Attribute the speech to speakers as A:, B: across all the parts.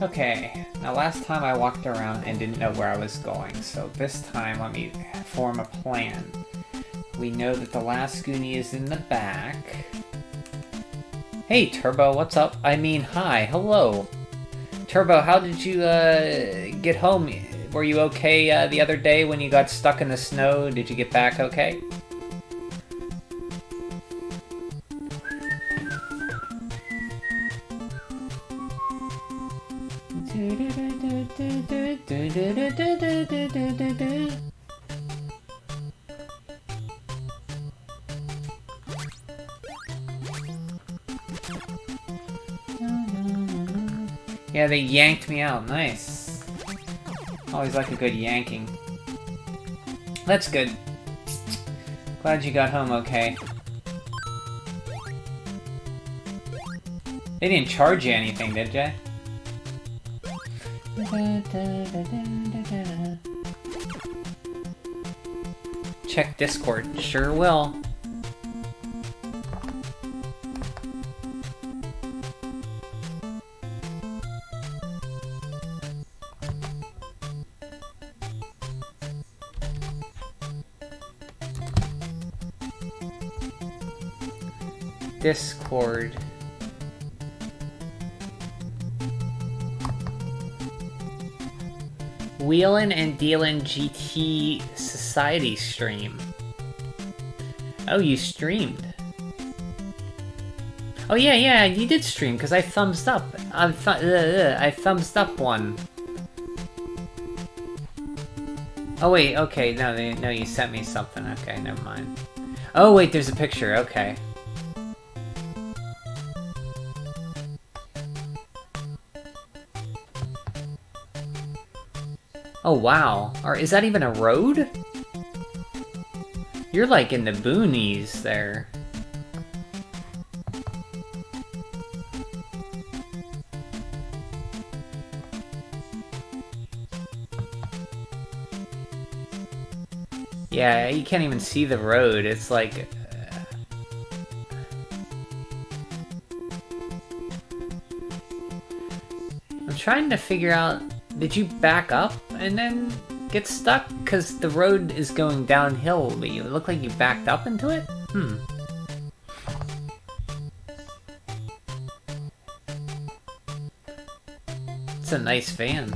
A: Okay, now last time I walked around and didn't know where I was going, so this time let me form a plan. We know that the last Goonie is in the back. Hey, Turbo, what's up? I mean, hi, hello. Turbo, how did you, get home? Were you okay, the other day when you got stuck in the snow? Did you get back okay? Yeah, they yanked me out. Nice. Always like a good yanking. That's good. Glad you got home okay. They didn't charge you anything, did ya? Check Discord. Sure will. Discord. Wheelin' and Dealin' GT Society stream. Oh, you streamed. Oh yeah, you did stream because I thumbs up. I thumbs up one. Oh wait, okay, no, you sent me something. Okay, never mind. Oh wait, there's a picture. Okay. Oh wow, or is that even a road? You're like in the boonies there. Yeah, you can't even see the road. It's like... I'm trying to figure out... Did you back up and then get stuck? Because the road is going downhill, but you look like you backed up into it? It's a nice van.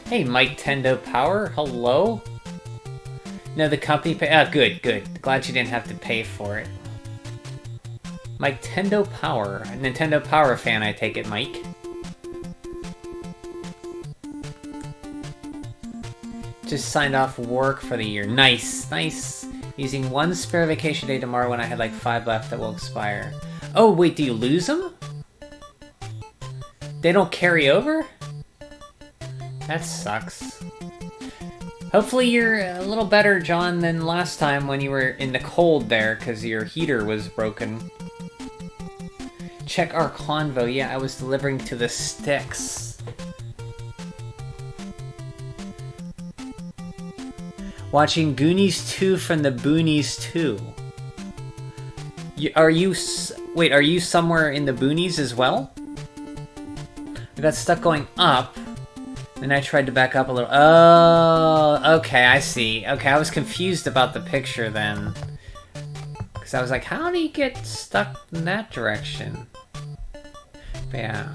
A: Hey, Mike Tendo Power, hello? No, the company pay. Ah, good. Glad you didn't have to pay for it. Mike Tendo Power. A Nintendo Power fan, I take it, Mike. Just signed off work for the year. Nice. Using one spare vacation day tomorrow when I had like 5 left that will expire. Oh, wait, do you lose them? They don't carry over? That sucks. Hopefully you're a little better, John, than last time when you were in the cold there, because your heater was broken. Check our convo. Yeah, I was delivering to the sticks. Watching Goonies 2 from the Boonies 2. Are you somewhere in the boonies as well? I got stuck going up. And I tried to back up a little. Oh, okay, I see. Okay, I was confused about the picture then. Because I was like, how do you get stuck in that direction? But yeah.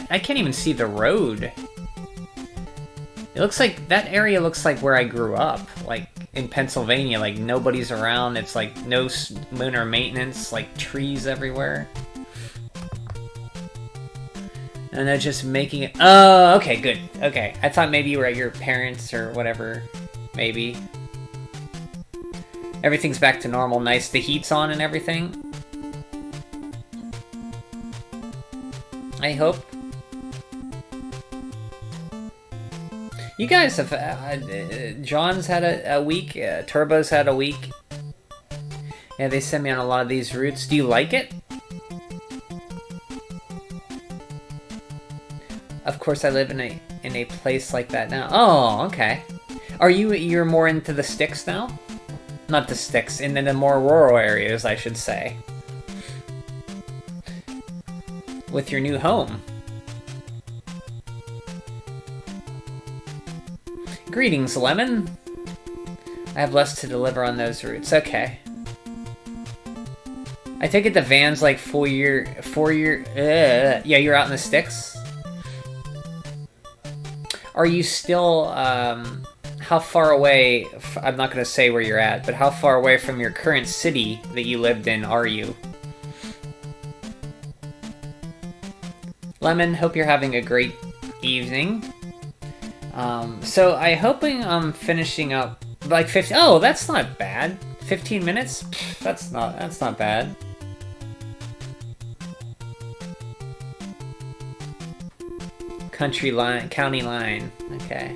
A: I can't even see the road. It looks like, that area looks like where I grew up. Like, in Pennsylvania, like nobody's around. It's like no lunar maintenance, like trees everywhere. And they're just making it... Oh, okay, good. Okay, I thought maybe you were at your parents' or whatever. Maybe. Everything's back to normal. Nice. The heat's on and everything. I hope. You guys have... John's had a week. Turbo's had a week. Yeah, they sent me on a lot of these routes. Do you like it? Of course, I live in a place like that now. Oh, okay. You're more into the sticks now? Not the sticks, in the more rural areas, I should say. With your new home. Greetings, Lemon. I have less to deliver on those routes. Okay. I take it the van's like 4 year... yeah, you're out in the sticks? Are you still, how far away... I'm not going to say where you're at, but how far away from your current city that you lived in are you? Lemon, hope you're having a great evening. So I'm hoping I'm finishing up like 50. Oh, that's not bad. 15 minutes? That's not bad. County line. Okay.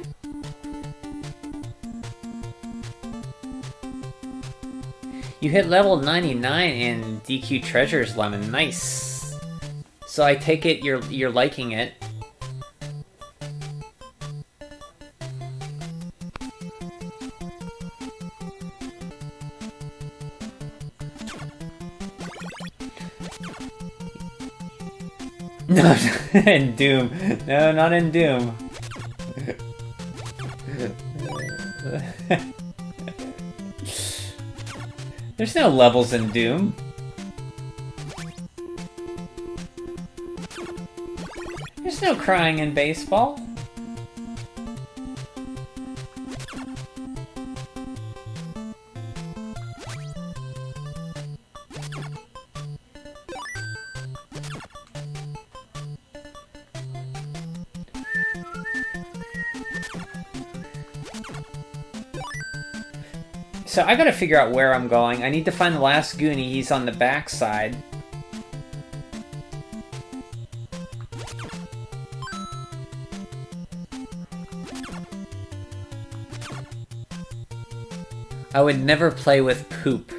A: You hit level 99 in DQ Treasures, Lemon. Nice. So I take it you're liking it. No, in Doom. No, not in Doom. There's no levels in Doom. There's no crying in baseball. So I gotta figure out where I'm going. I need to find the last Goonie. He's on the back side. I would never play with poop.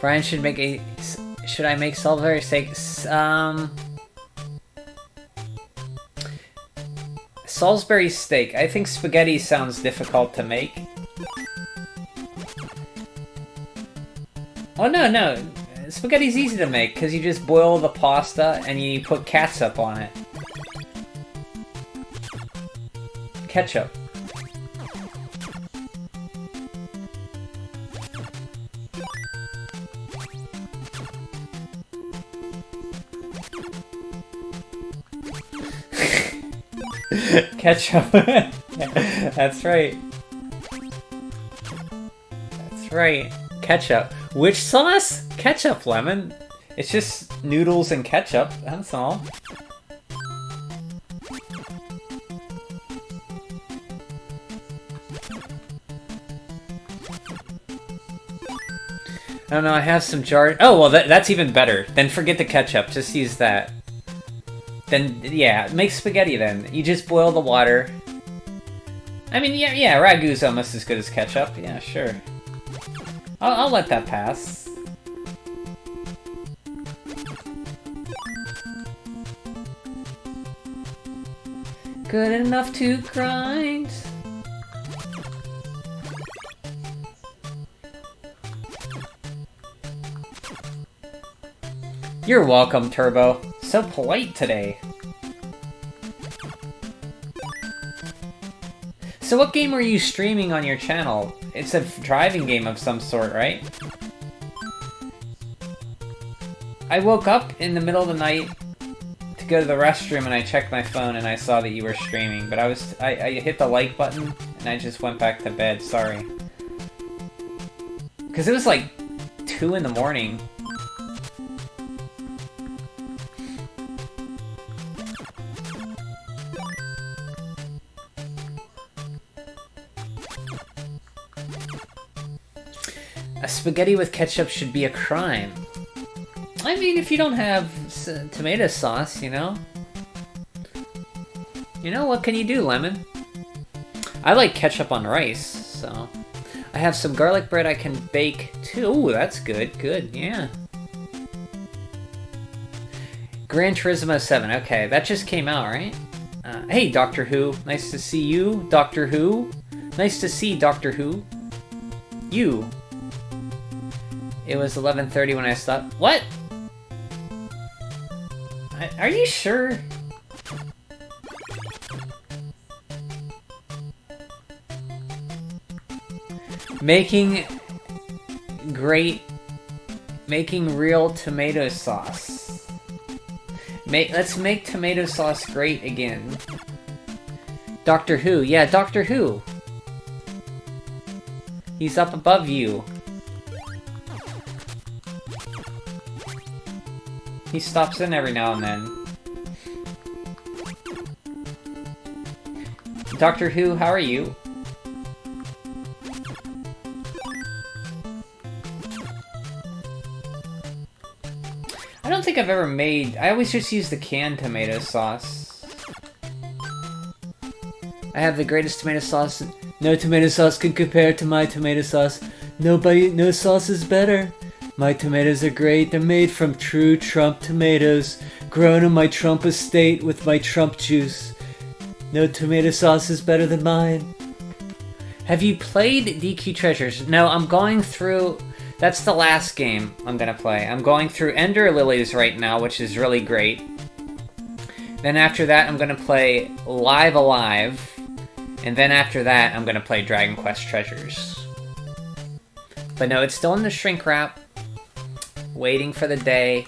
A: Brian should make a... Should I make Salisbury steak? Salisbury steak. I think spaghetti sounds difficult to make. Oh, no. Spaghetti's easy to make, because you just boil the pasta and you put catsup on it. Ketchup. Ketchup. That's right. That's right. Ketchup. Which sauce? Ketchup, Lemon. It's just noodles and ketchup, that's all. I don't know, I have some jars. Oh, well, that's even better. Then forget the ketchup, just use that. Then, yeah, make spaghetti then. You just boil the water. I mean, yeah, ragu's almost as good as ketchup. Yeah, sure. I'll let that pass. Good enough to grind. You're welcome, Turbo. So polite today. So what game are you streaming on your channel? It's a driving game of some sort, right? I woke up in the middle of the night to go to the restroom and I checked my phone and I saw that you were streaming, but I hit the like button and I just went back to bed, sorry. Because it was like 2 in the morning. A spaghetti with ketchup should be a crime. I mean, if you don't have tomato sauce, you know? You know, what can you do, Lemon? I like ketchup on rice, so... I have some garlic bread I can bake, too. Ooh, that's good, yeah. Gran Turismo 7. Okay, that just came out, right? Hey, Doctor Who. Nice to see you, Doctor Who. Nice to see Doctor Who. You. It was 11:30 when I stopped. What? Are you sure? Making real tomato sauce. Let's make tomato sauce great again. Doctor Who, yeah, Doctor Who. He's up above you. He stops in every now and then. Doctor Who, how are you? I don't think I've ever made... I always just use the canned tomato sauce. I have the greatest tomato sauce. No tomato sauce can compare to my tomato sauce. No sauce is better. My tomatoes are great. They're made from true Trump tomatoes, grown in my Trump estate with my Trump juice. No tomato sauce is better than mine. Have you played DQ Treasures? No, I'm going through... That's the last game I'm gonna play. I'm going through Ender Lilies right now, which is really great. Then after that, I'm gonna play Live Alive. And then after that, I'm gonna play Dragon Quest Treasures. But no, it's still in the shrink wrap. Waiting for the day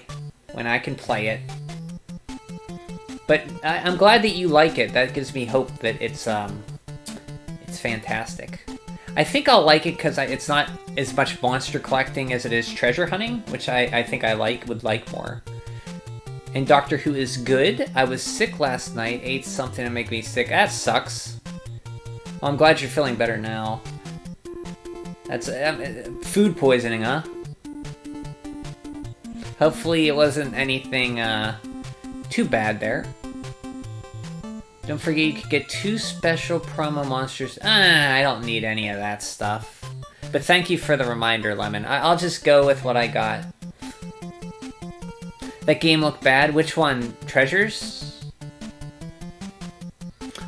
A: when I can play it. But I'm glad that you like it. That gives me hope that it's fantastic. I think I'll like it because it's not as much monster collecting as it is treasure hunting, which I think I would like more. And Doctor Who is good. I was sick last night, ate something to make me sick. That sucks. Well, I'm glad you're feeling better now. That's food poisoning, huh? Hopefully it wasn't anything too bad there. Don't forget you could get 2 special promo monsters. I don't need any of that stuff. But thank you for the reminder, Lemon. I'll just go with what I got. That game looked bad. Which one? Treasures?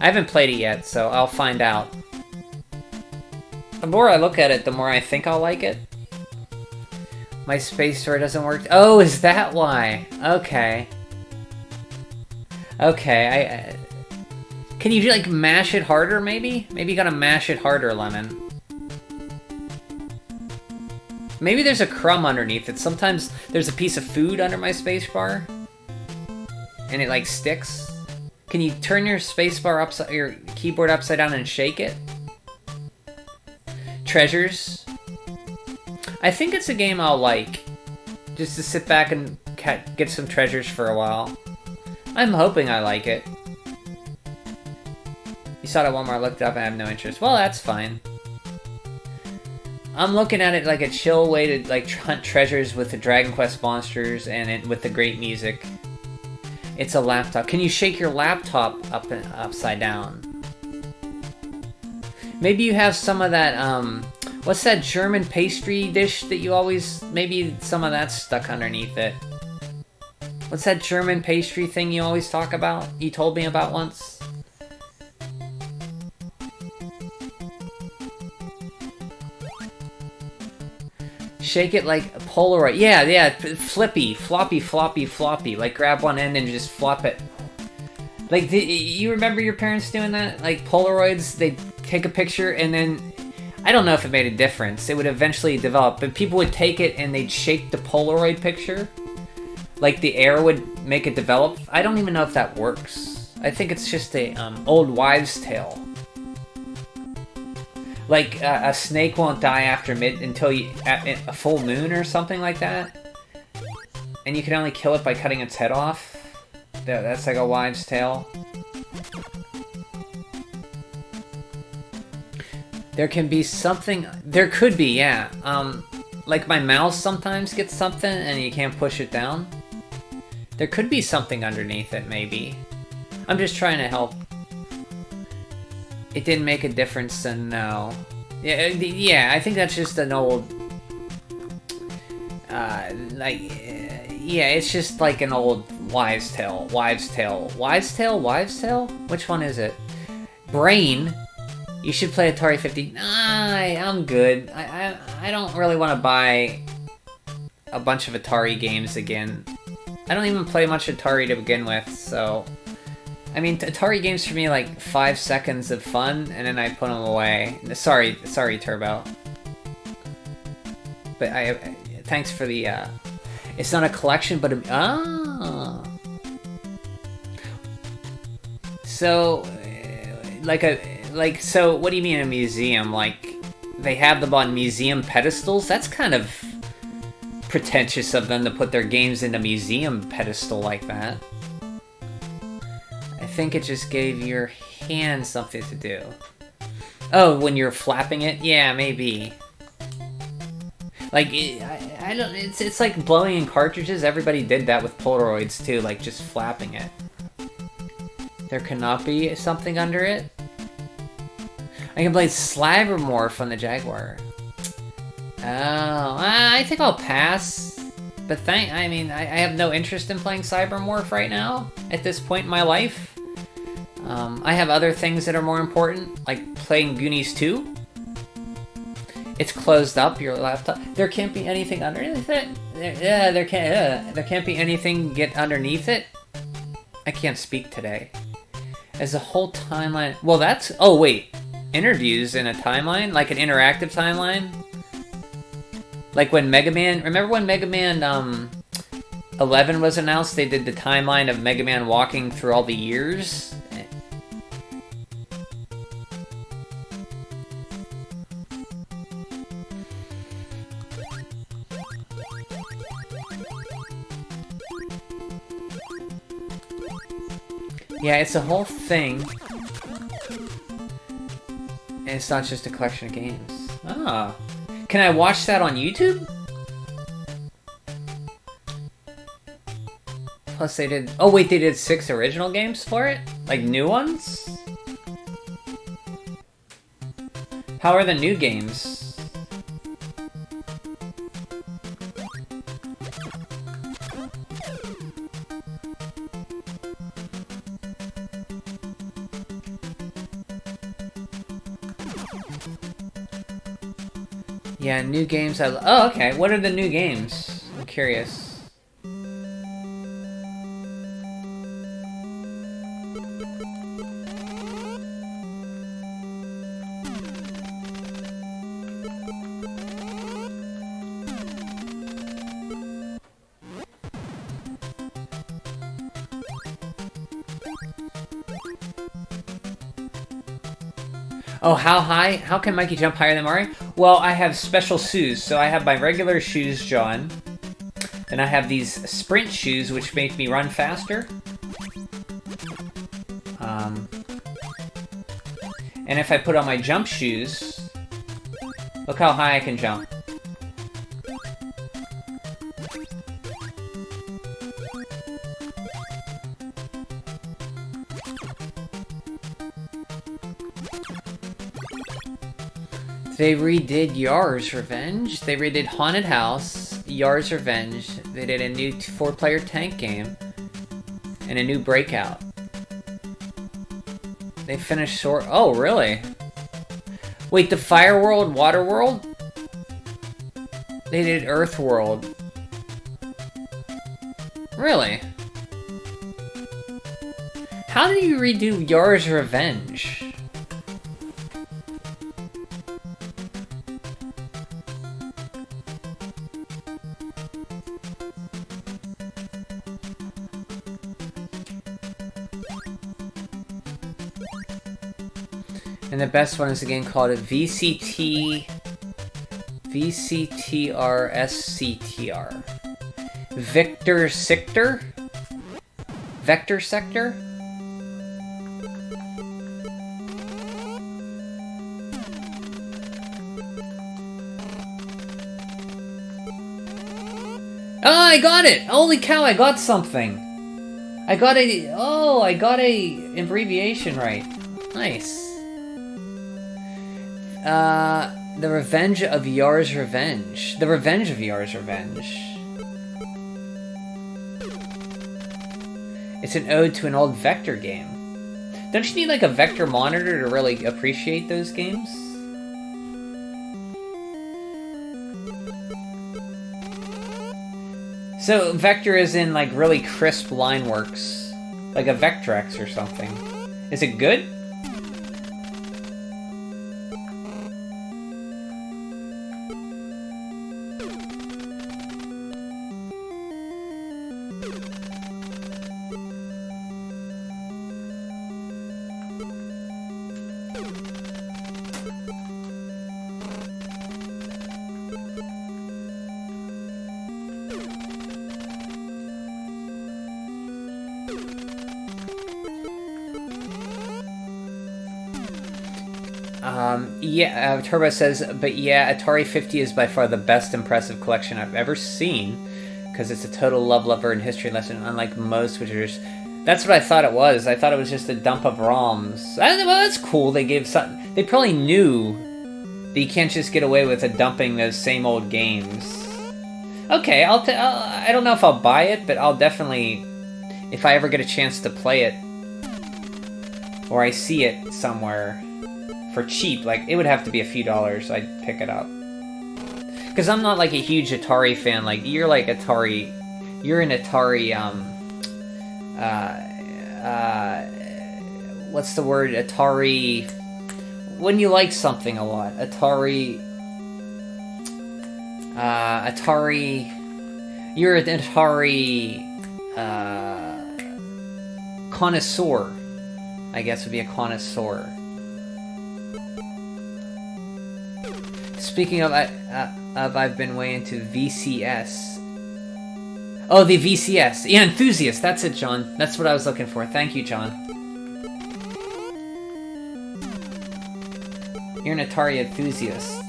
A: I haven't played it yet, so I'll find out. The more I look at it, the more I think I'll like it. My space store doesn't work. Oh, is that why? Okay. Okay, can you, like, mash it harder, maybe? Maybe you gotta mash it harder, Lemon. Maybe there's a crumb underneath it. Sometimes there's a piece of food under my spacebar. And it, like, sticks. Can you turn your spacebar your keyboard upside down and shake it? Treasures. I think it's a game I'll like. Just to sit back and get some treasures for a while. I'm hoping I like it. You saw it at Walmart, I looked it up, and I have no interest. Well, that's fine. I'm looking at it like a chill way to like hunt treasures with the Dragon Quest monsters and with the great music. It's a laptop. Can you shake your laptop up and upside down? Maybe you have some of that, what's that German pastry dish that you always... Maybe some of that's stuck underneath it. What's that German pastry thing you always talk about? You told me about once? Shake it like a Polaroid. Yeah, floppy. Like grab one end and just flop it. Like, you remember your parents doing that? Like Polaroids, they'd take a picture and then... I don't know if it made a difference. It would eventually develop, but people would take it and they'd shake the Polaroid picture. Like the air would make it develop. I don't even know if that works. I think it's just a old wives' tale. Like a snake won't die after until a full moon or something like that, and you can only kill it by cutting its head off. That's like a wives' tale. There can be something. There could be, yeah. Like my mouse sometimes gets something and you can't push it down. There could be something underneath it, maybe. I'm just trying to help. It didn't make a difference, then no. Yeah, I think that's just an old Yeah, it's just like an old wives' tale. Wives' tale? Which one is it? Brain. You should play Atari 50. Nah, I'm good. I don't really want to buy a bunch of Atari games again. I don't even play much Atari to begin with, so... I mean, Atari games for me, like, 5 seconds of fun, and then I put them away. Sorry, Turbo. But thanks for the, it's not a collection, but So, so what do you mean a museum? Like, they have them on museum pedestals? That's kind of pretentious of them to put their games in a museum pedestal like that. I think it just gave your hand something to do. Oh, when you're flapping it? Yeah, maybe. Like, I don't... It's like blowing in cartridges. Everybody did that with Polaroids, too. Like, just flapping it. There cannot be something under it? I can play Slabbermorph on the Jaguar. Oh, I think I'll pass. But I mean, I have no interest in playing Cybermorph right now, at this point in my life. I have other things that are more important, like playing Goonies II. It's closed up, your laptop. There can't be anything underneath it? There can't be anything get underneath it? I can't speak today. As a whole timeline... Well, that's... Oh, wait. Interviews in a timeline? Like an interactive timeline? Like when Mega Man... Remember when Mega Man 11 was announced? They did the timeline of Mega Man walking through all the years? Yeah, it's a whole thing. And it's not just a collection of games. Ah. Can I watch that on YouTube? Plus they did... Oh wait, they did 6 original games for it? Like new ones? How are the new games? Yeah, new games. Oh, okay. What are the new games? I'm curious. Oh, how high? How can Mikey jump higher than Mario? Well, I have special shoes. So I have my regular shoes, John. Then I have these sprint shoes, which make me run faster. And if I put on my jump shoes, look how high I can jump. They redid Yar's Revenge. They redid Haunted House, Yar's Revenge. They did a new 4-player tank game. And a new Breakout. They finished Sword... Oh, really? Wait, the Fire World, Water World? They did Earth World. Really? How did you redo Yar's Revenge? And the best one is a game called VCTR-SCTR. Victor Sector? Vector Sector? Oh, I got it! Holy cow, I got something! I got a abbreviation right. Nice. The Revenge of Yar's Revenge. The Revenge of Yar's Revenge. It's an ode to an old Vector game. Don't you need like a Vector monitor to really appreciate those games? So Vector is in like really crisp line works, like a Vectrex or something. Is it good? Yeah, Turbo says, but yeah, Atari 50 is by far the best impressive collection I've ever seen, because it's a total love letter and history lesson, unlike most, which are just... That's what I thought it was. I thought it was just a dump of ROMs. Well, that's cool. They gave some... They probably knew that you can't just get away with dumping those same old games. Okay, I don't know if I'll buy it, but I'll definitely... If I ever get a chance to play it, or I see it somewhere... For cheap, like, it would have to be a few dollars, I'd pick it up. Because I'm not, like, a huge Atari fan, like, you're, like, Atari... You're an Atari, what's the word? Atari... When you like something a lot. Atari... You're an Atari... connoisseur. I guess would be a connoisseur. Speaking of, I've been way into VCS. Oh, the VCS. Yeah, enthusiast. That's it, John. That's what I was looking for. Thank you, John. You're an Atari enthusiast.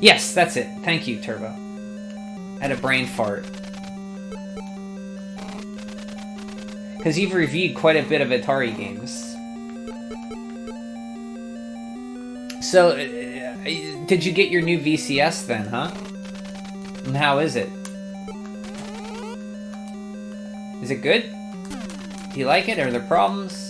A: Yes, that's it. Thank you, Turbo. I had a brain fart. Because you've reviewed quite a bit of Atari games. So... Did you get your new VCS then, huh? And how is it? Is it good? Do you like it? Are there problems?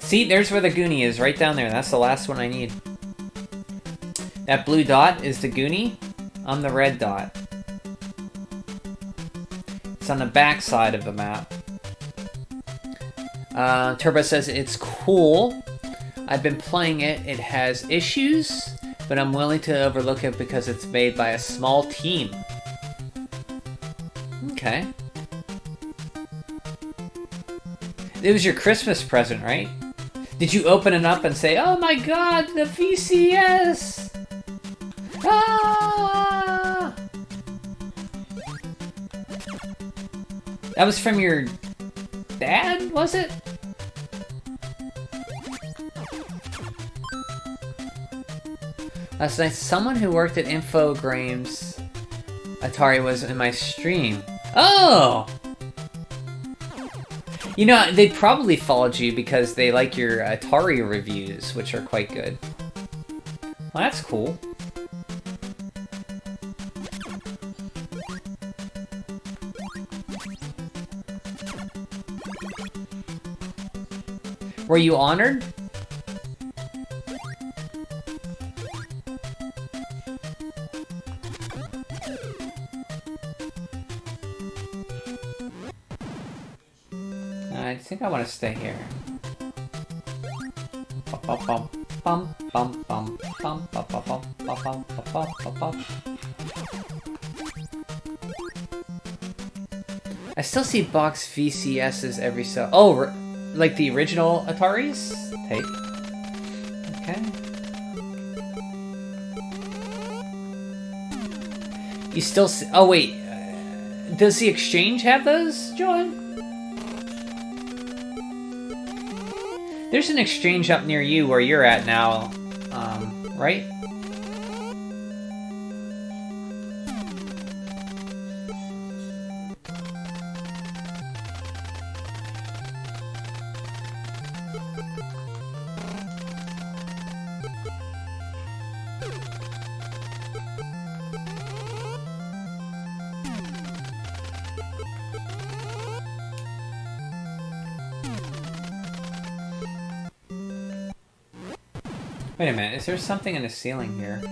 A: See, there's where the Goonie is, right down there. That's the last one I need. That blue dot is the Goonie. I'm the red dot. It's on the back side of the map. Turbo says it's cool. I've been playing it. It has issues, but I'm willing to overlook it because it's made by a small team. Okay. It was your Christmas present, right? Did you open it up and say, "Oh my god, the VCS!" Ah! That was from your dad, was it? Last night, someone who worked at Infogrames Atari was in my stream. Oh! You know, they probably followed you because they like your Atari reviews, which are quite good. Well, that's cool. Were you honored? I think I want to stay here. I still see box VCSs every so... Oh, like the original Ataris? Tape. Okay. You still see... Oh, wait. Does the exchange have those, John? There's an exchange up near you where you're at now, right? Wait a minute, is there something in the ceiling here?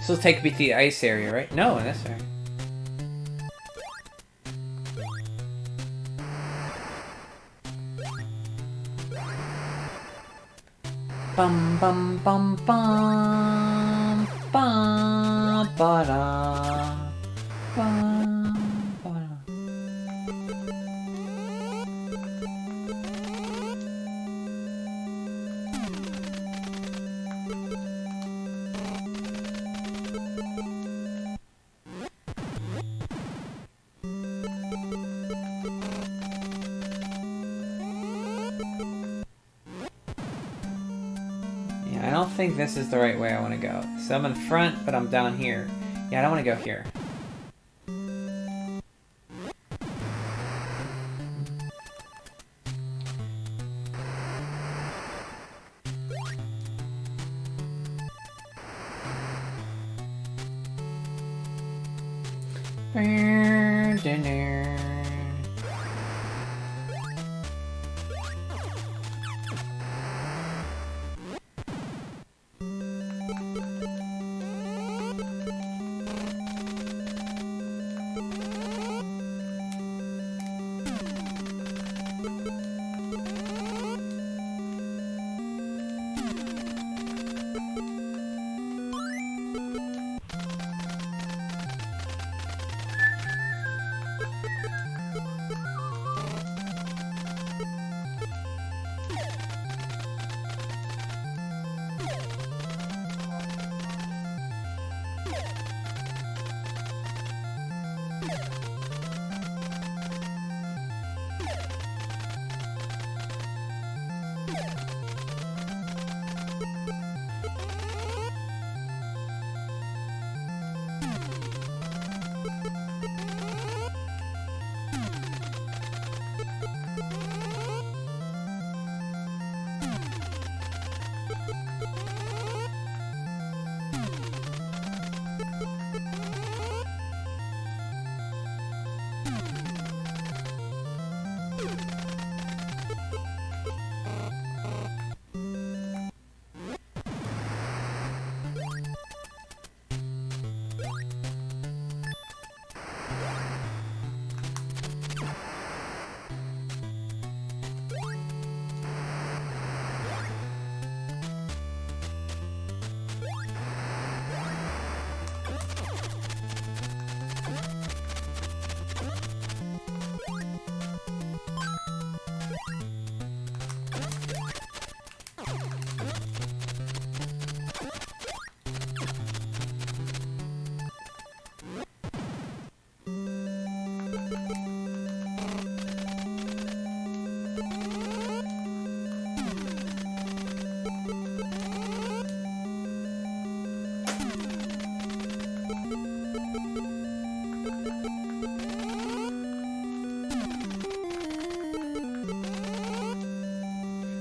A: So let's take a beat to the ice area, right? No, that's right. Bum bum bum bum bum ba da bum ba da. I don't think this is the right way I want to go. So I'm in front, but I'm down here. Yeah, I don't want to go here.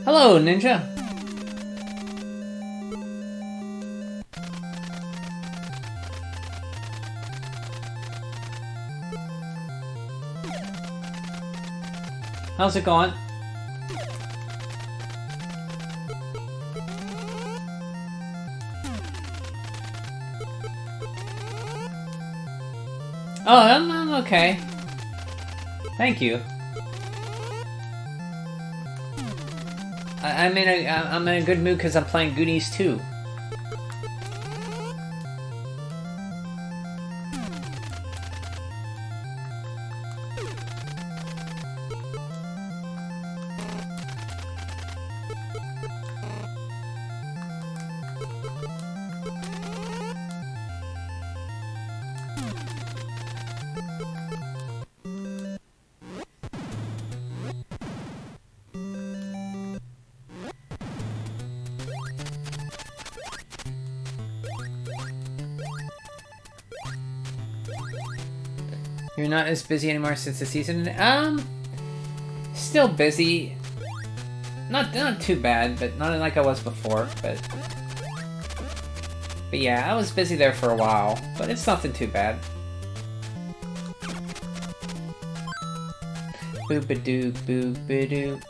A: Hello, Ninja. How's it going? Oh, I'm okay. Thank you. I'm in a good mood because I'm playing Goonies 2. You're not as busy anymore since the season? Still busy. Not too bad, but not like I was before, but yeah, I was busy there for a while, but it's nothing too bad. Boop-a-doop, boop-a-doop.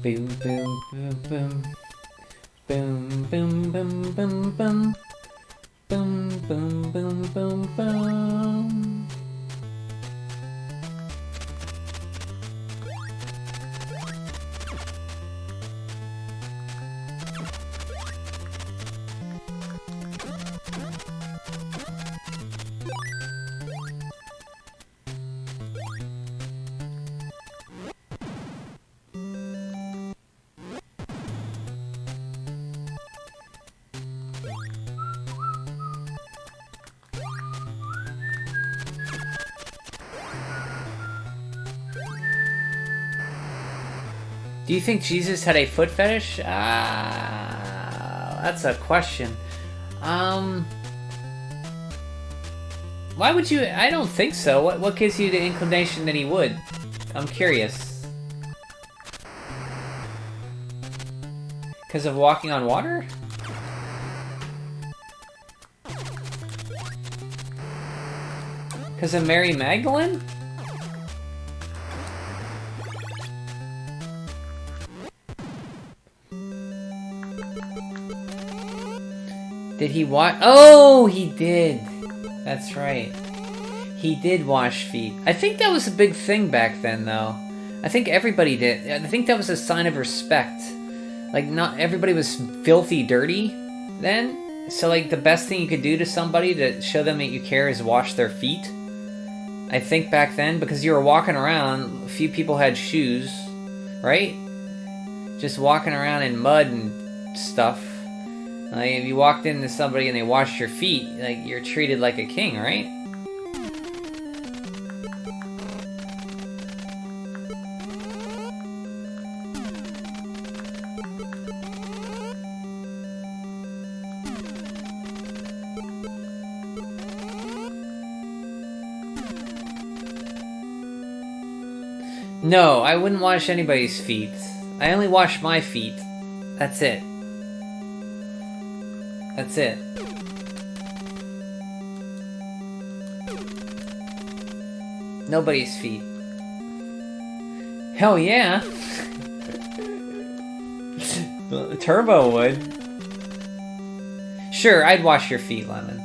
A: Boom, boom, boom, boom. Boom, boom, boom, boom, boom. Boom, boom, boom, boom, boom. Do you think Jesus had a foot fetish? That's a question. Why would you? I don't think so. What gives you the inclination that he would? I'm curious. Because of walking on water? Because of Mary Magdalene? Did he watch? Oh, he did. That's right. He did wash feet. I think that was a big thing back then, though. I think everybody did. I think that was a sign of respect. Like, not everybody was filthy dirty then. So, like, the best thing you could do to somebody to show them that you care is wash their feet. I think back then, because you were walking around, a few people had shoes, right? Just walking around in mud and stuff. Like, if you walked into somebody and they washed your feet, like, you're treated like a king, right? No, I wouldn't wash anybody's feet. I only wash my feet. That's it. That's it. Nobody's feet. Hell yeah! Turbo would. Sure, I'd wash your feet, Lemon.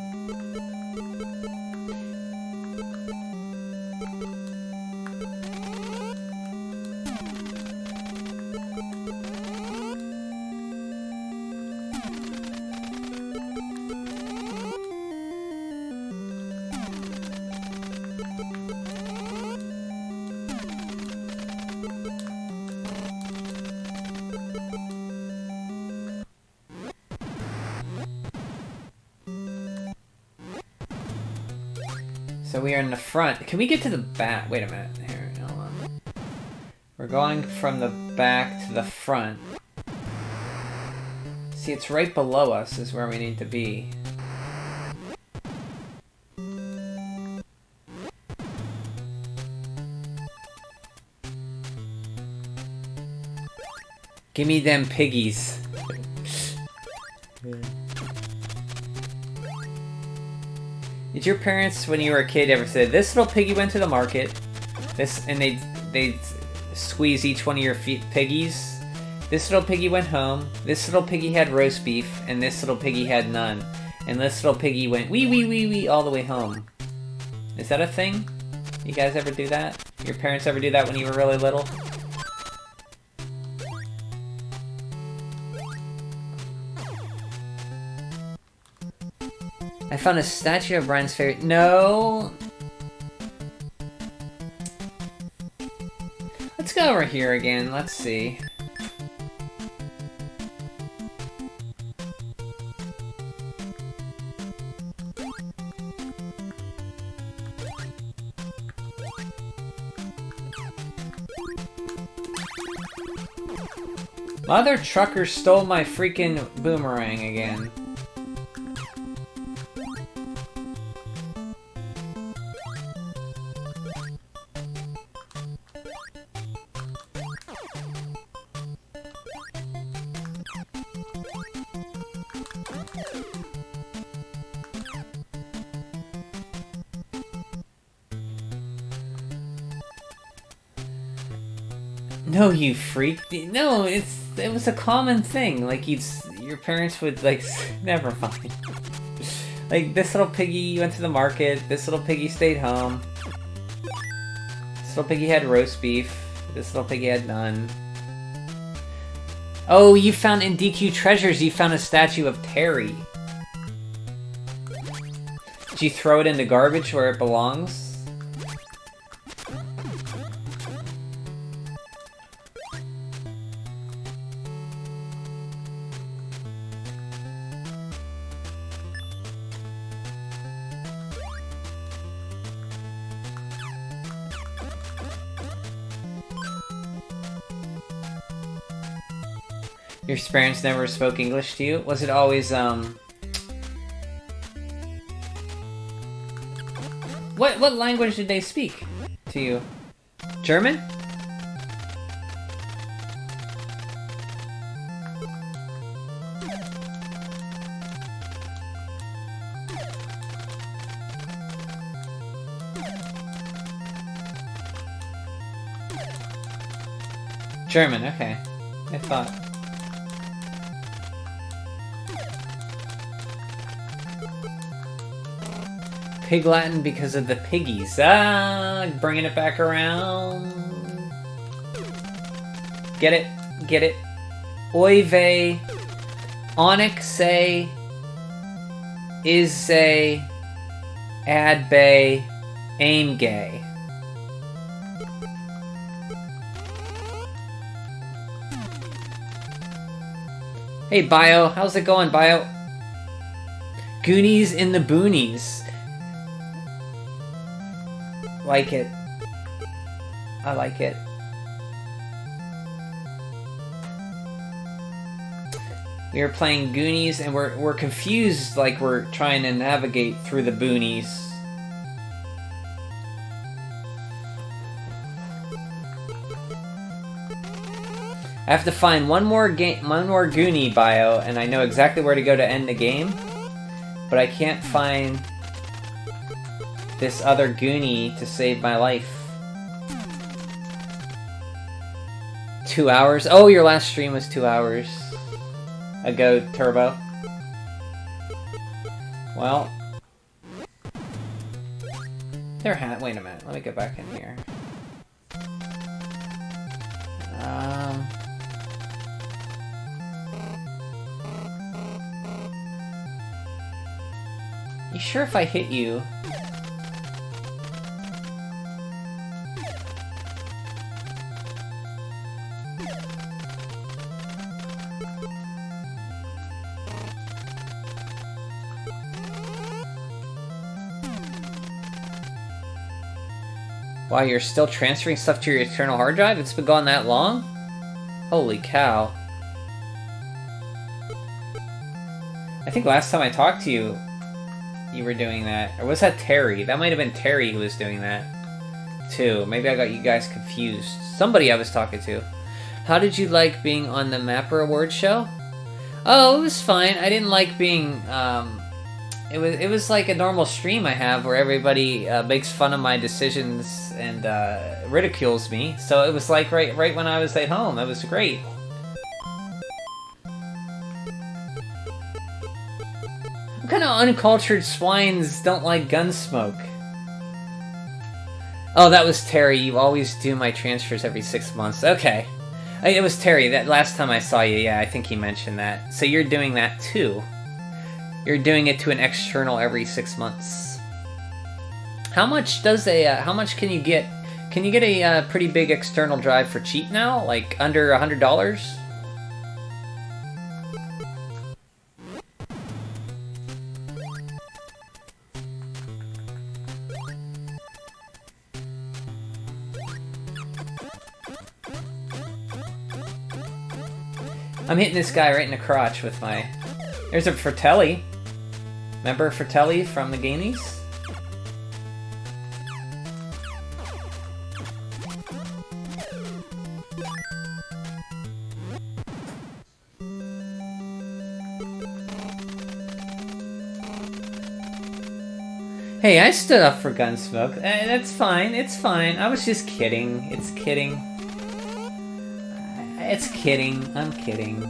A: So we are in the front. Can we get to the back? Wait a minute. Here, hold on. We're going from the back to the front. See, it's right below us is where we need to be. Give me them piggies. Did your parents, when you were a kid, ever say, "This little piggy went to the market," and they'd squeeze each one of your piggies? This little piggy went home. This little piggy had roast beef, and this little piggy had none. And this little piggy went wee wee wee wee all the way home. Is that a thing? You guys ever do that? Your parents ever do that when you were really little? I found a statue of Brian's favorite. No. Let's go over here again. Let's see. Mother trucker stole my freaking boomerang again. No, you freak. No, it was a common thing. Like, your parents would, like, never mind. Like, this little piggy went to the market, this little piggy stayed home. This little piggy had roast beef, this little piggy had none. Oh, you found in DQ Treasures, you found a statue of Terry. Did you throw it in the garbage where it belongs? Your parents never spoke English to you? Was it always, What language did they speak to you? German? German, okay. I thought. Pig Latin because of the piggies. Ah, bringing it back around. Get it? Get it? Oive, Onyxe, Izze, Adbe, Aimgay. Hey, Bio. How's it going, Bio? Goonies in the boonies. Like it. I like it. We are playing Goonies and we're confused, like we're trying to navigate through the boonies. I have to find one more Goonie bio, and I know exactly where to go to end the game, but I can't find this other Goonie to save my life. 2 hours? Oh, your last stream was 2 hours ago, Turbo. Well, wait a minute, let me get back in here. You sure if I hit you? Wow, you're still transferring stuff to your external hard drive? It's been gone that long? Holy cow. I think last time I talked to you, you were doing that. Or was that Terry? That might have been Terry who was doing that, too. Maybe I got you guys confused. Somebody I was talking to. How did you like being on the Mapper Awards show? Oh, it was fine. I didn't like being, It was like a normal stream I have where everybody makes fun of my decisions and ridicules me. So it was like right when I was at home. It was great. What kind of uncultured swines don't like Gunsmoke? Oh, that was Terry. You always do my transfers every 6 months. Okay. It was Terry. That last time I saw you, yeah, I think he mentioned that. So you're doing that too. You're doing it to an external every 6 months. How much does how much can you get? Can you get a pretty big external drive for cheap now? Like under $100? I'm hitting this guy right in the crotch with my... There's a Fratelli. Remember Fratelli from the Goonies? Hey, I stood up for Gunsmoke. That's fine, it's fine. I was just kidding. It's kidding. It's kidding. I'm kidding.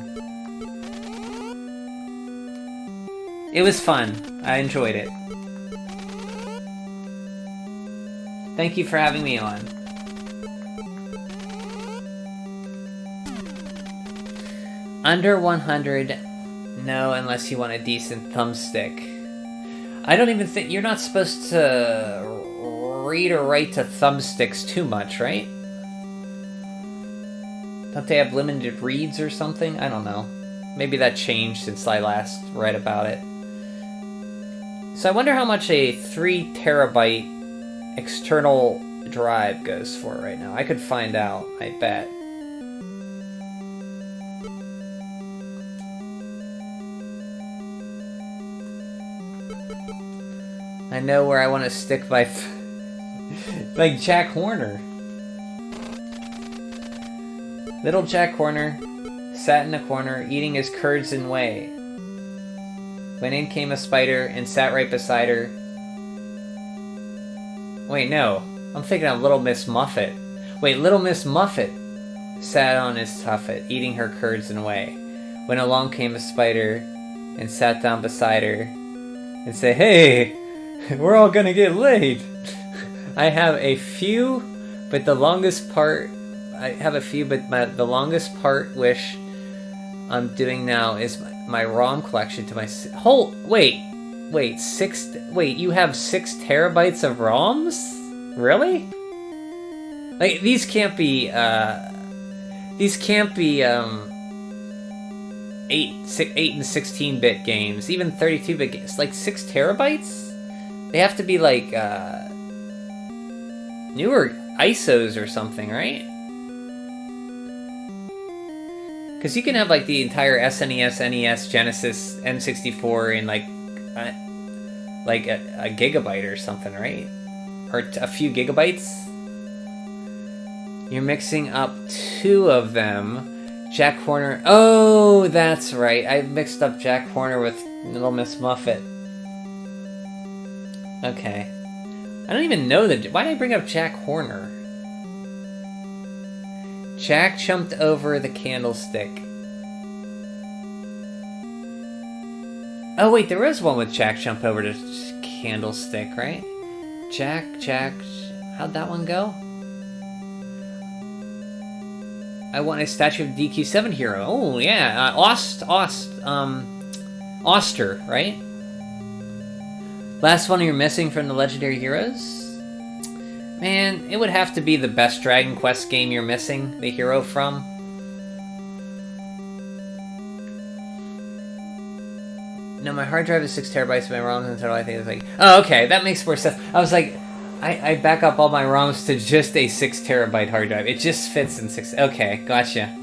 A: It was fun. I enjoyed it. Thank you for having me on. Under 100, no, unless you want a decent thumbstick. I don't even think... You're not supposed to read or write to thumbsticks too much, right? Don't they have limited reads or something? I don't know. Maybe that changed since I last read about it. So I wonder how much a 3 terabyte external drive goes for right now. I could find out, I bet. I know where I want to stick my... like Jack Horner. Little Jack Horner sat in a corner, eating his curds and whey. When in came a spider and sat right beside her. Wait, no. I'm thinking of Little Miss Muffet. Wait, Little Miss Muffet sat on his tuffet, eating her curds and whey. When along came a spider and sat down beside her and said, "Hey, We're all gonna get laid. I have a few, but the longest part... the longest part wish I'm doing now is my ROM collection to my... Wait, you have 6 terabytes of ROMs? Really? Like, these can't be, 8 and 16-bit games, even 32-bit games. Like, 6 terabytes? They have to be, like, newer ISOs or something, right? Because you can have, like, the entire SNES, NES, Genesis, N64 in, like a gigabyte or something, right? Or a few gigabytes? You're mixing up 2 of them. Jack Horner... Oh, that's right. I mixed up Jack Horner with Little Miss Muffet. Okay. I don't even know that... Why did I bring up Jack Horner? Jack jumped over the candlestick. Oh, wait, there is one with Jack jump over the candlestick, right? Jack... How'd that one go? I want a statue of DQ7 hero. Oh, yeah. Oster, right? Last one you're missing from the Legendary Heroes? Man, it would have to be the best Dragon Quest game you're missing the hero from. No, my hard drive is 6 terabytes, my ROMs in total, I think it's like... Oh, okay, that makes more sense. I was like... I back up all my ROMs to just a 6 terabyte hard drive. It just fits in 6... Okay, gotcha.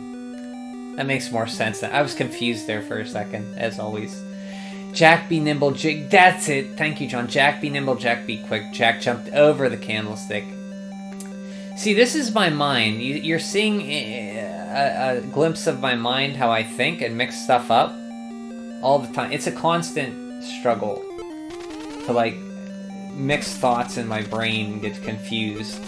A: That makes more sense. I was confused there for a second, as always. Jack be nimble, that's it. Thank you, John. Jack be nimble, Jack be quick. Jack jumped over the candlestick. See, this is my mind. You're seeing a glimpse of my mind, how I think and mix stuff up all the time. It's a constant struggle to, like, mix thoughts in my brain and get confused.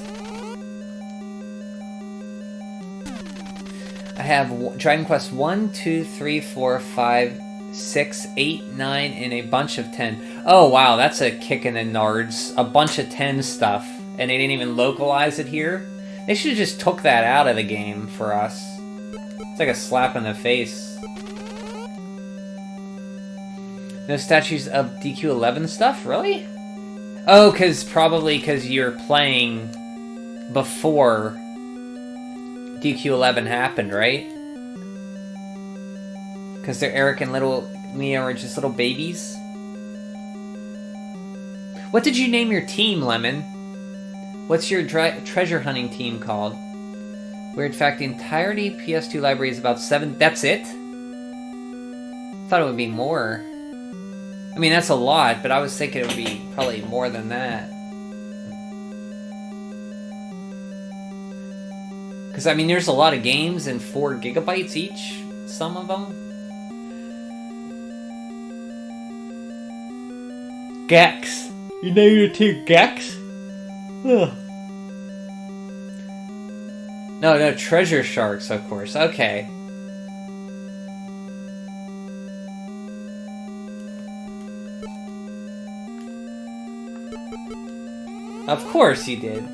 A: I have Dragon Quest 1, 2, 3, 4, 5, 6, 8, 9, and a bunch of 10. Oh, wow, that's a kick in the nards. A bunch of 10 stuff. And they didn't even localize it here. They should have just took that out of the game for us. It's like a slap in the face. No statues of DQ11 stuff? Really? Oh, probably because you're playing before DQ11 happened, right? Because they're Eric and little Mia are just little babies. What did you name your team, Lemon? What's your treasure hunting team called? Weird fact, the entirety PS2 library is about 7... That's it? Thought it would be more. I mean, that's a lot, but I was thinking it would be probably more than that. Because, I mean, there's a lot of games and 4 gigabytes each, some of them. Gex. You name your team Gex? Ugh. No, Treasure Sharks, of course. Okay. Of course you did.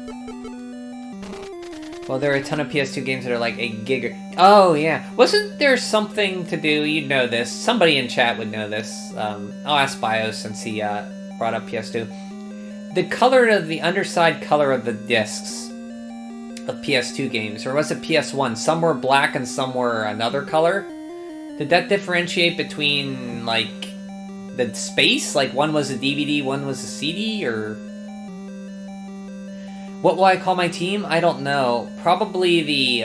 A: Well, there are a ton of PS2 games that are like a gig. Oh, yeah. Wasn't there something to do? You'd know this. Somebody in chat would know this. I'll ask Bios since he brought up PS2. The color of the underside color of the discs of PS2 games, or was it PS1? Some were black and some were another color. Did that differentiate between, like, the space? Like, one was a DVD, one was a CD, or... What will I call my team? I don't know. Probably the,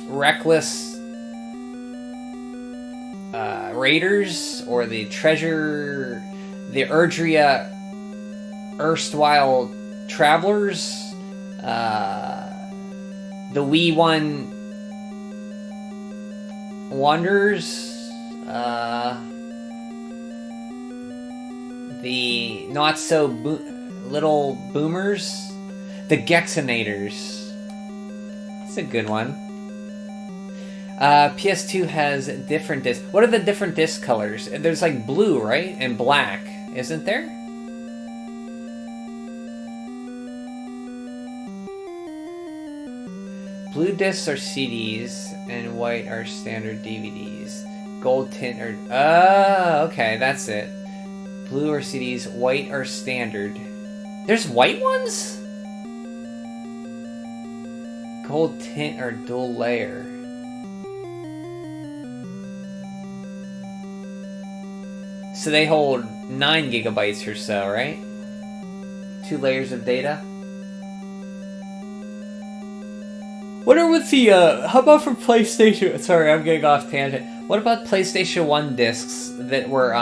A: Reckless... Raiders, or the Treasure... The Erdria... Erstwhile Travelers, the Wii One Wanderers, the Not So Little Boomers, the Gexinators. That's a good one. PS2 has different discs. What are the different disc colors? There's like blue, right? And black, isn't there? Blue discs are CDs, and white are standard DVDs. Gold tint are... Oh, okay, that's it. Blue are CDs, white are standard. There's white ones? Gold tint or dual layer. So they hold 9 gigabytes or so, right? 2 layers of data. What are with the, how about for PlayStation? Sorry, I'm getting off tangent. What about PlayStation 1 discs that were,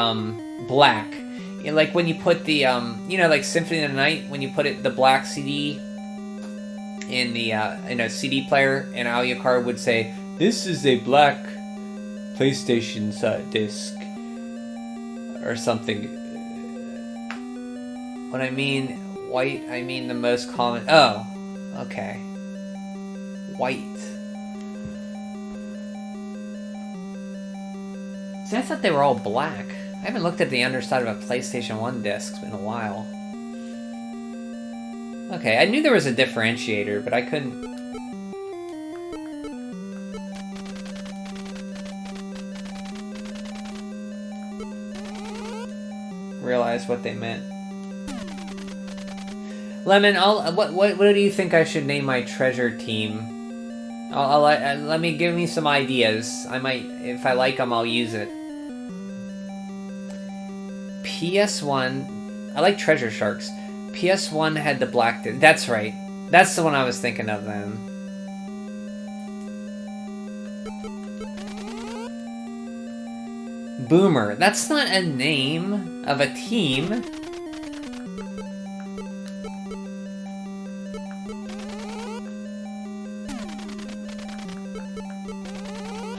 A: black? You know, like when you put the, you know, like Symphony of the Night, when you put the black CD in the, in a CD player, and audio card would say, "This is a black PlayStation disc," or something. When I mean white, I mean the most common. Oh, okay. White. See, I thought they were all black. I haven't looked at the underside of a PlayStation 1 disc in a while. Okay, I knew there was a differentiator, but I couldn't... realize what they meant. Lemon, what do you think I should name my treasure team? Let me give me some ideas. I might, if I like them, I'll use it. PS1, I like Treasure Sharks. PS1 had the black. That's right. That's the one I was thinking of then. Boomer. That's not a name of a team.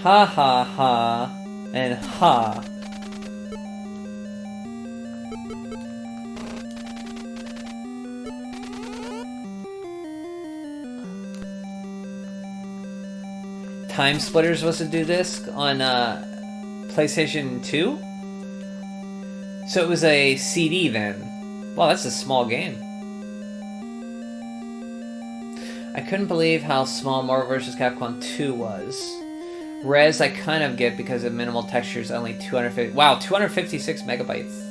A: Ha ha ha and ha. Time Splitters was a do disc on PlayStation 2? So it was a CD then. Wow, that's a small game. I couldn't believe how small Marvel vs. Capcom 2 was. Res, I kind of get because of minimal textures, only 250... Wow, 256 megabytes.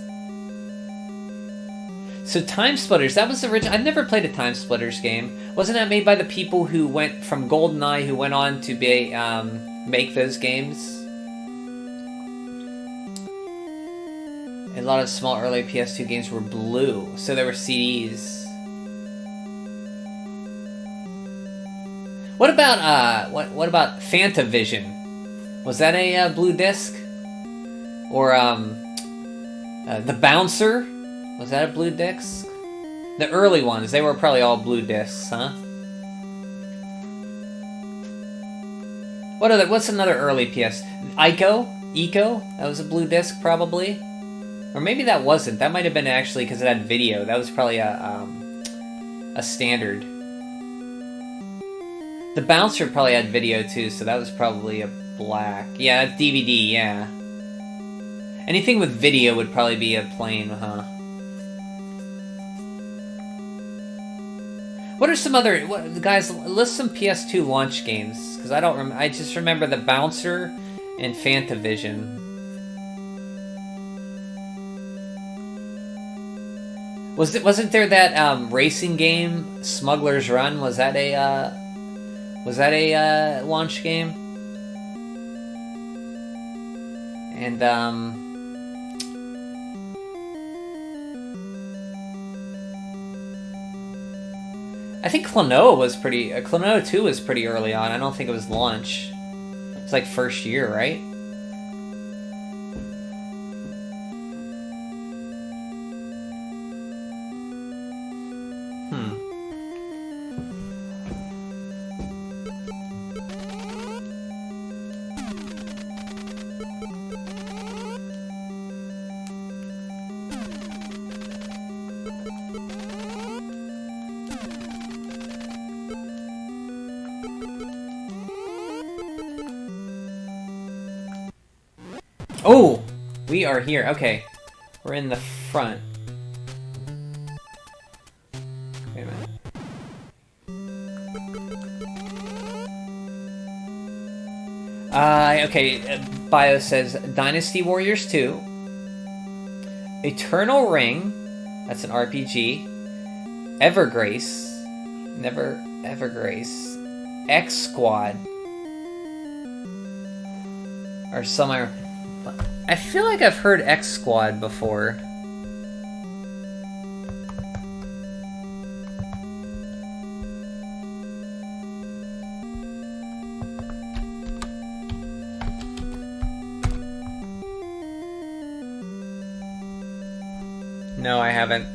A: So Time Splitters, that was the original... I've never played a Time Splitters game. Wasn't that made by the people who went from GoldenEye, who went on to be, make those games? And a lot of small early PS2 games were blue, so they were CDs. What about, what about Fantavision? Was that a blue disc? Or, the Bouncer? Was that a blue disc? The early ones, they were probably all blue discs, huh? What's another early PS? Ico? That was a blue disc, probably? Or maybe that wasn't. That might have been actually because it had video. That was probably a standard. The Bouncer probably had video too, so that was probably a black. Yeah, that's DVD, yeah. Anything with video would probably be a plain, huh? What are some other... guys, list some PS2 launch games, because I don't remember. I just remember the Bouncer and Fantavision. Wasn't there that racing game, Smuggler's Run? Was that a launch game? And I think Klonoa was pretty... Klonoa 2 was pretty early on. I don't think it was launch. It's like first year, right? Oh! We are here. Okay. We're in the front. Wait a minute. Okay. Bio says Dynasty Warriors 2. Eternal Ring. That's an RPG. Evergrace. Evergrace. X Squad. Or some... I feel like I've heard X Squad before. No, I haven't.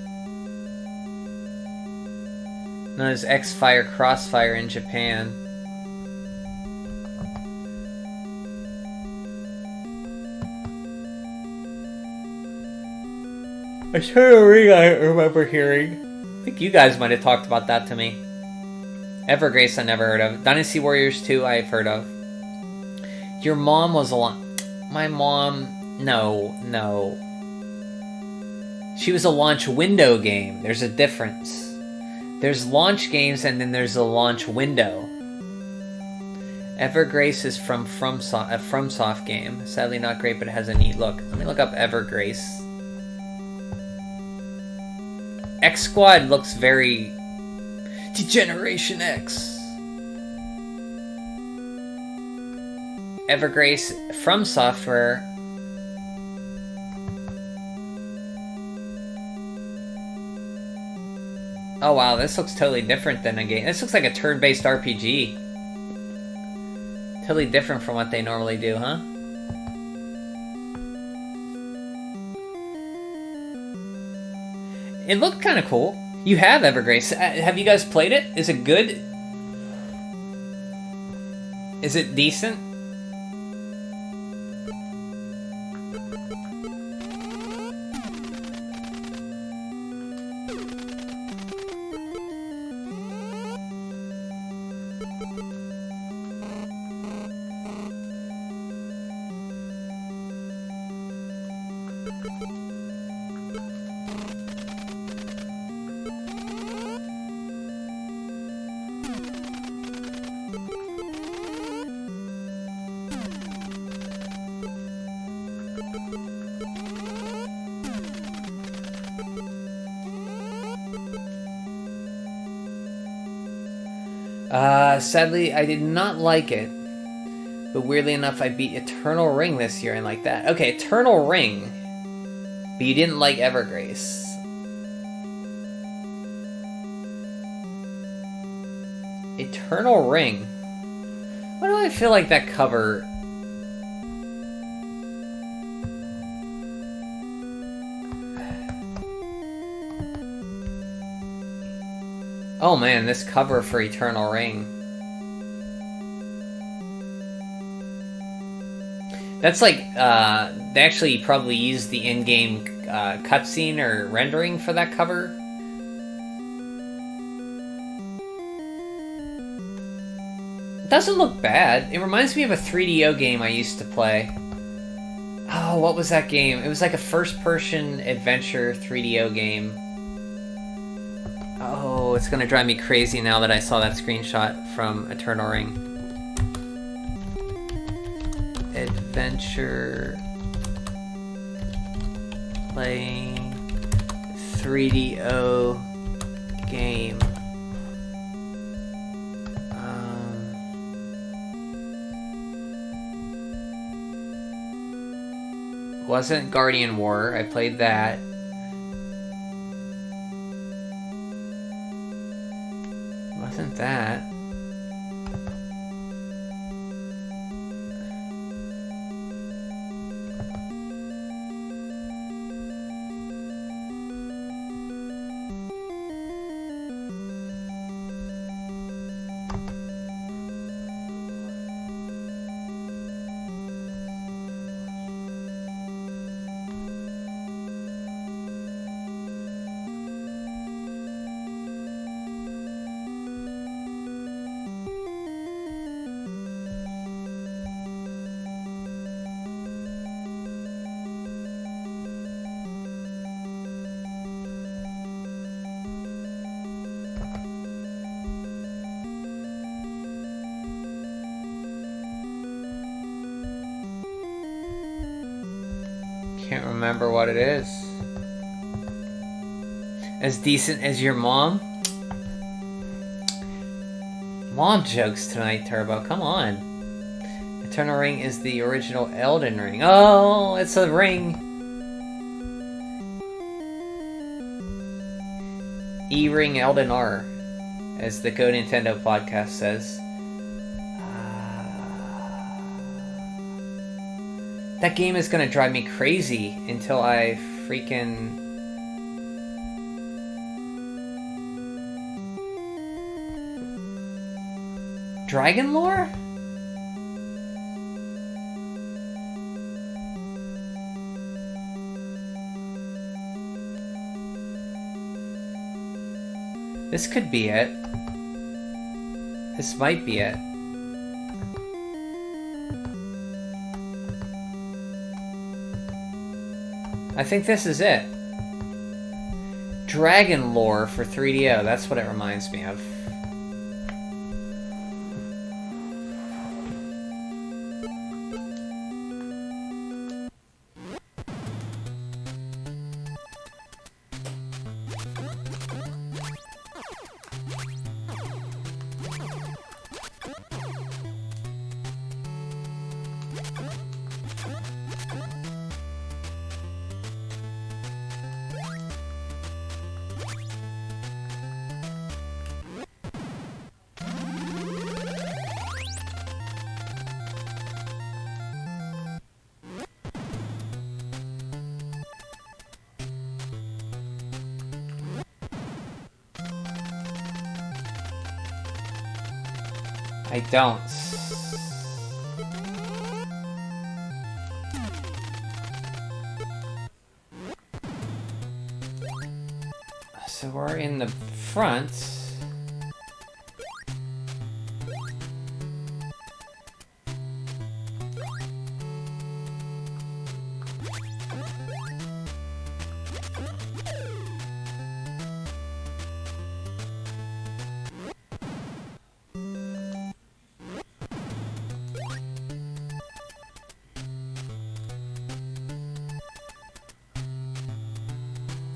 A: Known as X-Fire Crossfire in Japan. Eternal Ring I remember hearing. I think you guys might have talked about that to me. Evergrace I never heard of. Dynasty Warriors 2 I've heard of. Your mom was a lot... My mom... No. She was a launch window game. There's a difference. There's launch games and then there's a launch window. Evergrace is from a FromSoft game. Sadly not great, but it has a neat look. Let me look up Evergrace. X Squad looks very... Degeneration X. Evergrace from Software. Oh wow, this looks totally different than a game. This looks like a turn-based RPG. Totally different from what they normally do, huh? It looked kind of cool. You have Evergrace. Have you guys played it? Is it good? Is it decent? Sadly, I did not like it. But weirdly enough, I beat Eternal Ring this year and like that. Okay, Eternal Ring. But you didn't like Evergrace. Eternal Ring. Why do I feel like that cover... Oh man, this cover for Eternal Ring. That's like, they actually probably used the in-game cutscene or rendering for that cover. It doesn't look bad. It reminds me of a 3DO game I used to play. Oh, what was that game? It was like a first-person adventure 3DO game. Oh, it's gonna drive me crazy now that I saw that screenshot from Eternal Ring. Adventure playing 3DO game. Wasn't Guardian War. I played that. Wasn't that. Can't remember what it is. As decent as your mom? Mom jokes tonight, Turbo. Come on. Eternal Ring is the original Elden Ring. Oh, it's a ring. E-Ring Elden R, as the Go Nintendo podcast says. That game is gonna drive me crazy until I freaking... Dragon lore? This could be it. This might be it. I think this is it. Dragon lore for 3DO. That's what it reminds me of. I don't. So we're in the front.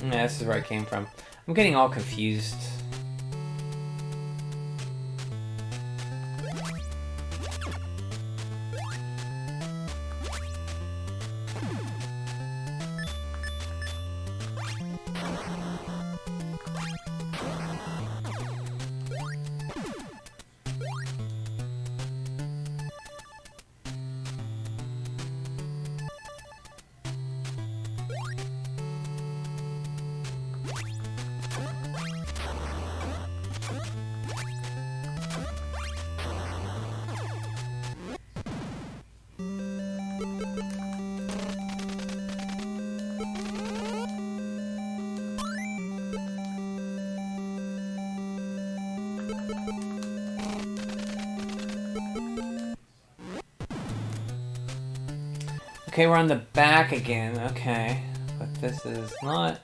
A: Yeah, this is where I came from. I'm getting all confused. Okay, we're on the back again. Okay, but this is not...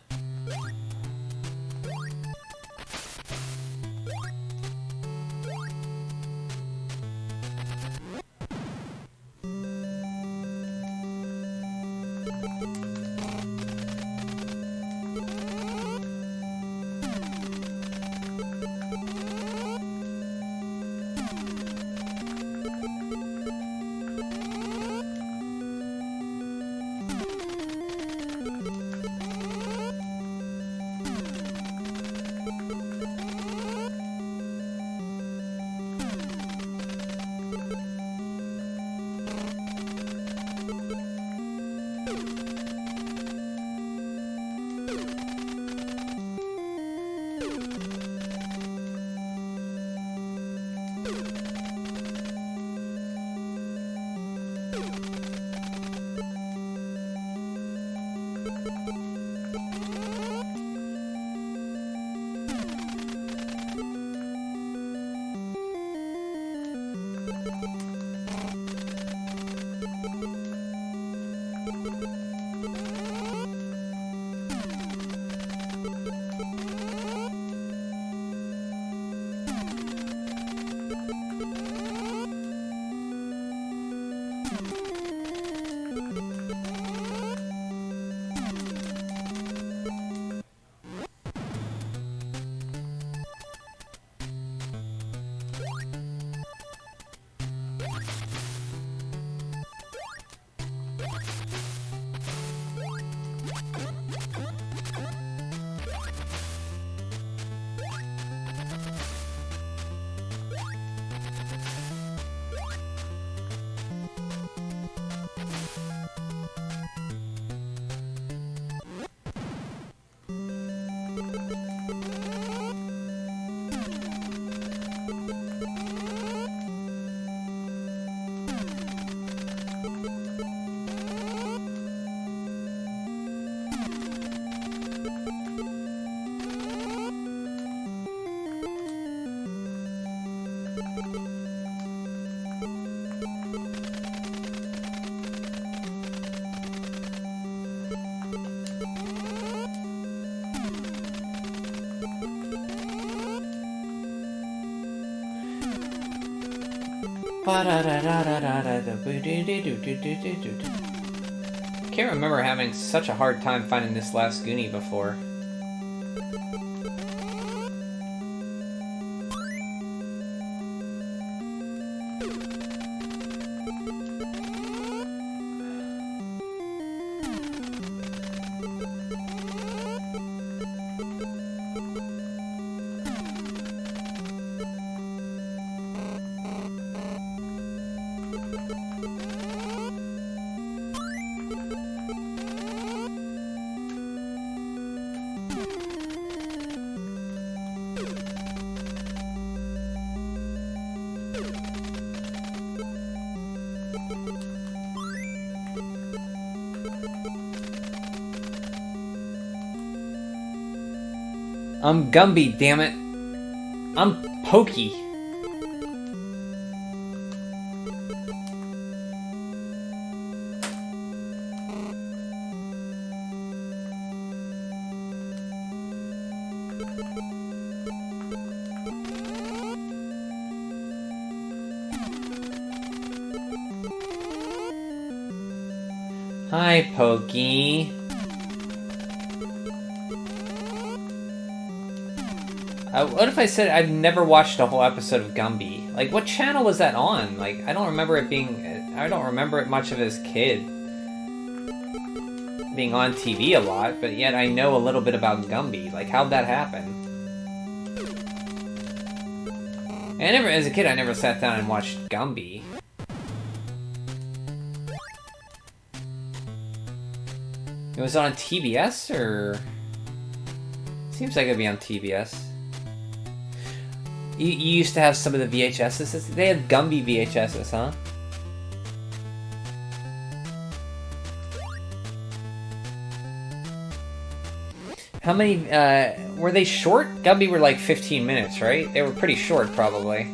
A: Can't remember having such a hard time finding this last Goonie before. I'm Gumby, damn it. I'm Pokey. Hi, Pokey. What if I said I've never watched a whole episode of Gumby? Like, what channel was that on? Like, I don't remember it being... I don't remember it much of as a kid. Being on TV a lot, but yet I know a little bit about Gumby. Like, how'd that happen? As a kid, I never sat down and watched Gumby. It was on TBS, or... Seems like it'd be on TBS. You used to have some of the VHSs. They had Gumby VHSs, huh? How many, were they short? Gumby were like 15 minutes, right? They were pretty short, probably.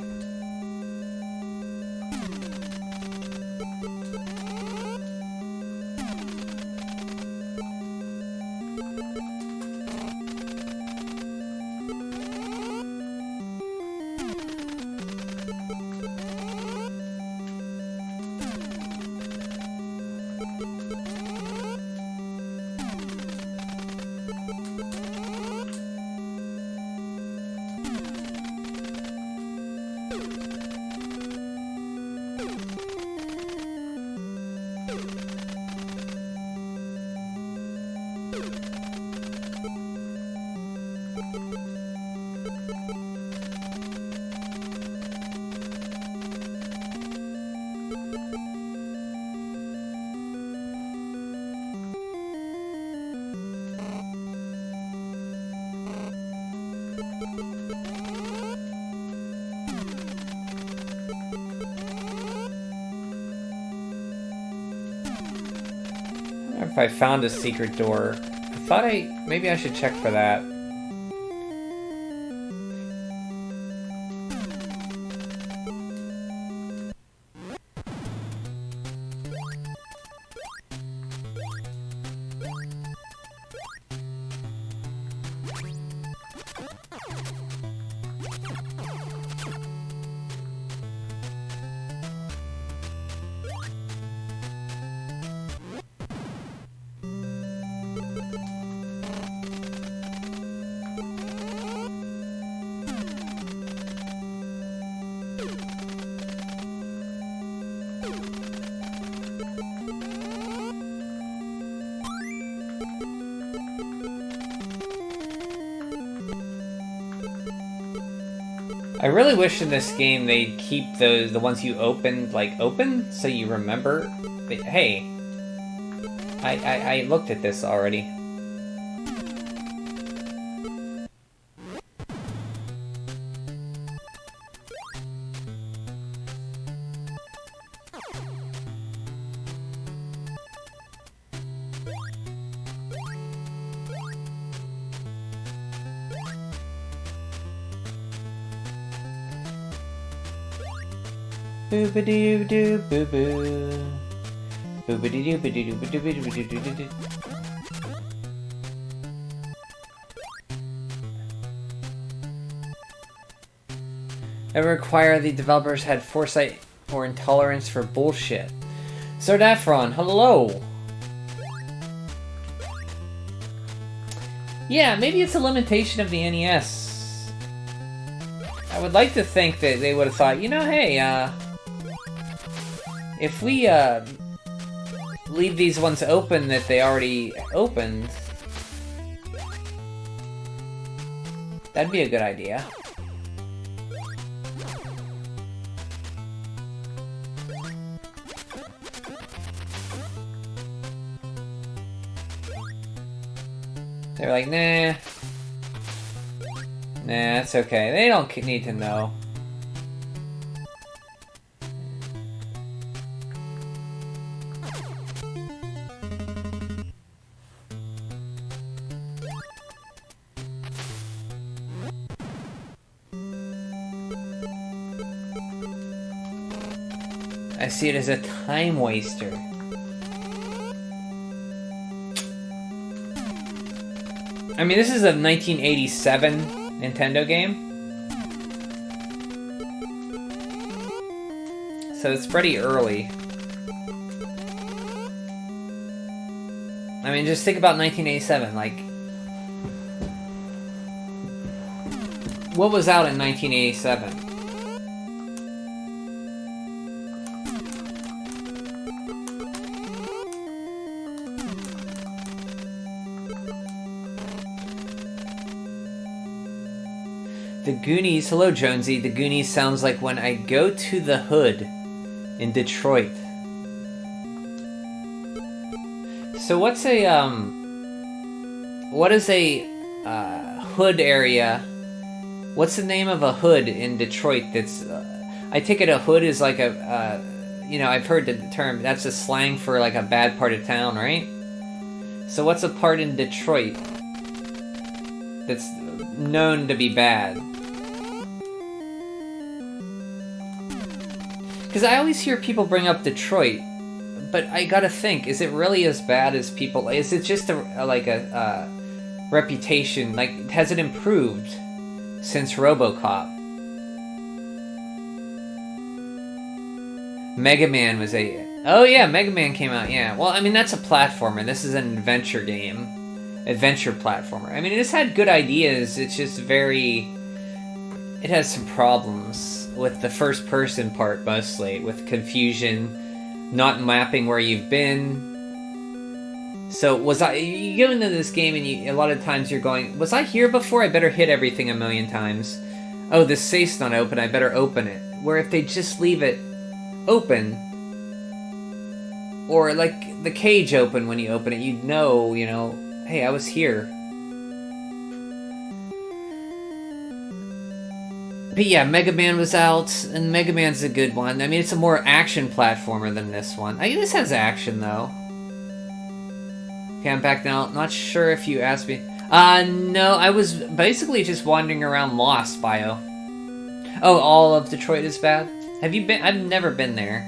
A: If I found a secret door, I thought maybe I should check for that. I really wish in this game they'd keep the ones you opened, like, open, so you remember. But, hey, I looked at this already. Boo-ba-doo-doo, boo-boo. Boo-ba-doo-doo-ba-doo-doo, ba-doo-ba-doo-ba-doo-doo-doo-doo. It required the developers had foresight or intolerance for bullshit. Sardafron, hello! Yeah, maybe it's a limitation of the NES. I would like to think that they would have thought, you know, hey, if we, leave these ones open that they already opened, that'd be a good idea. They're like, nah. Nah, it's okay. They don't need to know. I see it as a time waster. I mean, this is a 1987 Nintendo game. So it's pretty early. I mean, just think about 1987, like... What was out in 1987? The Goonies, hello Jonesy, the Goonies sounds like when I go to the hood in Detroit. So what's a, what is a, hood area? What's the name of a hood in Detroit that's, I take it a hood is like a, you know, I've heard the term, that's a slang for like a bad part of town, right? So what's a part in Detroit that's known to be bad? Because I always hear people bring up Detroit, but I gotta think, is it really as bad as people... Is it just a reputation? Like, has it improved since RoboCop? Mega Man was a... Oh yeah, Mega Man came out, yeah. Well, I mean, that's a platformer. This is an adventure game. Adventure platformer. I mean, it's had good ideas, it's just very... It has some problems. With the first person part mostly, with confusion, not mapping where you've been. So you go into this game and a lot of times you're going, was I here before? I better hit everything a million times. Oh, this safe's not open, I better open it. Where if they just leave it open, or like the cage open when you open it, you'd know, you know, hey, I was here. But yeah, Mega Man was out, and Mega Man's a good one. I mean, it's a more action platformer than this one. I mean, this has action, though. Okay, I'm back now. Not sure if you asked me. No, I was basically just wandering around Lost Bio. Oh, all of Detroit is bad? Have you been? I've never been there.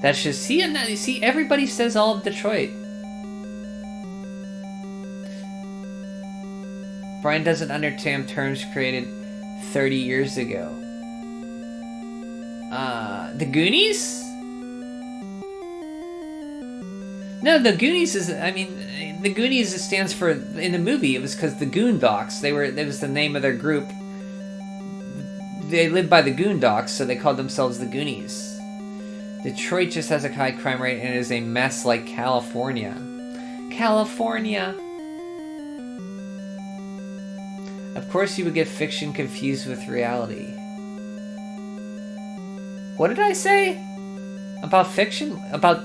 A: That's just... See, everybody says all of Detroit. Brian doesn't understand terms created 30 years ago. The Goonies? No, the Goonies is, I mean, the Goonies stands for, in the movie, it was because the Goondocks, it was the name of their group. They lived by the Goondocks, so they called themselves the Goonies. Detroit just has a high crime rate and is a mess like California. California! Of course you would get fiction confused with reality. What did I say? About fiction? About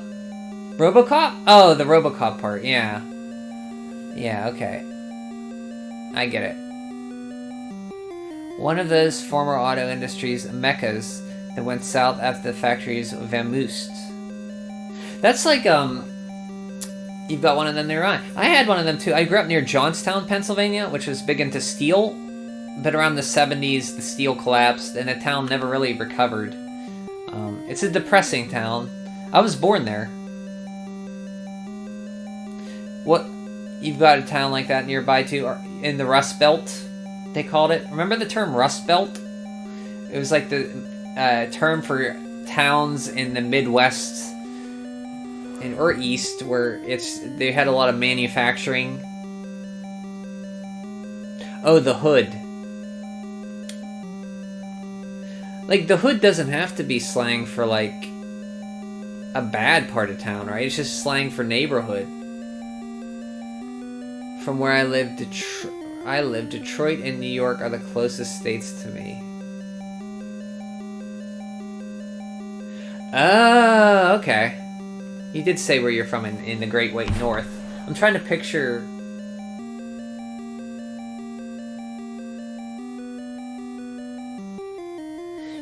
A: RoboCop? Oh, the RoboCop part, yeah. Yeah, okay. I get it. One of those former auto industries meccas that went south after the factories vamoosed. That's like, you've got one of them near I had one of them too. I grew up near Johnstown, Pennsylvania, which was big into steel. But around the 70s, the steel collapsed, and the town never really recovered. It's a depressing town. I was born there. What? You've got a town like that nearby too? Or in the Rust Belt, they called it. Remember the term Rust Belt? It was like term for towns in the Midwest or East where they had a lot of manufacturing. Oh, the hood. Like, the hood doesn't have to be slang for, like, a bad part of town, right? It's just slang for neighborhood. From where I live, Detroit and New York are the closest states to me. Oh, okay. You did say where you're from in the Great White North. I'm trying to picture...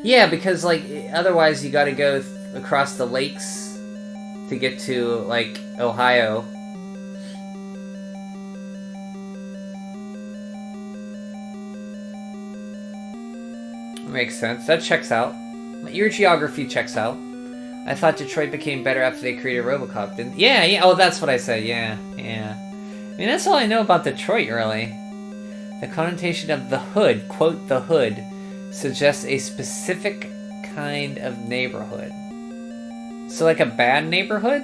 A: Yeah, because, like, otherwise you gotta go across the lakes to get to, like, Ohio. Makes sense. That checks out. Your geography checks out. I thought Detroit became better after they created RoboCop, didn't... Yeah, oh, that's what I said, yeah. I mean, that's all I know about Detroit, really. The connotation of the hood, quote, the hood, suggests a specific kind of neighborhood. So, like, a bad neighborhood?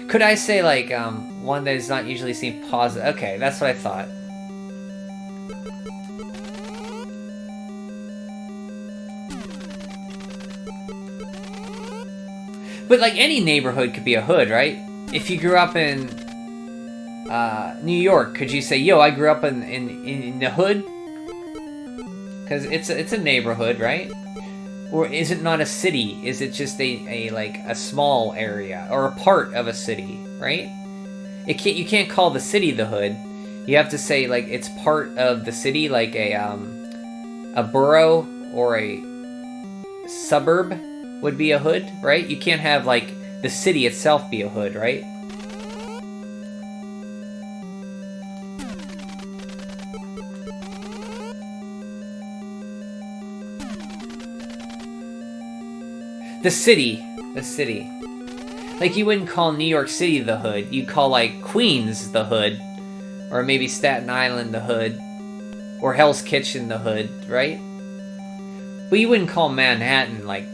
A: Could I say, like, one that is not usually seen positive? Okay, that's what I thought. But, like, any neighborhood could be a hood, right? If you grew up in New York, could you say, yo, I grew up in the hood? Because it's a neighborhood, right? Or is it not a city? Is it just a small area or a part of a city, right? You can't call the city the hood. You have to say, like, it's part of the city, like a borough or a suburb would be a hood, right? You can't have, like, the city itself be a hood, right? The city. Like, you wouldn't call New York City the hood. You'd call, like, Queens the hood. Or maybe Staten Island the hood. Or Hell's Kitchen the hood, right? But you wouldn't call Manhattan, like,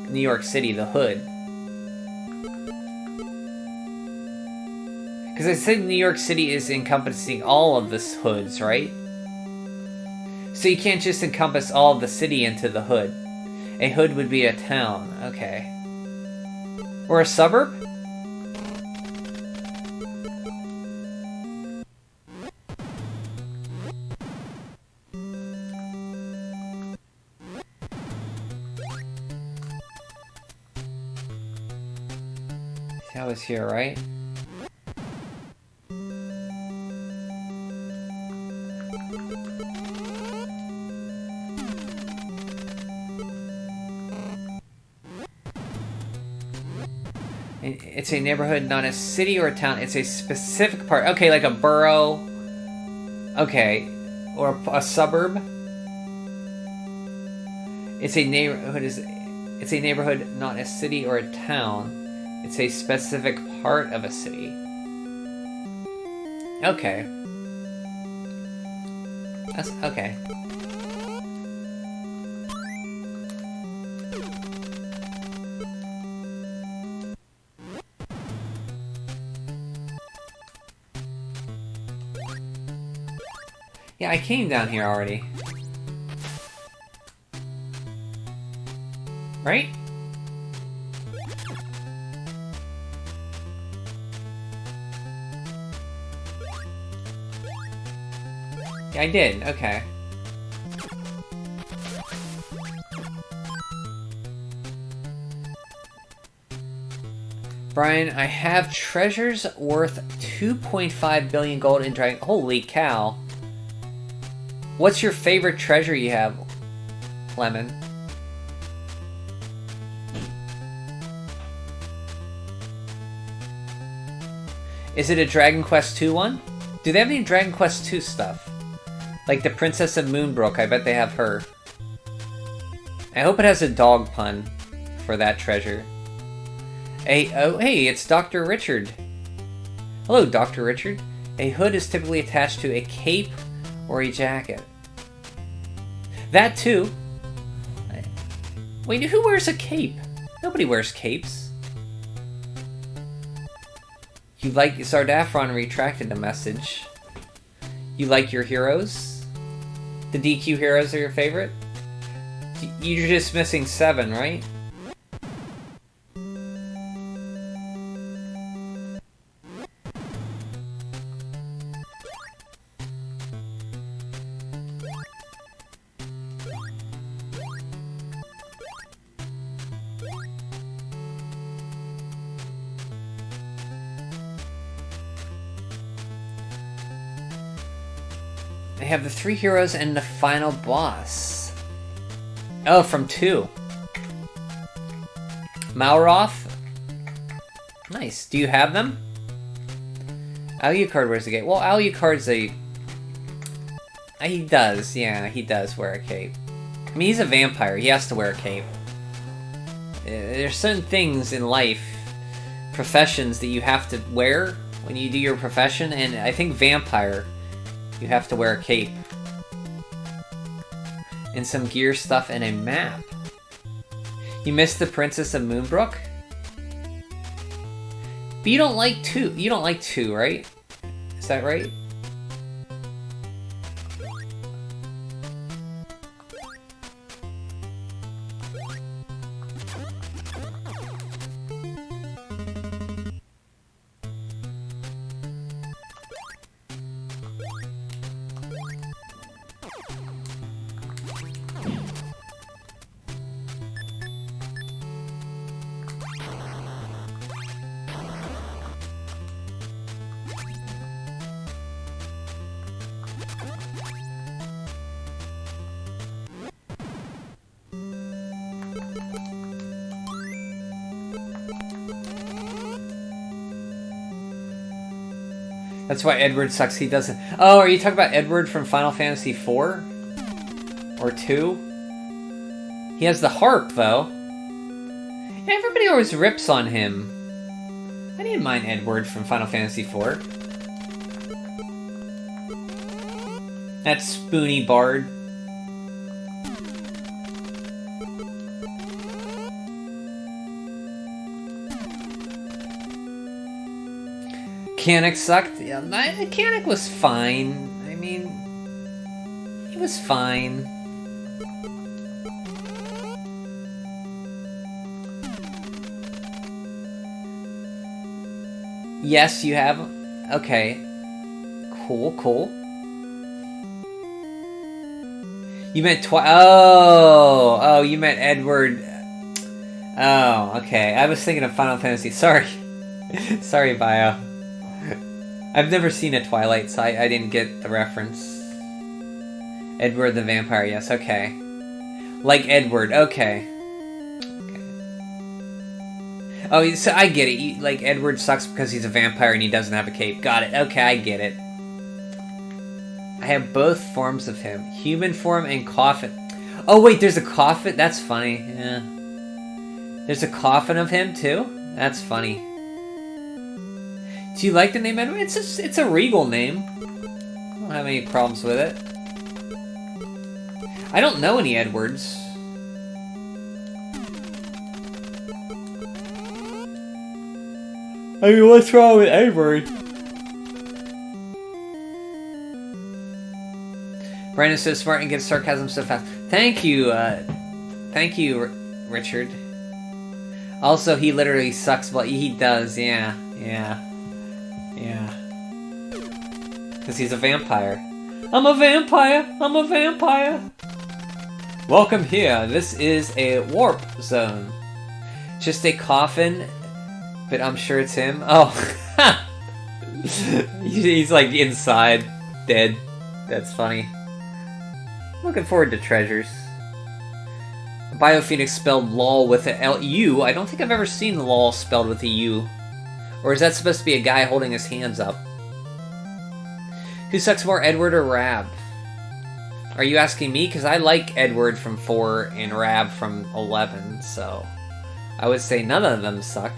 A: New York City the hood. Because I think New York City is encompassing all of the hoods, right? So you can't just encompass all of the city into the hood. A hood would be a town, okay. Or a suburb? That was here, right? It's a neighborhood, not a city or a town. It's a specific part. Okay, like a borough. Okay. Or a suburb. It's a neighborhood. It's a neighborhood, not a city or a town. It's a specific part of a city. Okay. That's okay. Yeah, I came down here already. Right? Yeah, I did. Okay. Brian, I have treasures worth 2.5 billion gold in dragon. Holy cow. What's your favorite treasure you have, Lemon? Is it a Dragon Quest II one? Do they have any Dragon Quest II stuff? Like the Princess of Moonbrook, I bet they have her. I hope it has a dog pun for that treasure. Oh, hey, it's Dr. Richard. Hello, Dr. Richard. A hood is typically attached to a cape or a jacket. That too. Wait, who wears a cape? Nobody wears capes. You like... Sardafron retracted the message. You like your heroes? The DQ heroes are your favorite? You're just missing 7, right? They have the 3 heroes and the final boss. Oh, from 2. Malroth? Nice. Do you have them? Alucard wears a cape. Well, Alucard's a... He does, yeah, he does wear a cape. I mean, he's a vampire. He has to wear a cape. There's certain things in life, professions, that you have to wear when you do your profession, and I think vampire... You have to wear a cape. And some gear stuff and a map. You missed the Princess of Moonbrook? But you don't like 2. You don't like 2, right? Is that right? That's why Edward sucks. He doesn't... Oh, are you talking about Edward from Final Fantasy IV? Or 2? He has the harp, though. Everybody always rips on him. I didn't mind Edward from Final Fantasy IV. That spoony bard. Mechanic sucked. Yeah, Mechanic was fine. I mean, he was fine. Yes, you have. Okay. Cool, cool. You meant Oh, you meant Edward. Oh, okay. I was thinking of Final Fantasy. Sorry. Sorry, Bio. I've never seen a Twilight, so I didn't get the reference. Edward the Vampire, yes, okay. Like Edward, okay. Oh, so I get it. Like, Edward sucks because he's a vampire and he doesn't have a cape. Got it. Okay, I get it. I have both forms of him. Human form and coffin. Oh, wait, there's a coffin? That's funny. Yeah. There's a coffin of him, too? That's funny. Do you like the name Edward? It's a regal name. I don't have any problems with it. I don't know any Edwards. I mean, what's wrong with Edward? Brandon's so smart and gets sarcasm so fast. Thank you, Richard. Also, he literally sucks, but he does, yeah. Because he's a vampire. I'm a vampire! I'm a vampire! Welcome here. This is a warp zone. Just a coffin, but I'm sure it's him. Oh. He's like inside, dead. That's funny. Looking forward to treasures. Biophoenix spelled LOL with a L-U. I don't think I've ever seen LOL spelled with a U. Or is that supposed to be a guy holding his hands up? Who sucks more, Edward or Rab? Are you asking me? Because I like Edward from 4 and Rab from 11, so... I would say none of them suck.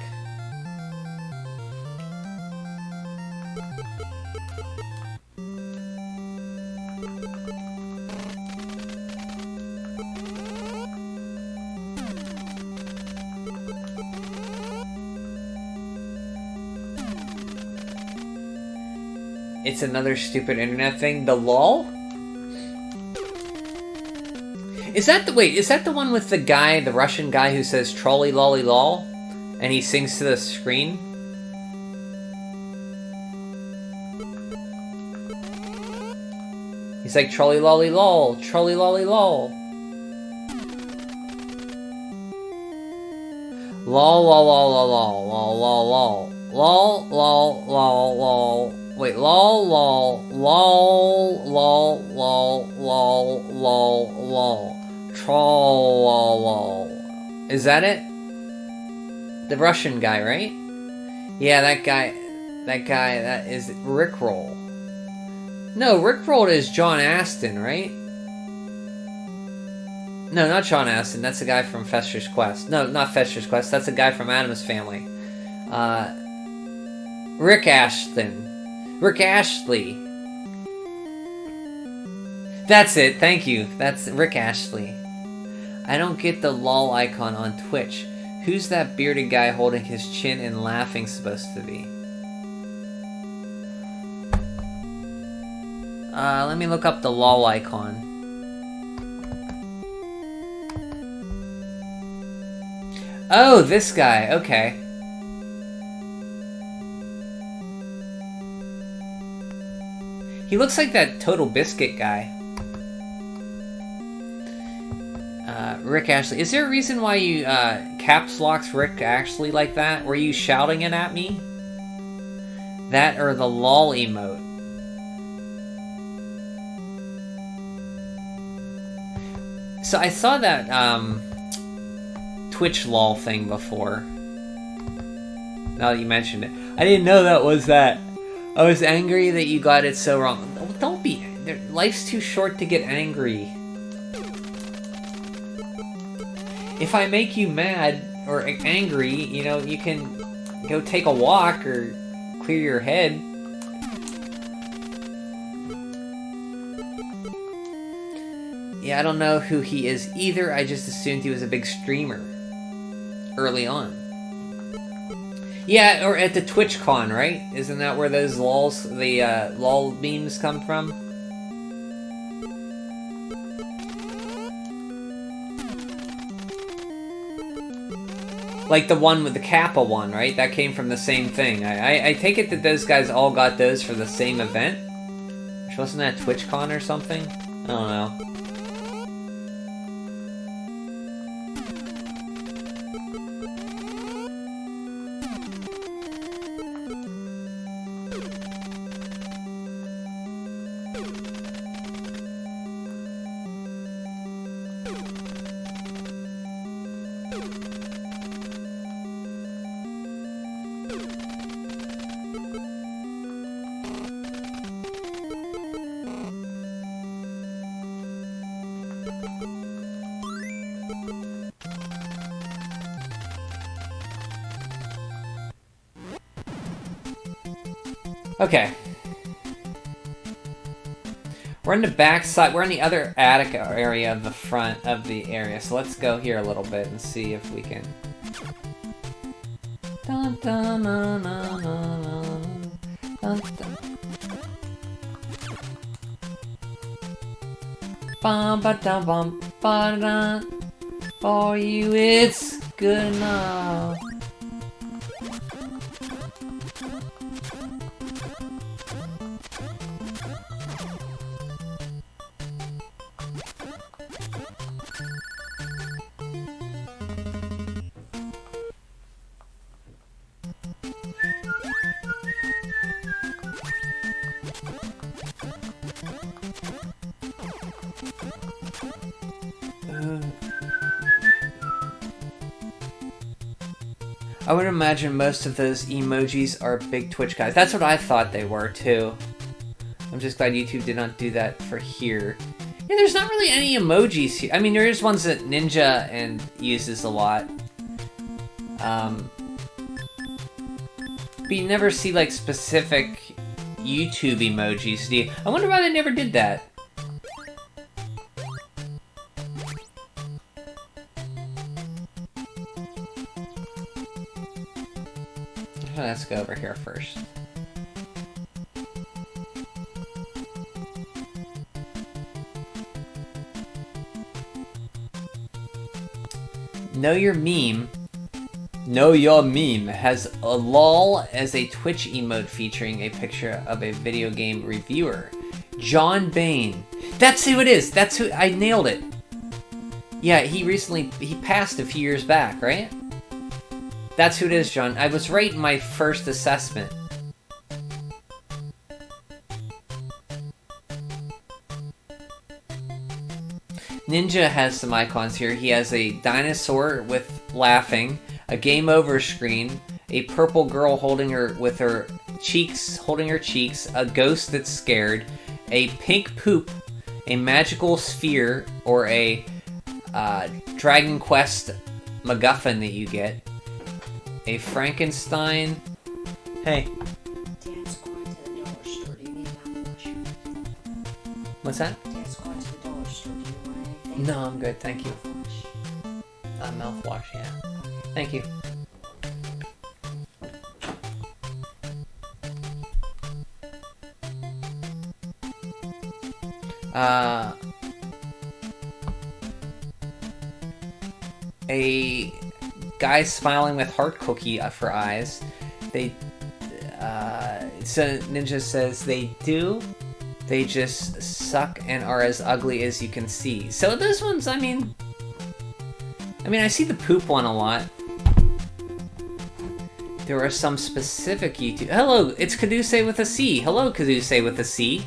A: It's another stupid internet thing. The lol? Is that the one with the guy, the Russian guy who says trolley lolly lol? And he sings to the screen? He's like trolley lolly lol, trolley lolly lol. Lol lol lol lol lol lol lol lol lol lol lol. Wait, lol lol lol lol lol lol lol lol. Troll lol lol. Is that it? The Russian guy, right? Yeah, that guy, that is Rickroll. No, Rickroll is John Astin, right? No, not John Astin. That's the guy from Fester's Quest. No, not Fester's Quest. That's the guy from Addams Family. Rick Ashton. Rick Ashley. That's it. Thank you. That's Rick Ashley. I don't get the lol icon on Twitch. Who's that bearded guy holding his chin and laughing supposed to be? Let me look up the lol icon. Oh, this guy. Okay. He looks like that Total Biscuit guy. Rick Ashley. Is there a reason why you caps locks Rick Ashley like that? Were you shouting it at me? That or the lol emote? So I saw that Twitch lol thing before. Now that you mentioned it. I didn't know that was that. I was angry that you got it so wrong. Don't be. Life's too short to get angry. If I make you mad or angry, you know, you can go take a walk or clear your head. Yeah, I don't know who he is either. I just assumed he was a big streamer early on. Yeah, or at the TwitchCon, right? Isn't that where those lols, the lol memes come from? Like the one with the Kappa one, right? That came from the same thing. I take it that those guys all got those for the same event? Which wasn't that TwitchCon or something? I don't know. Okay. We're in the back side. We're in the other attic area of the front of the area. So let's go here a little bit and see if we can. Dun, dun, dun, dun, dun, dun, dun. Bum, ba, dum, bum, ba, dun. For you, it's good enough. I would imagine most of those emojis are big Twitch guys. That's what I thought they were, too. I'm just glad YouTube did not do that for here. Yeah, there's not really any emojis here. I mean, there is ones that Ninja and uses a lot. But you never see, like, specific YouTube emojis, do you? I wonder why they never did that. Let's go over here first. Know Your Meme. Know Your Meme has a lol as a Twitch emote featuring a picture of a video game reviewer. John Bain. That's who it is. That's who. I nailed it. Yeah, he passed a few years back, right? That's who it is, John. I was right in my first assessment. Ninja has some icons here. He has a dinosaur with laughing, a game over screen, a purple girl holding her cheeks, a ghost that's scared, a pink poop, a magical sphere, or a Dragon Quest MacGuffin that you get, a Frankenstein. Hey.
B: Dad's going to the dollar store. Do you need mouthwash?
A: What's that?
B: Dad's going to the dollar store. Do you want anything?
A: No, I'm good, thank you. Mouthwash, yeah. Thank you. A guy smiling with heart cookie for eyes. So Ninja says they just suck and are as ugly as you can see. So those ones, I mean, I see the poop one a lot. There are some specific YouTube... Hello, it's Kaduse with a C. Hello, Kaduse with a C.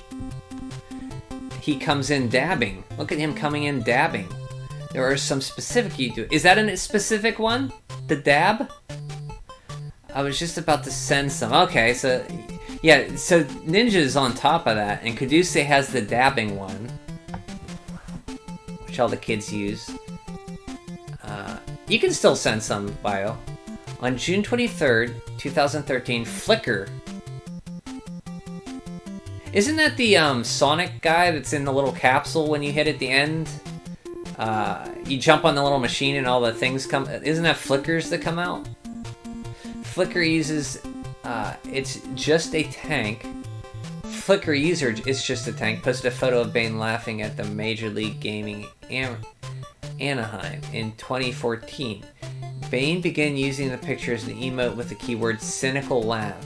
A: He comes in dabbing. Look at him coming in dabbing. There are some specific YouTube... Is that a specific one? The dab? I was just about to send some. Okay, so... Yeah, so Ninja's on top of that, and Kaduse has the dabbing one. Which all the kids use. You can still send some, Bio. On June 23rd, 2013, Flickr. Isn't that the Sonic guy that's in the little capsule when you hit at the end? You jump on the little machine and all the things come... Isn't that Flickers that come out? Flickr uses... it's just a tank. Flickr user is just a tank. Posted a photo of Bane laughing at the Major League Gaming Anaheim in 2014. Bane began using the picture as an emote with the keyword cynical laugh.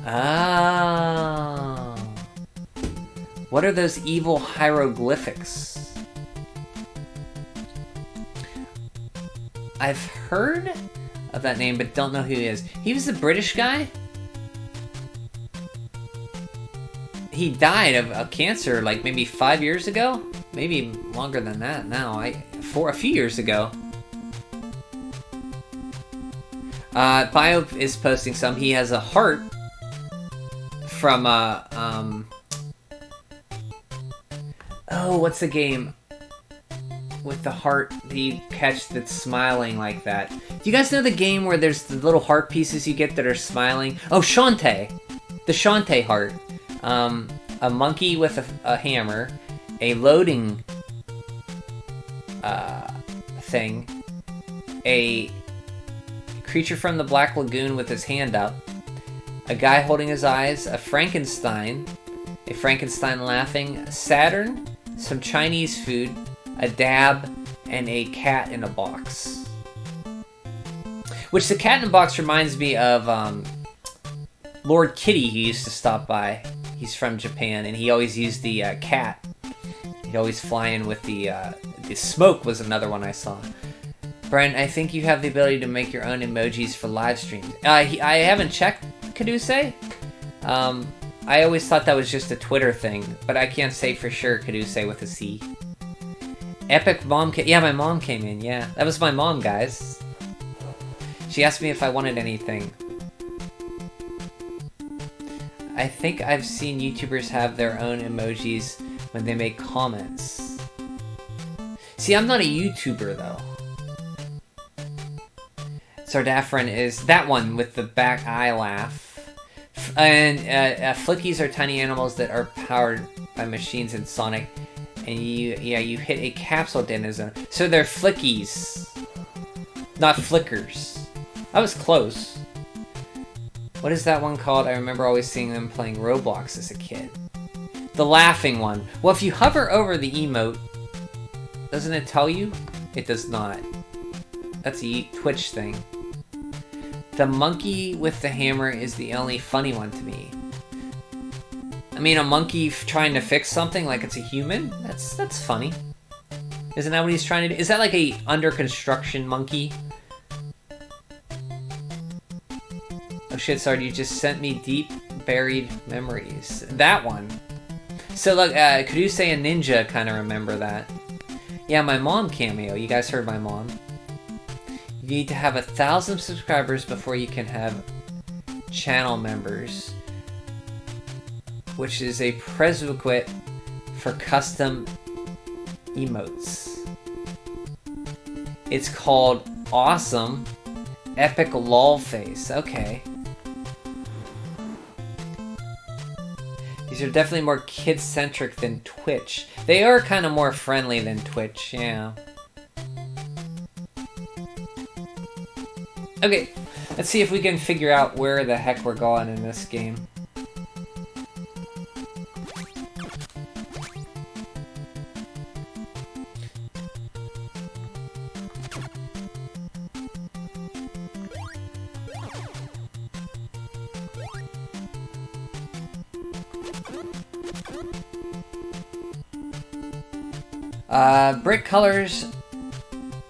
A: Oh. What are those evil hieroglyphics? I've heard of that name, but don't know who he is. He was the British guy? He died of cancer like maybe 5 years ago? Maybe longer than that now. A few years ago. Bio is posting some. He has a heart from oh, what's the game with the heart that you catch that's smiling like that? Do you guys know the game where there's the little heart pieces you get that are smiling? Oh, Shantae! The Shantae heart. A monkey with a hammer, a loading thing, a creature from the Black Lagoon with his hand up, a guy holding his eyes, a Frankenstein laughing, Saturn, some Chinese food, a dab, and a cat in a box. Which the cat in a box reminds me of Lord Kitty, who used to stop by. He's from Japan, and he always used the cat. He'd always fly in with the smoke was another one I saw. Brian, I think you have the ability to make your own emojis for live streams. I haven't checked, Kaduse. I always thought that was just a Twitter thing, but I can't say for sure, Kaduse with a C. Epic Mom yeah, my mom came in, yeah. That was my mom, guys. She asked me if I wanted anything. I think I've seen YouTubers have their own emojis when they make comments. See, I'm not a YouTuber, though. Sardafran is that one with the back eye laugh. And Flickies are tiny animals that are powered by machines in Sonic. And you hit a capsule denizen. So they're Flickies, not Flickers. I was close. What is that one called? I remember always seeing them playing Roblox as a kid. The laughing one. Well, if you hover over the emote, doesn't it tell you? It does not. That's a Twitch thing. The monkey with the hammer is the only funny one to me. I mean, a monkey trying to fix something like it's a human? That's funny. Isn't that what he's trying to do? Is that like a under construction monkey? Oh shit, sorry, you just sent me deep buried memories. That one. So look, could you say a ninja kind of remember that? Yeah, my mom cameo. You guys heard my mom. You need to have 1,000 subscribers before you can have channel members, which is a prerequisite for custom emotes. It's called Awesome Epic Lol Face. Okay. These are definitely more kid-centric than Twitch. They are kind of more friendly than Twitch, yeah. Okay, let's see if we can figure out where the heck we're going in this game. Bright colors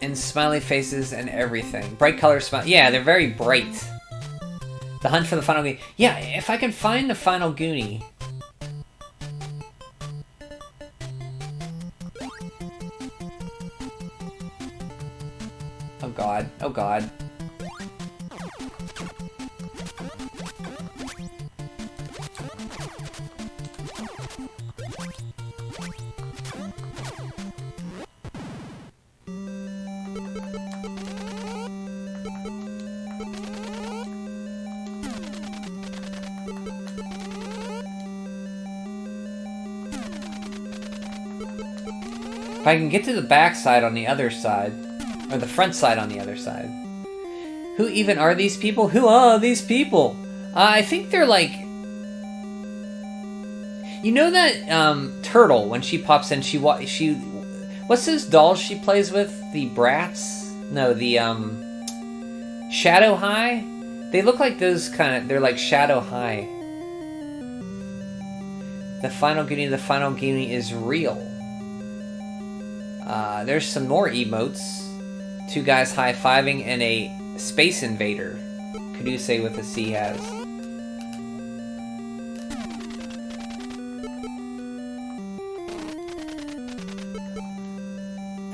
A: and smiley faces and everything. Bright colors, yeah, they're very bright. The hunt for the final Goonie. Yeah, if I can find the final Goonie. Oh god, oh god. If I can get to the back side on the other side, or the front side on the other side. Who even are these people? Who are these people? I think they're like... You know that turtle, when she pops in, she... What's those dolls she plays with? The Brats? No, the Shadow High? They look like those kind of... They're like Shadow High. The final Goonie is real. There's some more emotes. Two guys high-fiving and a space invader. Kaduse with a C has.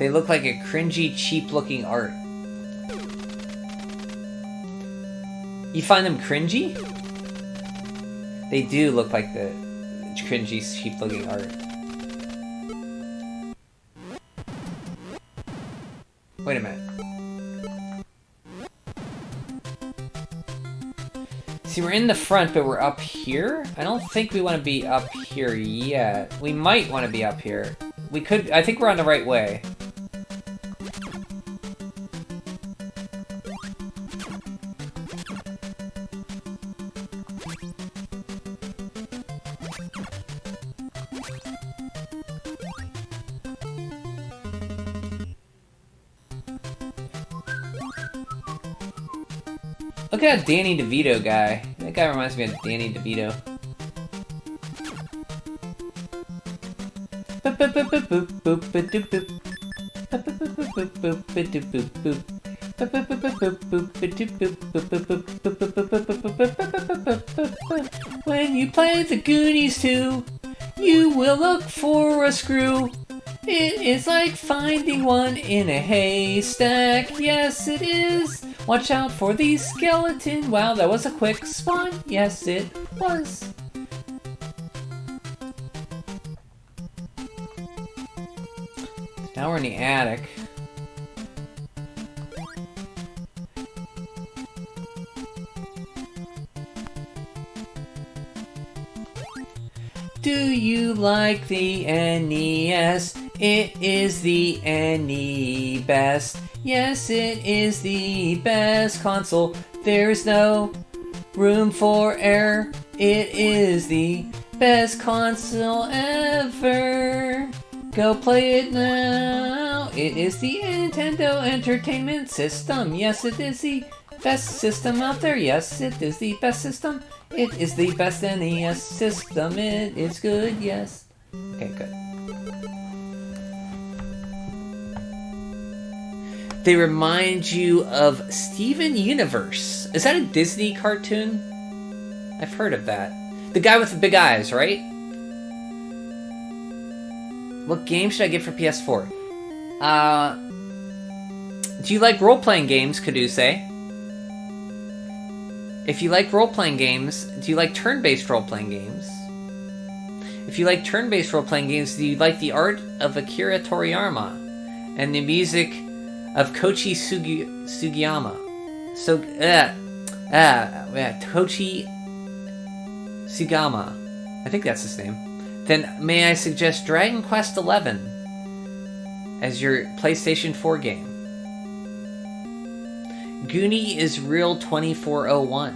A: They look like a cringy, cheap-looking art. You find them cringy? They do look like the cringy, cheap-looking art. Wait a minute. See, we're in the front, but we're up here? I don't think we want to be up here yet. We might want to be up here. We could... I think we're on the right way. Look at that Danny DeVito guy. That guy reminds me of Danny DeVito. When you play the Goonies II, you will look for a screw. It is like finding one in a haystack. Yes, it is. Watch out for the skeleton. Wow, that was a quick spawn. Yes, it was. Now we're in the attic. Do you like the NES? It is the NE best. Yes, it is the best console. There's no room for error. It is the best console ever. Go play it now. It is the Nintendo Entertainment System. Yes, it is the best system out there. Yes, it is the best system. It is the best NES system. It is good, yes. Okay, good. They remind you of Steven Universe. Is that a Disney cartoon? I've heard of that. The guy with the big eyes, right? What game should I get for PS4? Do you like role-playing games, Kaduse? If you like role-playing games, do you like turn-based role-playing games? If you like turn-based role-playing games, do you like the art of Akira Toriyama and the music of Koichi Sugiyama? Koichi Sugiyama. I think that's his name. Then may I suggest Dragon Quest XI as your PlayStation 4 game. Goonie is Real 2401.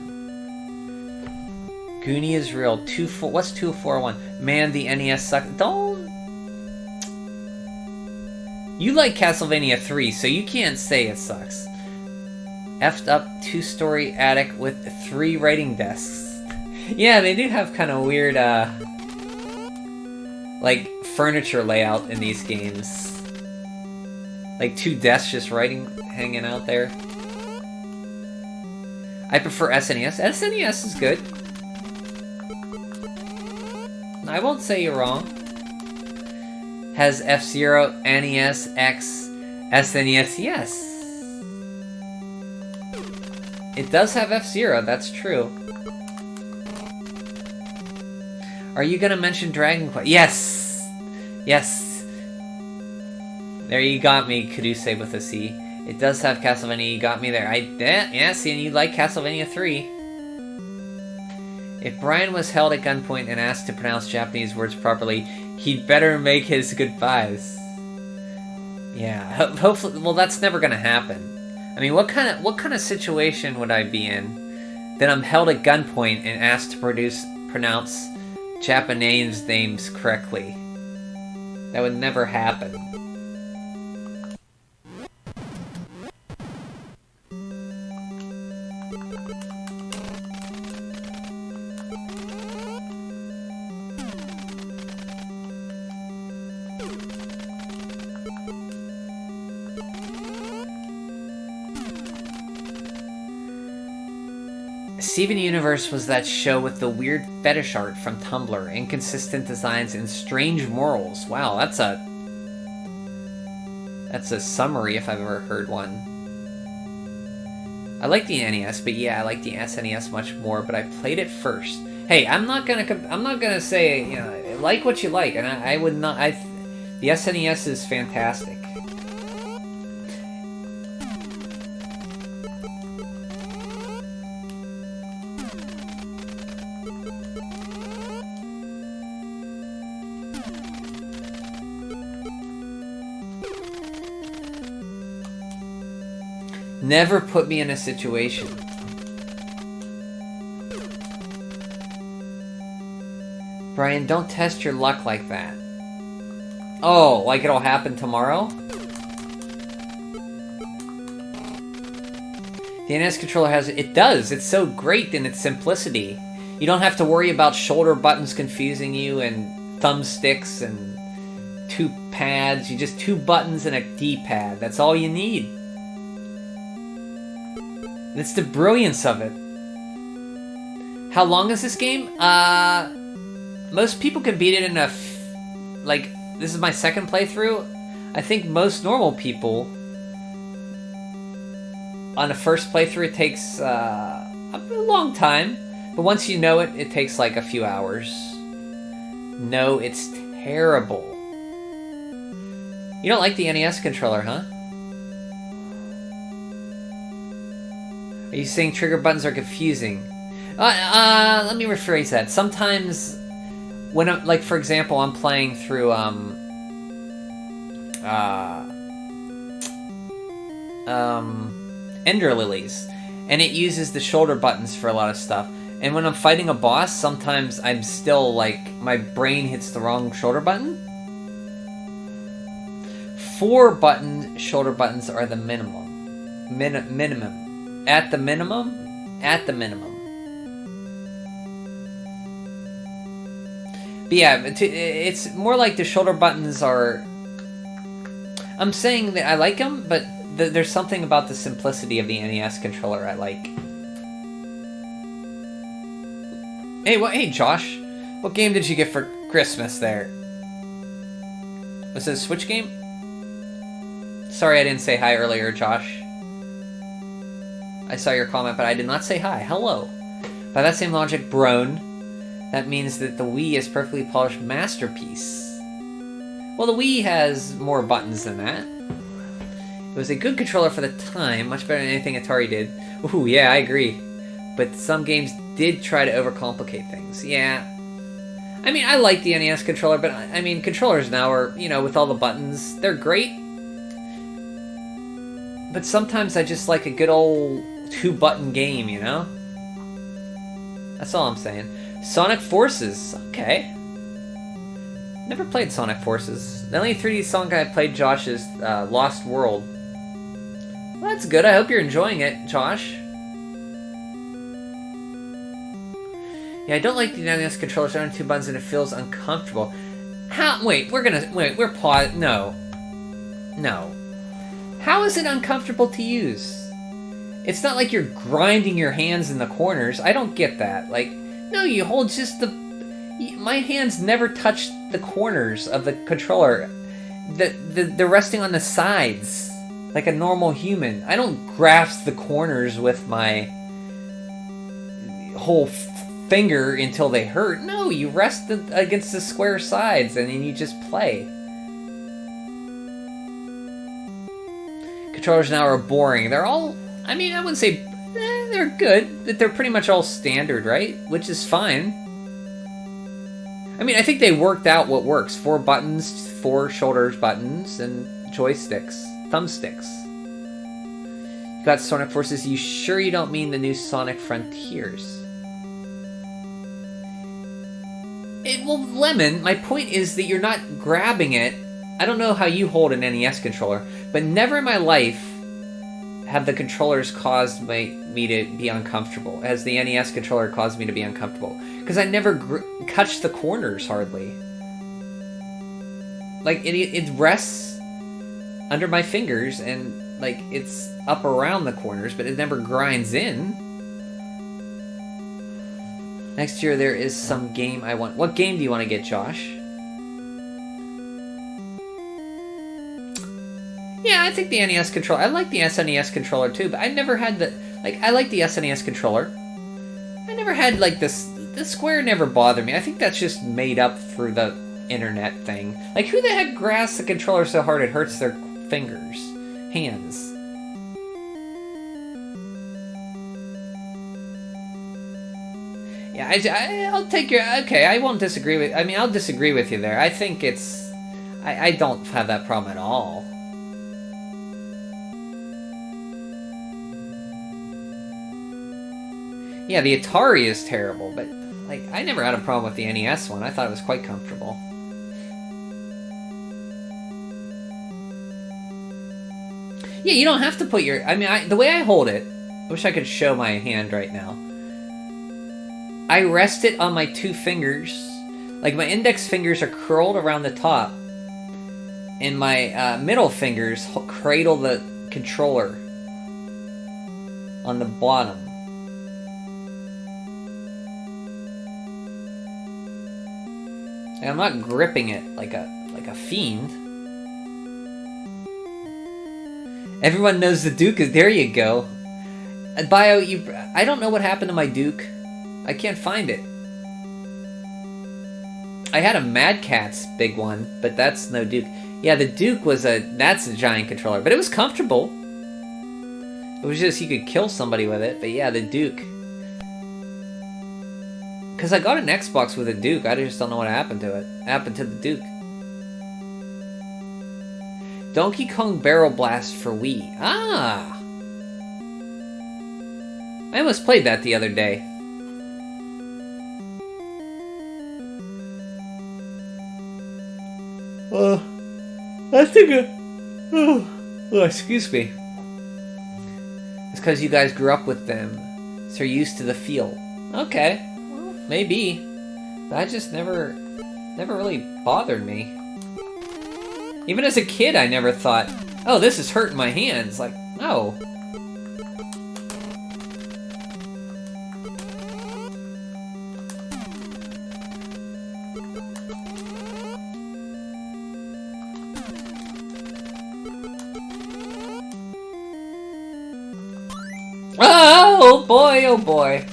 A: Goonie is Real. What's 2401? Man, the NES sucks. Don't... You like Castlevania 3, so you can't say it sucks. Effed up 2-story attic with 3 writing desks. Yeah, they do have kind of weird, like, furniture layout in these games. Like 2 desks just hanging out there. I prefer SNES. SNES is good. I won't say you're wrong. Has F-Zero, NES, X, SNES? Yes. It does have F-Zero, that's true. Are you gonna mention Dragon Quest? Yes! Yes! There, you got me, Kaduse with a C. It does have Castlevania, you got me there. Yeah, see, and you like Castlevania 3. If Brian was held at gunpoint and asked to pronounce Japanese words properly, he'd better make his goodbyes. Yeah, hopefully, well, that's never gonna happen. I mean, what kind of situation would I be in that I'm held at gunpoint and asked to pronounce Japanese names correctly? That would never happen. Steven Universe was that show with the weird fetish art from Tumblr, inconsistent designs, and strange morals. Wow, that's a summary if I've ever heard one. I like the NES, but yeah, I like the SNES much more. But I played it first. Hey, I'm not gonna say, you know, like what you like, and I would not. The SNES is fantastic. Never put me in a situation. Brian, don't test your luck like that. Oh, like it'll happen tomorrow? The NES controller has... It does! It's so great in its simplicity. You don't have to worry about shoulder buttons confusing you and thumbsticks and 2 pads. You just 2 buttons and a D-pad. That's all you need. That's the brilliance of it. How long is this game? Most people can beat it in a... like, this is my second playthrough. I think most normal people... on a first playthrough, it takes a long time. But once you know it, it takes like a few hours. No, it's terrible. You don't like the NES controller, huh? Are you saying trigger buttons are confusing? Let me rephrase that. Sometimes, when I'm, like, for example, I'm playing through, Ender Lilies, and it uses the shoulder buttons for a lot of stuff. And when I'm fighting a boss, sometimes I'm still, like, my brain hits the wrong shoulder button. 4 button shoulder buttons are the minimum. Minimum. At the minimum? At the minimum. But yeah, it's more like the shoulder buttons are... I'm saying that I like them, but there's something about the simplicity of the NES controller I like. Hey, hey, Josh. What game did you get for Christmas there? Was it a Switch game? Sorry I didn't say hi earlier, Josh. I saw your comment, but I did not say hi. Hello. By that same logic, Brone, that means that the Wii is perfectly polished masterpiece. Well, the Wii has more buttons than that. It was a good controller for the time, much better than anything Atari did. Ooh, yeah, I agree. But some games did try to overcomplicate things. Yeah. I mean, I like the NES controller, but I mean, controllers now are, you know, with all the buttons, they're great. But sometimes I just like a good old 2-button game, you know? That's all I'm saying. Sonic Forces, okay. Never played Sonic Forces. The only 3D song I played, Josh, is Lost World. Well, that's good. I hope you're enjoying it, Josh. Yeah, I don't like the NES controllers. There are 2 buttons and it feels uncomfortable. How? Wait, we're paused. No. How is it uncomfortable to use? It's not like you're grinding your hands in the corners. I don't get that. Like, no, you hold just the... My hands never touch the corners of the controller. They're resting on the sides, like a normal human. I don't grasp the corners with my whole finger until they hurt. No, you rest against the square sides and then you just play. Controllers now are boring. They're all, I mean, I wouldn't say they're good, but they're pretty much all standard, right? Which is fine. I mean, I think they worked out what works. 4 buttons, 4 shoulders buttons, and joysticks, thumbsticks. You got Sonic Forces. You sure you don't mean the new Sonic Frontiers? Well, Lemon, my point is that you're not grabbing it. I don't know how you hold an NES controller, but never in my life have the controllers caused me to be uncomfortable. Has the NES controller caused me to be uncomfortable? Because I never touch the corners, hardly. Like, it rests under my fingers, and, like, it's up around the corners, but it never grinds in. Next year there is some game I want. What game do you want to get, Josh? Yeah, I think the NES controller. I like the SNES controller too, but I never had the... Like, I like the SNES controller. I never had, like, this... The square never bothered me. I think that's just made up through the internet thing. Like, who the heck grasps the controller so hard it hurts their fingers? Hands. Yeah, I'll take your... Okay, I won't disagree with... I mean, I'll disagree with you there. I think it's... I don't have that problem at all. Yeah, the Atari is terrible, but, like, I never had a problem with the NES one. I thought it was quite comfortable. Yeah, you don't have to put your... I mean, the way I hold it... I wish I could show my hand right now. I rest it on my 2 fingers. Like, my index fingers are curled around the top. And my middle fingers cradle the controller on the bottom. And I'm not gripping it like a fiend. Everyone knows the Duke is... There you go. Bio, I don't know what happened to my Duke. I can't find it. I had a Mad Catz big one, but that's no Duke. Yeah, the Duke was that's a giant controller, but it was comfortable. It was just you could kill somebody with it, but yeah, the Duke. Because I got an Xbox with a Duke, I just don't know what happened to it. Happened to the Duke. Donkey Kong Barrel Blast for Wii. Ah! I almost played that the other day. I think Oh, excuse me. It's because you guys grew up with them, so you're used to the feel. Okay, well, maybe. That just never really bothered me. Even as a kid, I never thought, oh, this is hurting my hands. Like, no. Oh boy, oh boy.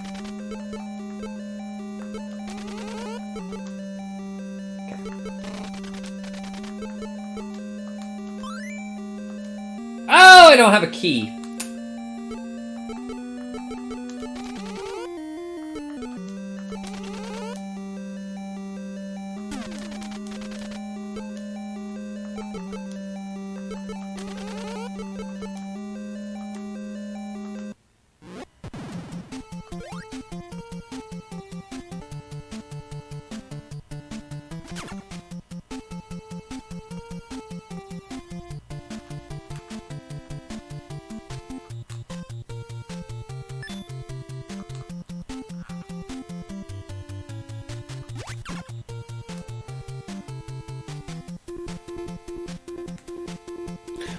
A: Oh, I don't have a key.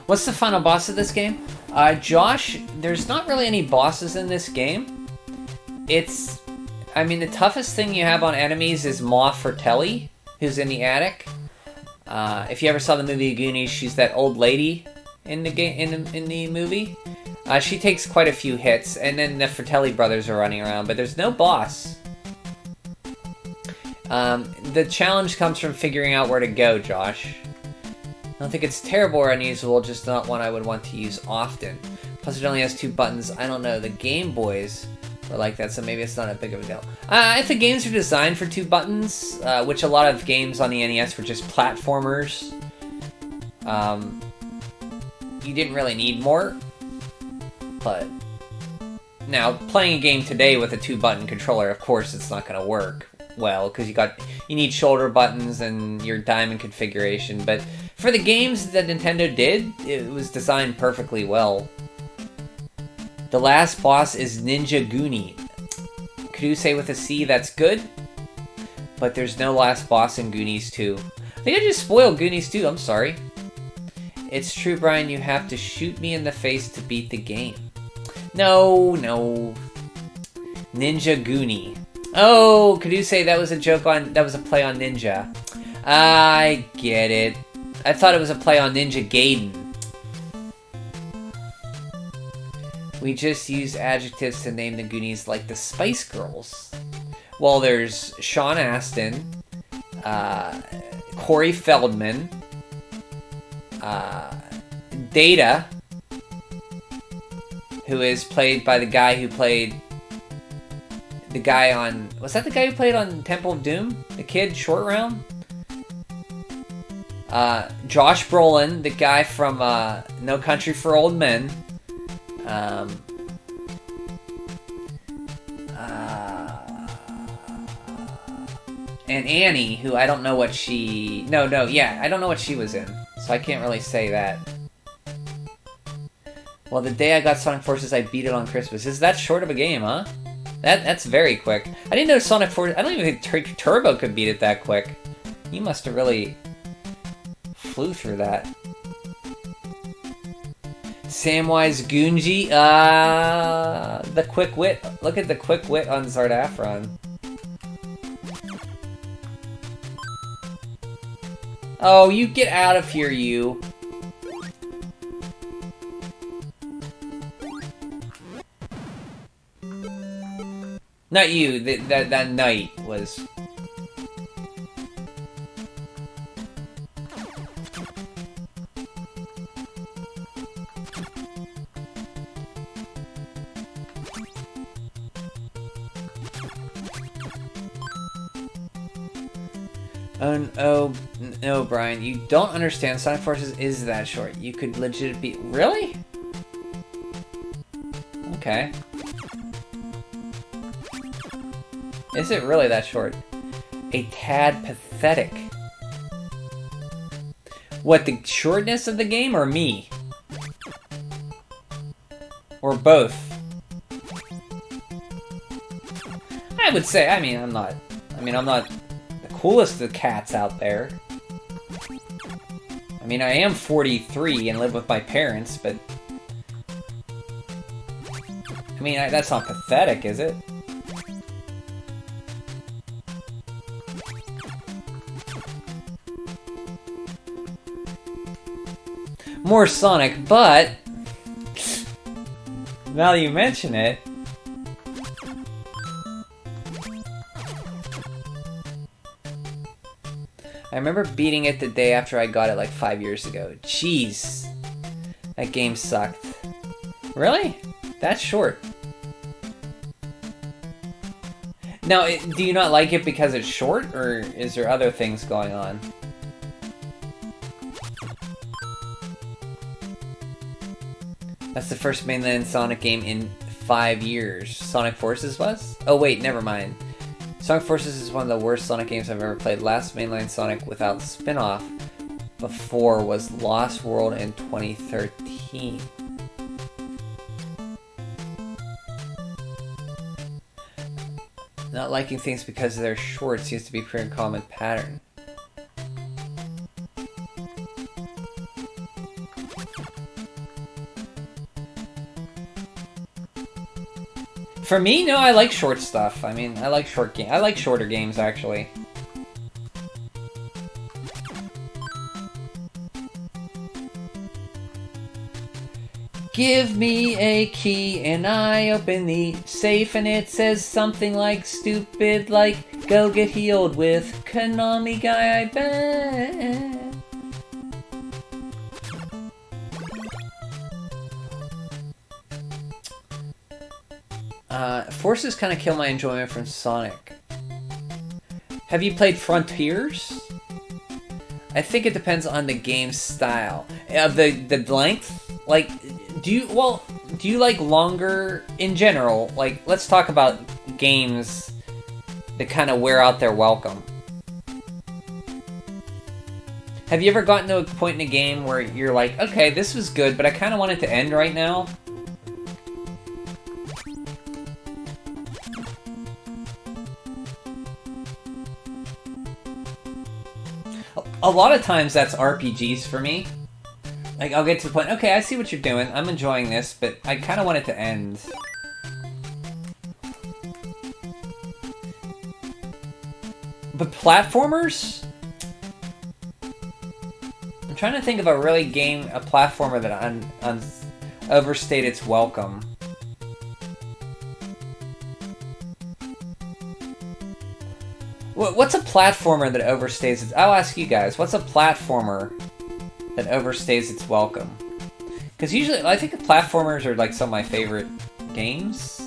A: What's the final boss of this game? Josh, there's not really any bosses in this game. I mean, the toughest thing you have on enemies is Ma Fratelli, who's in the attic. If you ever saw the movie Goonies, she's that old lady in the game in the movie. She takes quite a few hits, and then the Fratelli brothers are running around, but there's no boss. The challenge comes from figuring out where to go, Josh. I don't think it's terrible or unusual, just not one I would want to use often. Plus it only has 2 buttons. I don't know, the Game Boys were like that, so maybe it's not a big of a deal. If the games are designed for 2 buttons, which a lot of games on the NES were just platformers, you didn't really need more. But now, playing a game today with a 2-button controller, of course it's not going to work well, because you need shoulder buttons and your diamond configuration, but for the games that Nintendo did, it was designed perfectly well. The last boss is Ninja Goonie. Kuduse with a C, that's good, but there's no last boss in Goonies 2. I think I just spoiled Goonies 2, I'm sorry. It's true, Brian, you have to shoot me in the face to beat the game. No. Ninja Goonie. Oh, Kuduse, that was a play on Ninja. I get it. I thought it was a play on Ninja Gaiden. We just use adjectives to name the Goonies like the Spice Girls. Well, there's Sean Astin, Corey Feldman, Data, who is played by the guy who played the guy on... Was that the guy who played on Temple of Doom? The kid, Short Round? Josh Brolin, the guy from No Country for Old Men. And Annie, who I don't know what she... I don't know what she was in. So I can't really say that. Well, the day I got Sonic Forces, I beat it on Christmas. Is that short of a game, huh? That's very quick. I didn't know Sonic Forces... I don't even think Turbo could beat it that quick. You must have really... flew through that. Samwise Gunji, the quick wit. Look at the quick wit on Zardafron. Oh, you get out of here, you. Not you, that knight was... Oh, no, Brian, you don't understand. Sonic Forces is that short. You could legit be... Really? Okay. Is it really that short? A tad pathetic. What, the shortness of the game or me? Or both? I would say, I'm not the coolest of cats out there. I am 43 and live with my parents, but... that's not pathetic, is it? More Sonic, but... now that you mention it... I remember beating it the day after I got it like 5 years ago. Jeez. That game sucked. Really? That's short. Now, do you not like it because it's short, or is there other things going on? That's the first mainline Sonic game in 5 years. Sonic Forces was? Oh wait, never mind. Sonic Forces is one of the worst Sonic games I've ever played. Last mainline Sonic without spin-off before was Lost World in 2013. Not liking things because they're short seems to be a pretty common pattern. For me, no, I like short stuff. I like I like shorter games, actually. Give me a key and I open the safe and it says something like stupid, like go get healed with Konami guy, I bet. Forces kind of kill my enjoyment from Sonic. Have you played Frontiers? I think it depends on the game style. The length? Like, do you like longer in general? Like, let's talk about games that kind of wear out their welcome. Have you ever gotten to a point in a game where you're like, okay, this was good, but I kind of want it to end right now? A lot of times that's RPGs for me. Like, I'll get to the point, okay, I see what you're doing, I'm enjoying this, but I kind of want it to end. But platformers? I'm trying to think of a platformer that overstayed its welcome. What's a platformer that overstays its... I'll ask you guys, what's a platformer that overstays its welcome? Because usually, I think platformers are like some of my favorite games.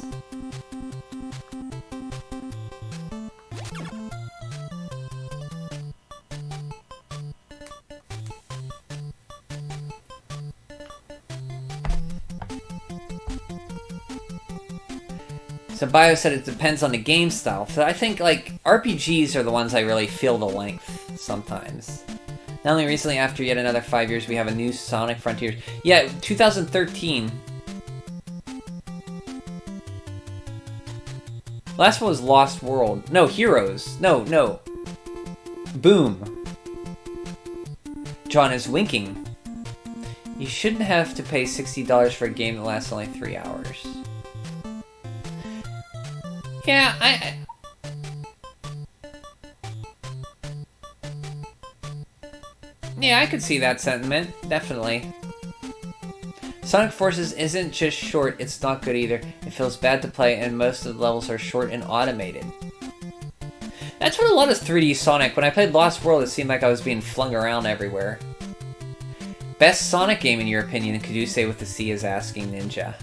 A: So Bio said it depends on the game style. So I think, like, RPGs are the ones I really feel the length sometimes. Not only recently, after yet another 5 years, we have a new Sonic Frontiers. Yeah, 2013. Last one was Lost World. No, Heroes. No. Boom. John is winking. You shouldn't have to pay $60 for a game that lasts only 3 hours. Yeah, Yeah, I could see that sentiment, definitely. Sonic Forces isn't just short, it's not good either. It feels bad to play, and most of the levels are short and automated. That's what a lot of 3D Sonic. When I played Lost World, it seemed like I was being flung around everywhere. Best Sonic game, in your opinion, could you say with the C is asking Ninja?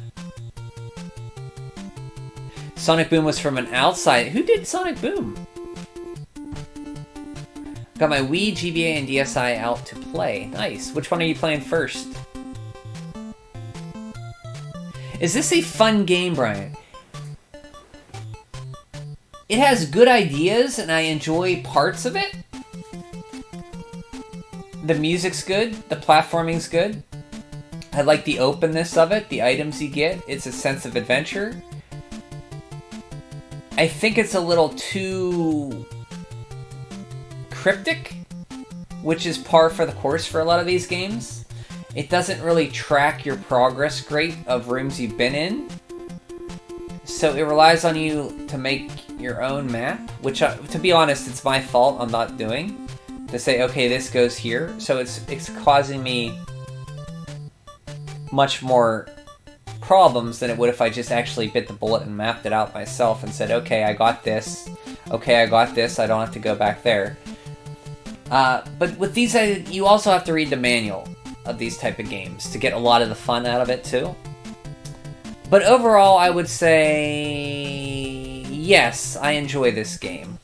A: Sonic Boom was from an outside... Who did Sonic Boom? Got my Wii, GBA, and DSi out to play. Nice. Which one are you playing first? Is this a fun game, Brian? It has good ideas, and I enjoy parts of it. The music's good. The platforming's good. I like the openness of it. The items you get. It's a sense of adventure. I think it's a little too cryptic, which is par for the course for a lot of these games. It doesn't really track your progress great of rooms you've been in. So it relies on you to make your own map, which, to be honest, it's my fault I'm not doing. To say, okay, this goes here. So it's causing me much more problems than it would if I just actually bit the bullet and mapped it out myself and said, okay, I got this. Okay, I got this. I don't have to go back there. But with these, you also have to read the manual of these type of games to get a lot of the fun out of it too. But overall, I would say yes, I enjoy this game.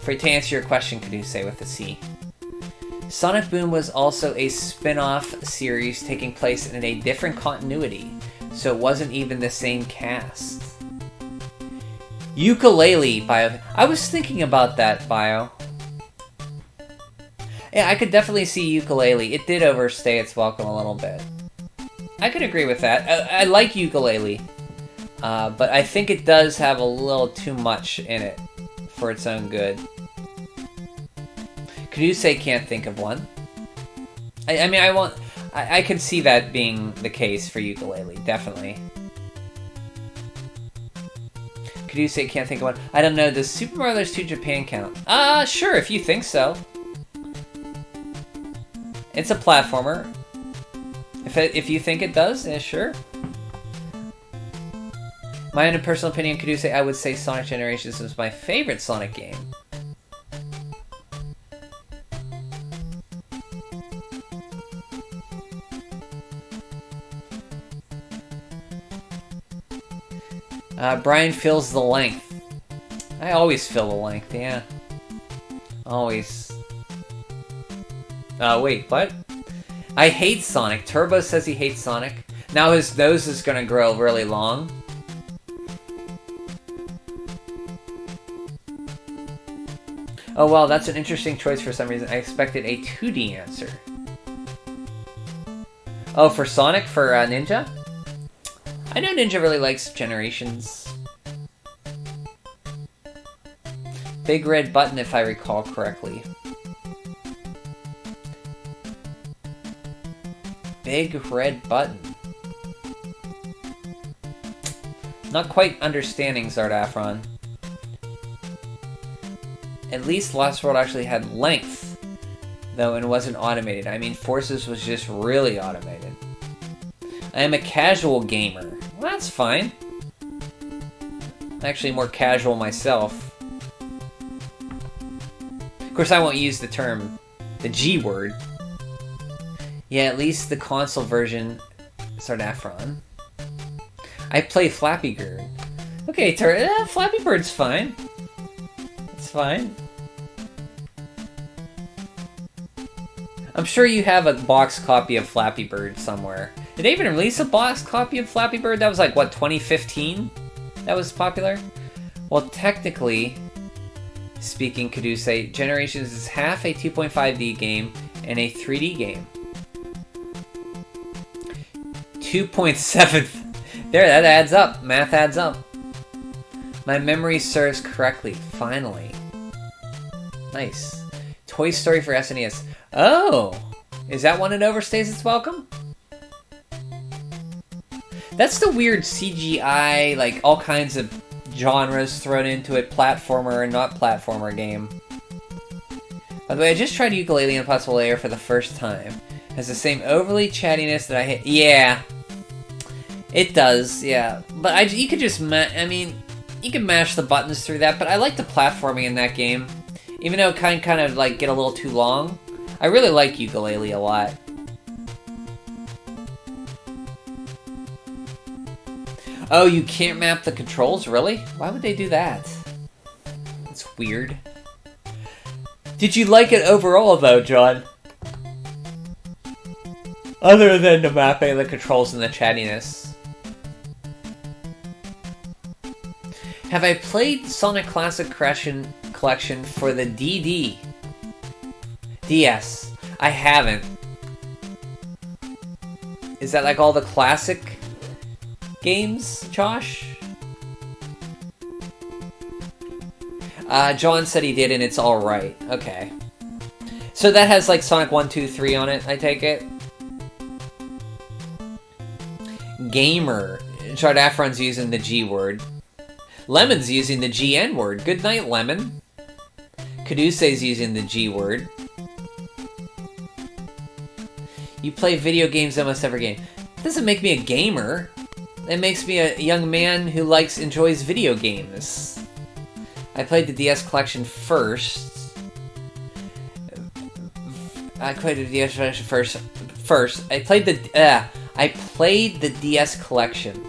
A: To answer your question, could you say with a C? Sonic Boom was also a spin-off series taking place in a different continuity, so it wasn't even the same cast. Ukulele, Bio. I was thinking about that, Bio. Yeah, I could definitely see Ukulele. It did overstay its welcome a little bit. I could agree with that. I like Ukulele, but I think it does have a little too much in it for its own good. Kaduse can't think of one. I mean, I could see that being the case for Ukulele, definitely. Kaduse can't think of one. I don't know, does Super Mario Bros. 2 Japan count? Sure, if you think so. It's a platformer. If you think it does, yeah, sure. My own personal opinion, Kaduse, I would say Sonic Generations is my favorite Sonic game. Brian fills the length. I always fill the length, yeah. Always. Wait, what? I hate Sonic. Turbo says he hates Sonic. Now his nose is gonna grow really long. Oh well, that's an interesting choice for some reason. I expected a 2D answer. Oh, for Sonic? For Ninja? I know Ninja really likes Generations. Big red button, if I recall correctly. Big red button. Not quite understanding, Zardafron. At least Lost World actually had length, though, and wasn't automated. I mean, Forces was just really automated. I am a casual gamer. Well, that's fine. I'm actually more casual myself. Of course, I won't use the term, the G word. Yeah, at least the console version, Sardafron. I play Flappy Bird. Okay, Flappy Bird's fine. It's fine. I'm sure you have a box copy of Flappy Bird somewhere. Did they even release a box copy of Flappy Bird? That was like, what, 2015? That was popular? Well, technically speaking, Kaduse, Generations is half a 2.5D game and a 3D game. 2.7. There, that adds up. Math adds up. My memory serves correctly. Finally. Nice. Toy Story for SNES. Oh! Is that one that overstays its welcome? That's the weird CGI, like, all kinds of genres thrown into it, platformer and not platformer game. By the way, I just tried Ukulele Impossible Layer for the first time. It has the same overly chattiness that I hate. Yeah. It does, yeah. But you could just, I mean, you can mash the buttons through that, but I like the platforming in that game. Even though it kind of, like, get a little too long. I really like Ukulele a lot. Oh, you can't map the controls? Really? Why would they do that? That's weird. Did you like it overall, though, John? Other than the mapping, the controls, and the chattiness. Have I played Sonic Classic Collection for the DD? DS. I haven't. Is that like all the classic games, Josh? John said he did, and it's alright. Okay. So that has like Sonic 1, 2, 3 on it, I take it? Gamer. Chart Afron's using the G word. Lemon's using the GN word. Good night, Lemon. Caduce's using the G word. You play video games almost every game. Doesn't make me a gamer. It makes me a young man who enjoys video games. I played the DS collection first. I played the DS collection first. I played the DS collection.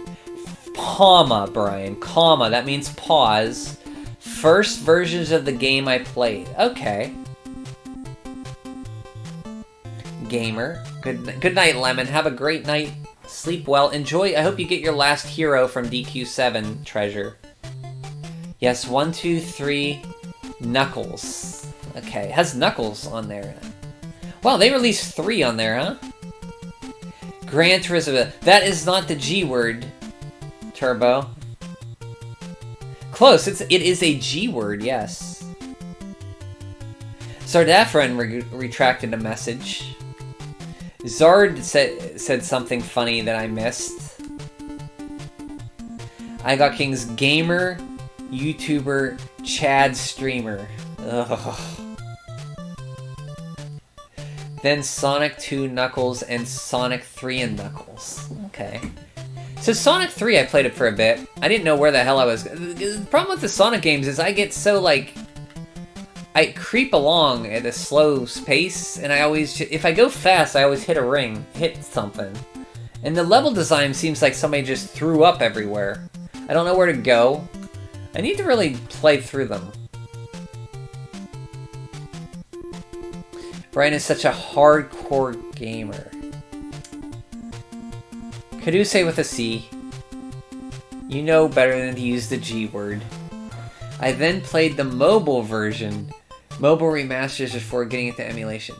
A: Comma, Brian. Comma. That means pause. First versions of the game I played. Okay. Gamer. Good night, Lemon. Have a great night. Sleep well. Enjoy. I hope you get your last hero from DQ7, Treasure. Yes, 1, 2, 3, Knuckles. Okay, it has Knuckles on there. Wow, they released 3 on there, huh? Gran Turismo. That is not the G word, Turbo. Close. It is a G word, yes. Zardafran retracted a message. Zard said something funny that I missed. I got King's gamer, YouTuber, Chad streamer. Ugh. Then Sonic 2 Knuckles and Sonic 3 and Knuckles. Okay. So Sonic 3 I played it for a bit. I didn't know where the hell I was. The problem with the Sonic games is I get so like... I creep along at a slow pace, and I always... If I go fast, I always hit a ring. Hit something. And the level design seems like somebody just threw up everywhere. I don't know where to go. I need to really play through them. Brian is such a hardcore gamer. Caduce with a C. You know better than to use the G word. I then played the mobile version. Mobile remasters before getting into emulation.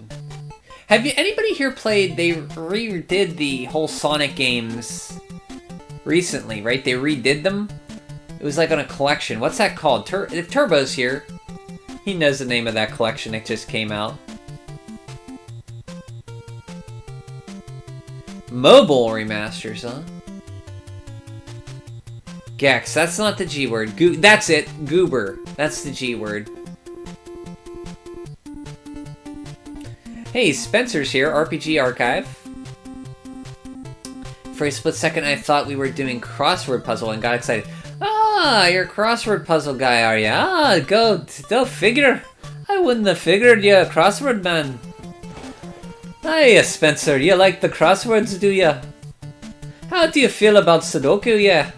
A: Have anybody here played... They redid the whole Sonic games recently, right? They redid them. It was like on a collection. What's that called? If Turbo's here, he knows the name of that collection that just came out. Mobile remasters, huh? Gex, that's not the G word. That's it. Goober. That's the G word. Hey, Spencer's here. RPG Archive. For a split second, I thought we were doing crossword puzzle and got excited. Ah, you're a crossword puzzle guy, are ya? Ah, go figure. I wouldn't have figured you're a crossword man. Hiya, Spencer. You like the crosswords, do ya? How do you feel about Sudoku, yeah?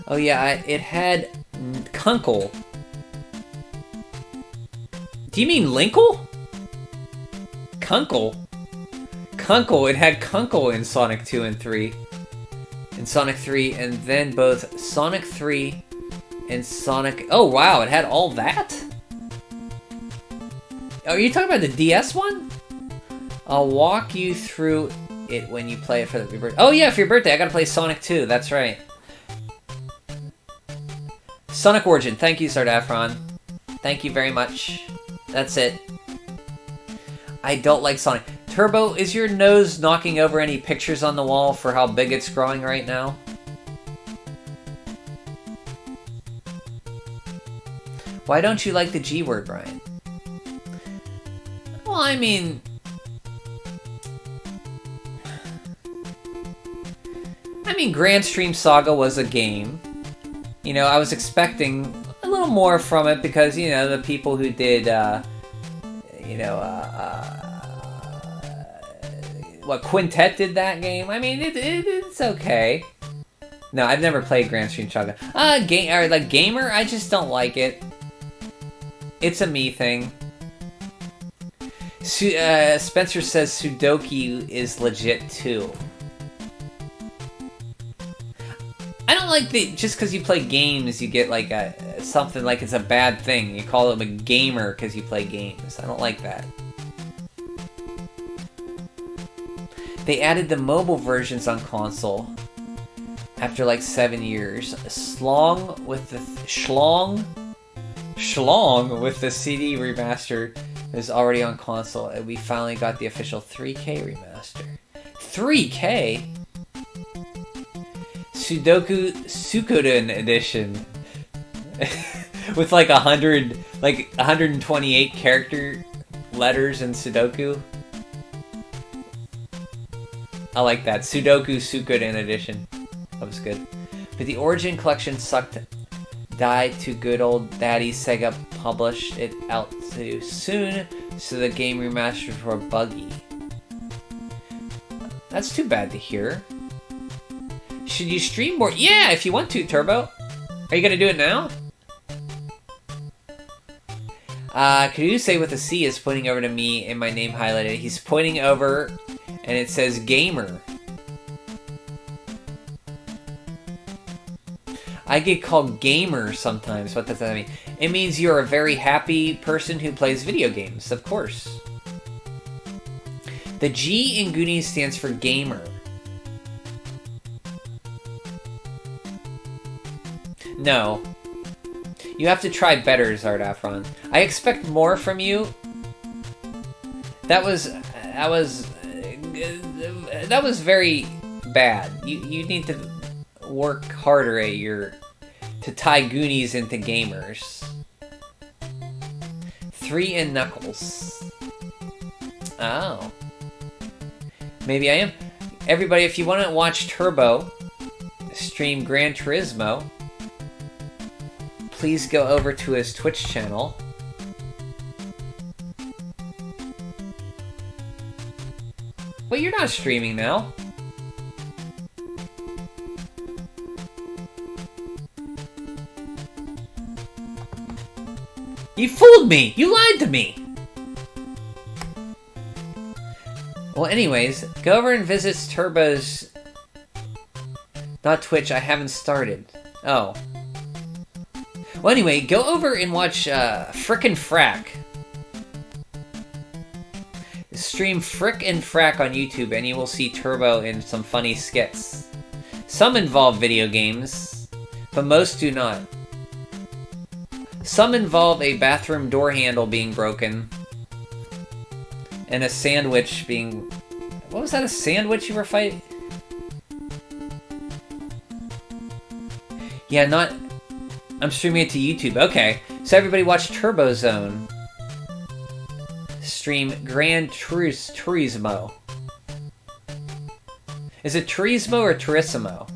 A: Oh yeah, it had Kunkel. Do you mean Linkle? Kunkel? Kunkel, it had Kunkel in Sonic 2 and 3. In Sonic 3, and then both Sonic 3 and Sonic... Oh wow, it had all that? Oh, are you talking about the DS one? I'll walk you through it when you play it for your birthday. Oh yeah, for your birthday, I gotta play Sonic 2, that's right. Sonic Origin, thank you, Zardafron. Thank you very much. That's it. I don't like Sonic. Turbo, is your nose knocking over any pictures on the wall for how big it's growing right now? Why don't you like the G word, Brian? Well, I mean... Grand Stream Saga was a game. You know, I was expecting a little more from it because, you know, the people who did, what, Quintet did that game? I mean, it's okay. No, I've never played Grand Stream Saga. Gamer, I just don't like it. It's a me thing. Spencer says Sudoku is legit too. I don't like just because you play games, you get like something like it's a bad thing. You call them a gamer because you play games. I don't like that. They added the mobile versions on console after like 7 years. Schlong with the CD remaster is already on console, and we finally got the official 3K remaster. 3K? Sudoku Suikoden edition. With like 128 character letters in Sudoku. I like that. Sudoku Suikoden edition. That was good. But the Origin collection sucked. Died to good old daddy. Sega published it out too soon, so the game remasters were buggy. That's too bad to hear. Should you stream more? Yeah, if you want to, Turbo. Are you gonna do it now? Kaduse with a C is pointing over to me and my name highlighted. He's pointing over and it says gamer. I get called gamer sometimes. What does that mean? It means you're a very happy person who plays video games, of course. The G in Goonies stands for gamer. No. You have to try better, Zardafron. I expect more from you. That was very bad. You need to work harder at to tie Goonies into gamers. 3 and Knuckles. Oh. Maybe I am. Everybody, if you want to watch Turbo stream Gran Turismo, please go over to his Twitch channel. Well, you're not streaming now. You fooled me! You lied to me! Well, anyways, go over and visit Turbo's... Not Twitch, I haven't started. Oh. Well, anyway, go over and watch Frickin' Frack. Stream Frick and Frack on YouTube and you will see Turbo in some funny skits. Some involve video games, but most do not. Some involve a bathroom door handle being broken and a sandwich being... What was that, a sandwich you were fighting? Yeah, not... I'm streaming it to YouTube. Okay, so everybody watch Turbo Zone. Stream Gran Turismo. Is it Turismo or Turissimo?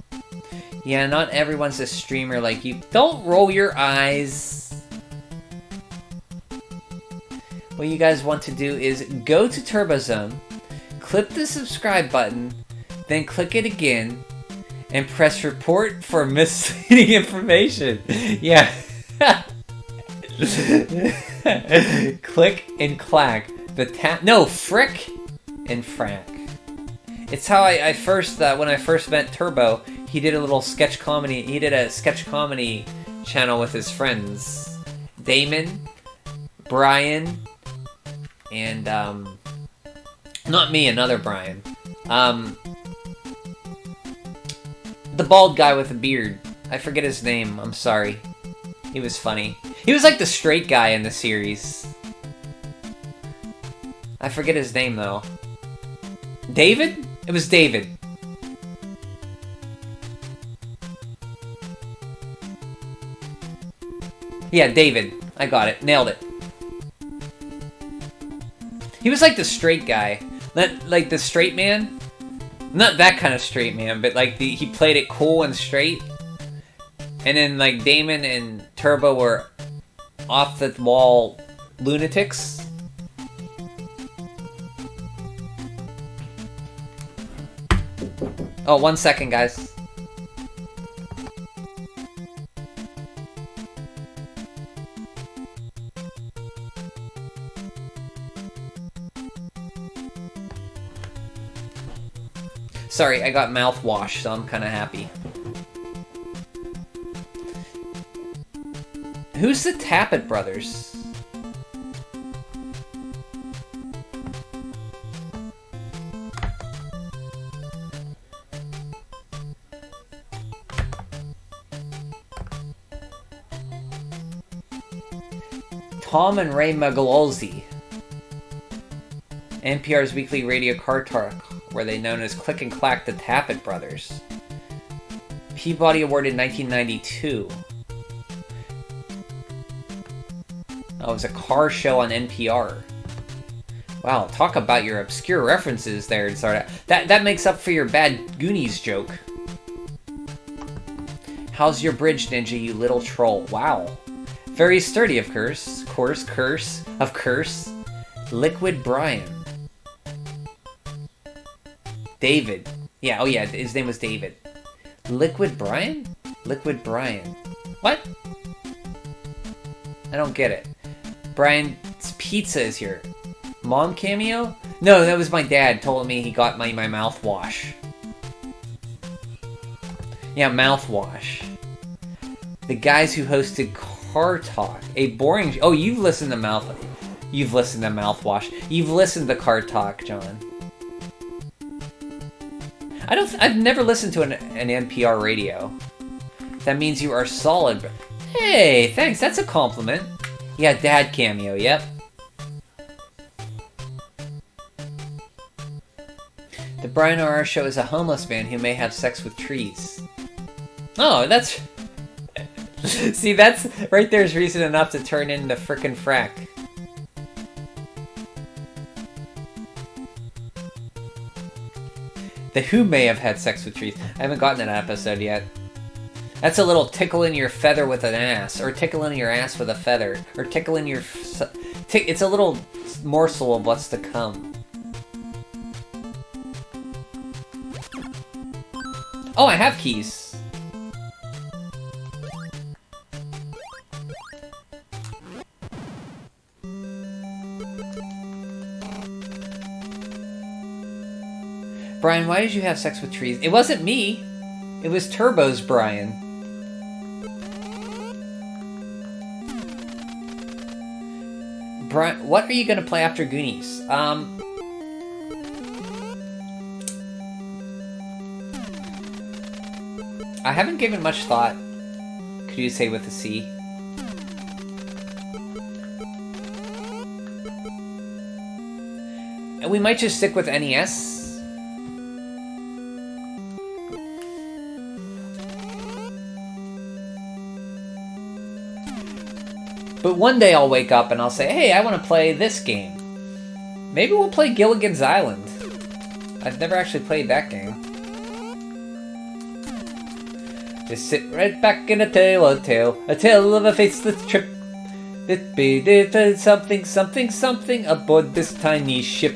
A: Yeah, not everyone's a streamer like you. Don't roll your eyes. What you guys want to do is go to Turbo Zone, click the subscribe button, then click it again, and press report for misleading information. Yeah. Click and clack. No, Frick and Frack. It's how I first, when I first met Turbo, he did a little sketch comedy. He did a sketch comedy channel with his friends. Damon, Brian, and, not me, another Brian. The bald guy with a beard. I forget his name, I'm sorry. He was funny. He was like the straight guy in the series. I forget his name, though. David? It was David. Yeah, David. I got it. Nailed it. He was like the straight guy. Like the straight man. Not that kind of straight man, but like he played it cool and straight. And then like Damon and Turbo were off the wall lunatics. Oh, 1 second, guys. Sorry, I got mouthwash, so I'm kind of happy. Who's the Tappet brothers? Tom and Ray Magalozzi. NPR's weekly radio car talk, where they known as Click and Clack the Tappet Brothers. Peabody Award in 1992. Oh, it was a car show on NPR. Wow, talk about your obscure references there, Zarda. That makes up for your bad Goonies joke. How's your bridge, Ninja, you little troll? Wow. Very sturdy, of course. Curse. Liquid Brian. David. Yeah, oh yeah, his name was David. Liquid Brian? Liquid Brian. What? I don't get it. Brian's Pizza is here. Mom cameo? No, that was my dad told me he got my mouthwash. Yeah, mouthwash. The guys who hosted Car Talk. A boring... Oh, you've listened to Mouthwash. You've listened to Car Talk, John. I've never listened to an NPR radio. That means you are solid. Hey, thanks. That's a compliment. Yeah, dad cameo. Yep. The Brian R. Show is a homeless man who may have sex with trees. Oh, that's... See, that's... Right there's reason enough to turn in the frickin' frack. The Who may have had sex with trees. I haven't gotten that episode yet. That's a little tickle in your feather with an ass. Or tickle in your ass with a feather. Or tickle in your... It's a little morsel of what's to come. Oh, I have keys. Brian, why did you have sex with trees? It wasn't me. It was Turbo's Brian. Brian, what are you going to play after Goonies? I haven't given much thought. Could you say with a C? And we might just stick with NES. But one day I'll wake up and I'll say, hey, I want to play this game. Maybe we'll play Gilligan's Island. I've never actually played that game. Just sit right back in a tale of a faceless trip. It be something, something, something aboard this tiny ship.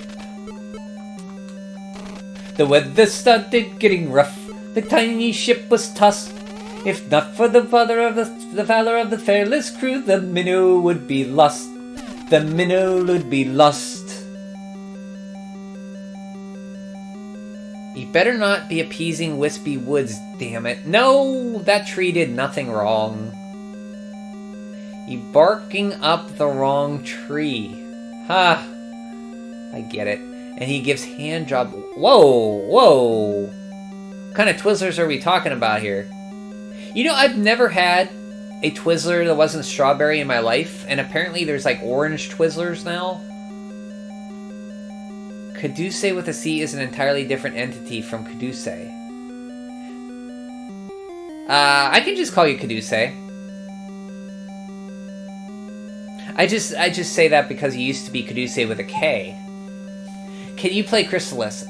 A: The weather started getting rough. The tiny ship was tossed. If not for the valor of the fearless crew, the minnow would be lost. The minnow would be lost. You better not be appeasing Wispy Woods, damn it. No, that tree did nothing wrong. You barking up the wrong tree. Ha! I get it. And he gives hand job. Whoa! What kind of Twizzlers are we talking about here? You know, I've never had a Twizzler that wasn't strawberry in my life, and apparently there's like orange Twizzlers now. Caduce with a C is an entirely different entity from Caduce. I can just call you Caduce. I just say that because you used to be Caduce with a K. Can you play Chrysalis?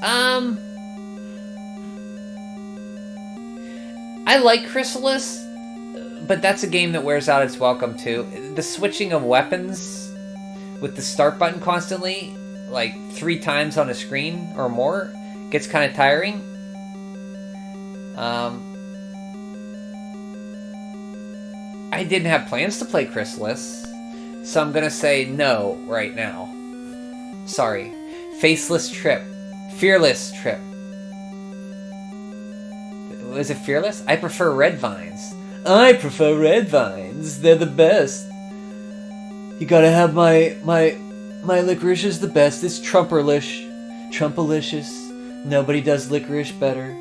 A: I like Chrysalis, but that's a game that wears out its welcome too. The switching of weapons with the start button constantly, like 3 times on a screen or more, gets kind of tiring. I didn't have plans to play Chrysalis, so I'm gonna say no right now. Sorry. Faceless Trip. Fearless Trip. Was it Fearless? I prefer Red Vines. I prefer Red Vines. They're the best. You gotta have my licorice is the best. It's Trumperlish. Trumpalicious. Nobody does licorice better.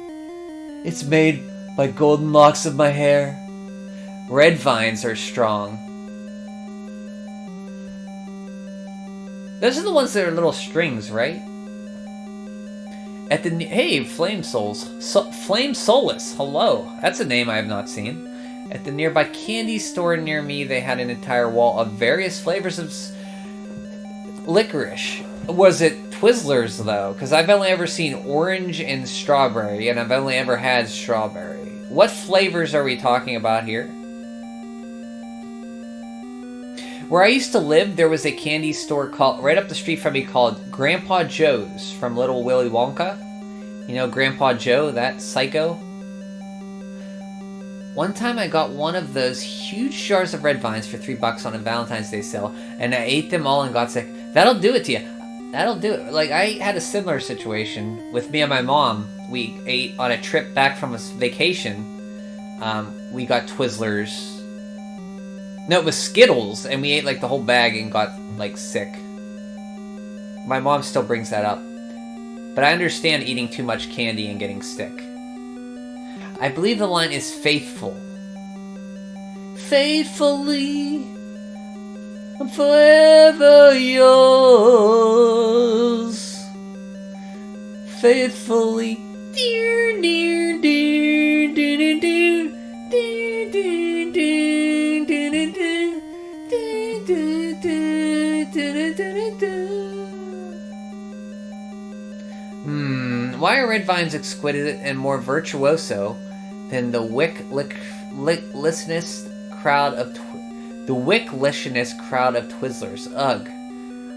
A: It's made by golden locks of my hair. Red Vines are strong. Those are the ones that are little strings, right? At the hey, Flame Souls, Flame Solus. Hello, that's a name I have not seen. At the nearby candy store near me, they had an entire wall of various flavors of licorice. Was it Twizzlers though? Because I've only ever seen orange and strawberry, and I've only ever had strawberry. What flavors are we talking about here? Where I used to live, there was a candy store called right up the street from me called Grandpa Joe's from Little Willy Wonka. You know Grandpa Joe, that psycho? One time I got one of those huge jars of red vines for $3 on a Valentine's Day sale, and I ate them all and got sick. That'll do it to you. That'll do it. Like, I had a similar situation with me and my mom. We ate on a trip back from a vacation. We got Twizzlers. No, it was Skittles, and we ate like the whole bag and got like sick. My mom still brings that up. But I understand eating too much candy and getting sick. I believe the line is faithful. Faithfully, I'm forever yours. Faithfully, dear, dear, dear, dear, dear, dear, dear, dear, dear. Why are red vines exquisite and more virtuoso than the wicklessness crowd of Twizzlers? Ugh.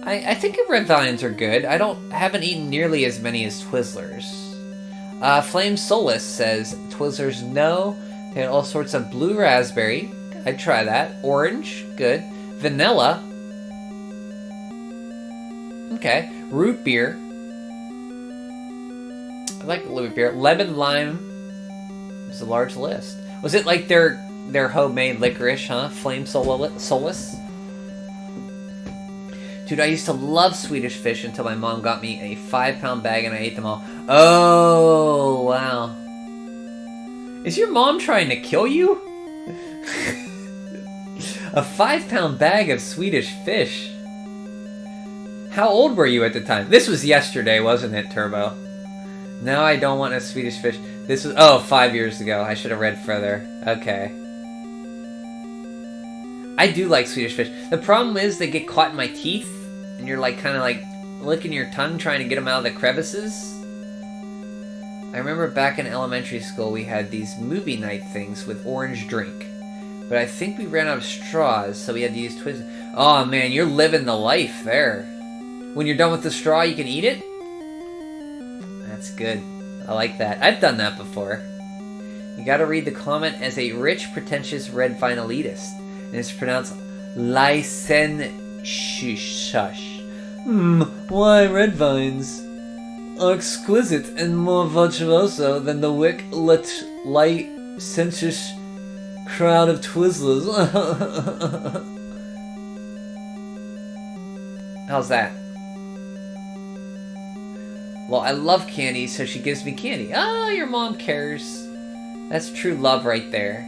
A: I think red vines are good. Haven't eaten nearly as many as Twizzlers. Flame Solus says Twizzlers no. They had all sorts of blue raspberry. I'd try that. Orange, good. Vanilla. Okay. Root beer. I like root beer. Lemon lime. It's a large list. Was it like their homemade licorice, huh? Flame Solus? Dude, I used to love Swedish fish until my mom got me a 5-pound bag and I ate them all. Oh, wow. Is your mom trying to kill you? A 5-pound bag of Swedish fish. How old were you at the time? This was yesterday, wasn't it, Turbo? No, I don't want a Swedish fish. This was 5 years ago. I should have read further. Okay. I do like Swedish fish. The problem is they get caught in my teeth, and you're like kind of like licking your tongue trying to get them out of the crevices. I remember back in elementary school we had these movie night things with orange drink. But I think we ran out of straws, so we had to use Twizzlers. Oh man, you're living the life there. When you're done with the straw, you can eat it? That's good. I like that. I've done that before. You gotta read the comment as a rich, pretentious red vine elitist. And it's pronounced licentious. Why red vines are exquisite and more virtuoso than the licentious crowd of Twizzlers. How's that? Well, I love candy, so she gives me candy. Oh, your mom cares. That's true love right there.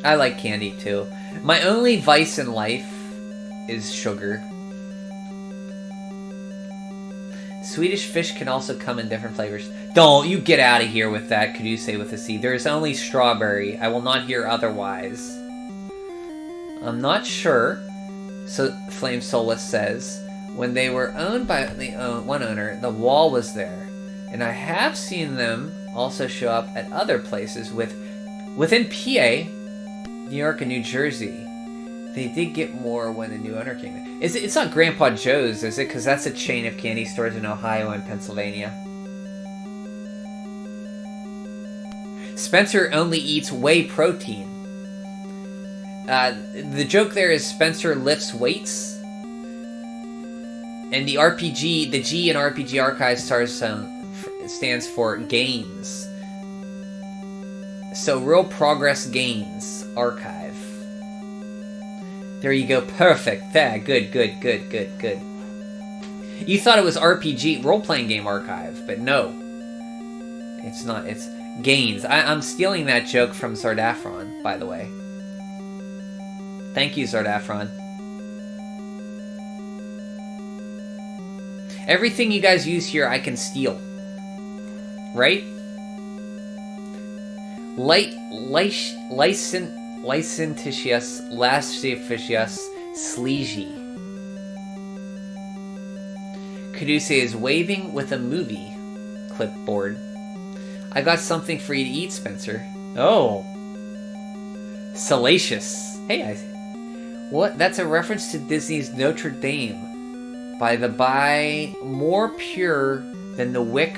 A: I like candy, too. My only vice in life is sugar. Swedish fish can also come in different flavors. Don't you get out of here with that, could you say with a C. There is only strawberry. I will not hear otherwise. I'm not sure. So Flame Solus says, when they were owned by one owner, the wall was there. And I have seen them also show up at other places within PA, New York, and New Jersey. They did get more when the new owner came in. It's not Grandpa Joe's, is it? Because that's a chain of candy stores in Ohio and Pennsylvania. Spencer only eats whey protein. The joke there is Spencer lifts weights. And the RPG, the G in RPG Archive stands for gains. So Real Progress Gains Archive. There you go, perfect. Yeah, good. You thought it was RPG, role-playing game archive, but no. It's not, it's gains. I'm stealing that joke from Zardafron, by the way. Thank you, Zardafron. Everything you guys use here, I can steal. Right? Licentitious, lascivious, sleazy. Caduce is waving with a movie clipboard. I got something for you to eat, Spencer. Oh. Salacious. Hey, what? That's a reference to Disney's Notre Dame. By more pure than the Wick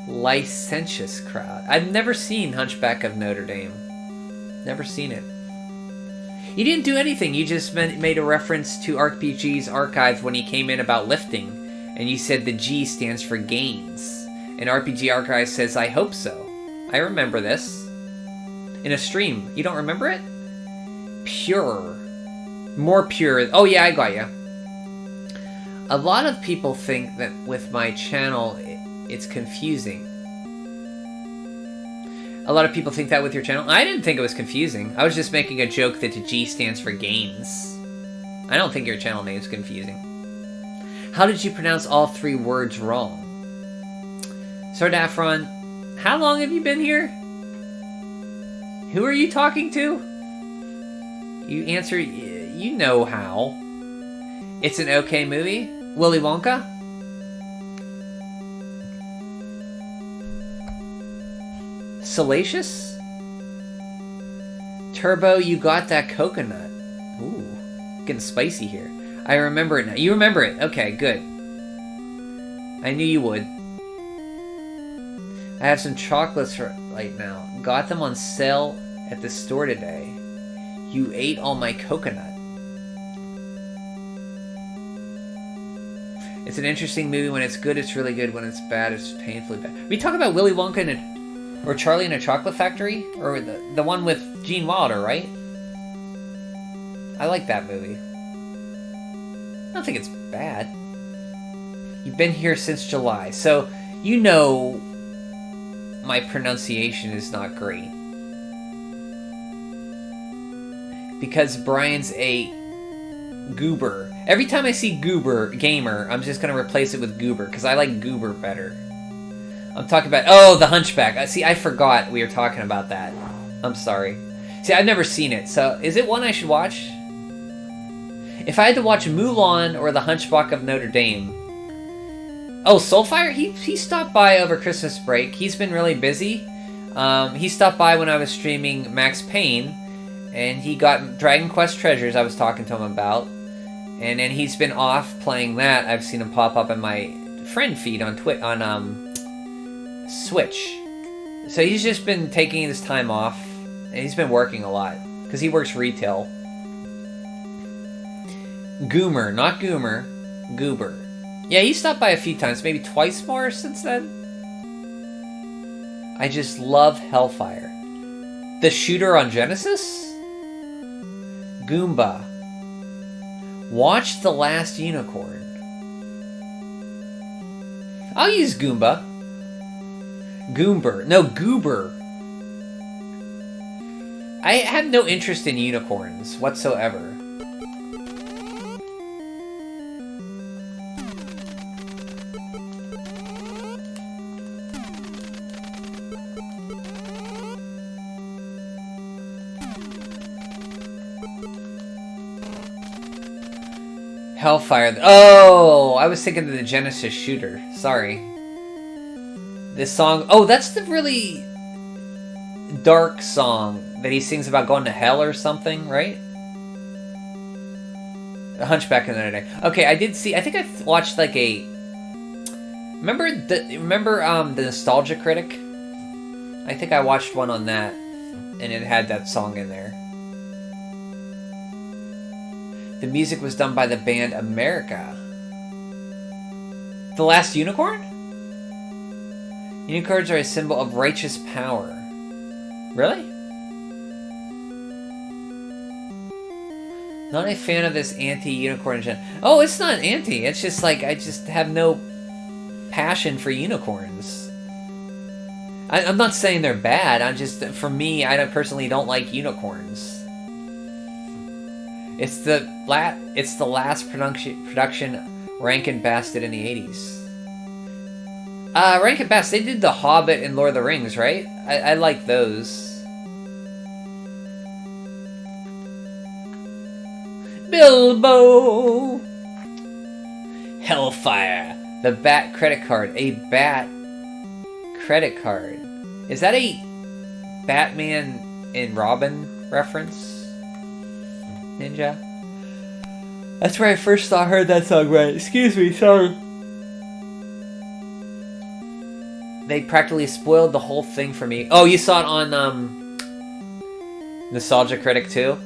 A: licentious crowd. I've never seen Hunchback of Notre Dame. Never seen it. You didn't do anything. You just made a reference to RPG's archive when he came in about lifting, and you said the G stands for gains. And RPG Archive says, I hope so. I remember this. In a stream. You don't remember it? Pure. More pure. Oh yeah, I got you. A lot of people think that with my channel, it's confusing. A lot of people think that with your channel. I didn't think it was confusing. I was just making a joke that the G stands for gains. I don't think your channel name is confusing. How did you pronounce all 3 words wrong? Sardafron, how long have you been here? Who are you talking to? You answer, you know how. It's an okay movie? Willy Wonka? Salacious? Turbo, you got that coconut. Ooh, getting spicy here. I remember it now. You remember it. Okay, good. I knew you would. I have some chocolates right now. Got them on sale at the store today. You ate all my coconut. It's an interesting movie. When it's good, it's really good. When it's bad, it's painfully bad. We talk about Willy Wonka or Charlie in a Chocolate Factory? Or the one with Gene Wilder, right? I like that movie. I don't think it's bad. You've been here since July, so you know my pronunciation is not great. Because Brian's a goober. Every time I see goober, gamer, I'm just going to replace it with goober, because I like goober better. I'm talking about... Oh, The Hunchback. See, I forgot we were talking about that. I'm sorry. See, I've never seen it, so is it one I should watch? If I had to watch Mulan or The Hunchback of Notre Dame... Oh, Soulfire? He stopped by over Christmas break. He's been really busy. He stopped by when I was streaming Max Payne, and he got Dragon Quest Treasures I was talking to him about. And then he's been off playing that. I've seen him pop up in my friend feed on Switch. So he's just been taking his time off, and he's been working a lot, because he works retail. Goomer, not Goomer, Goober. Yeah, he stopped by a few times, maybe twice more since then. I just love Hellfire. The shooter on Genesis? Goomba. Watch The Last Unicorn. I'll use Goomba. Goomber. No, Goober. I have no interest in unicorns whatsoever. Hellfire. Oh, I was thinking of the Genesis shooter. Sorry. This song... Oh, that's the really dark song that he sings about going to hell or something, right? The Hunchback of Notre Dame. Okay, I did see... I think I watched like a... Remember the Nostalgia Critic? I think I watched one on that, and it had that song in there. The music was done by the band America. The Last Unicorn? Unicorns are a symbol of righteous power. Really? Not a fan of this anti-unicorn agenda. Oh, it's not anti. It's just like, I just have no passion for unicorns. I'm not saying they're bad. I'm just, for me, I personally don't like unicorns. It's the last production Rankin Bass did in the 80s. Rankin Bass, they did The Hobbit and Lord of the Rings, right? I like those. Bilbo! Hellfire. The Bat credit card. A Bat credit card. Is that a Batman and Robin reference? Ninja? That's where I first heard that song, right? Excuse me, sorry. They practically spoiled the whole thing for me. Oh, you saw it on Nostalgia Critic too?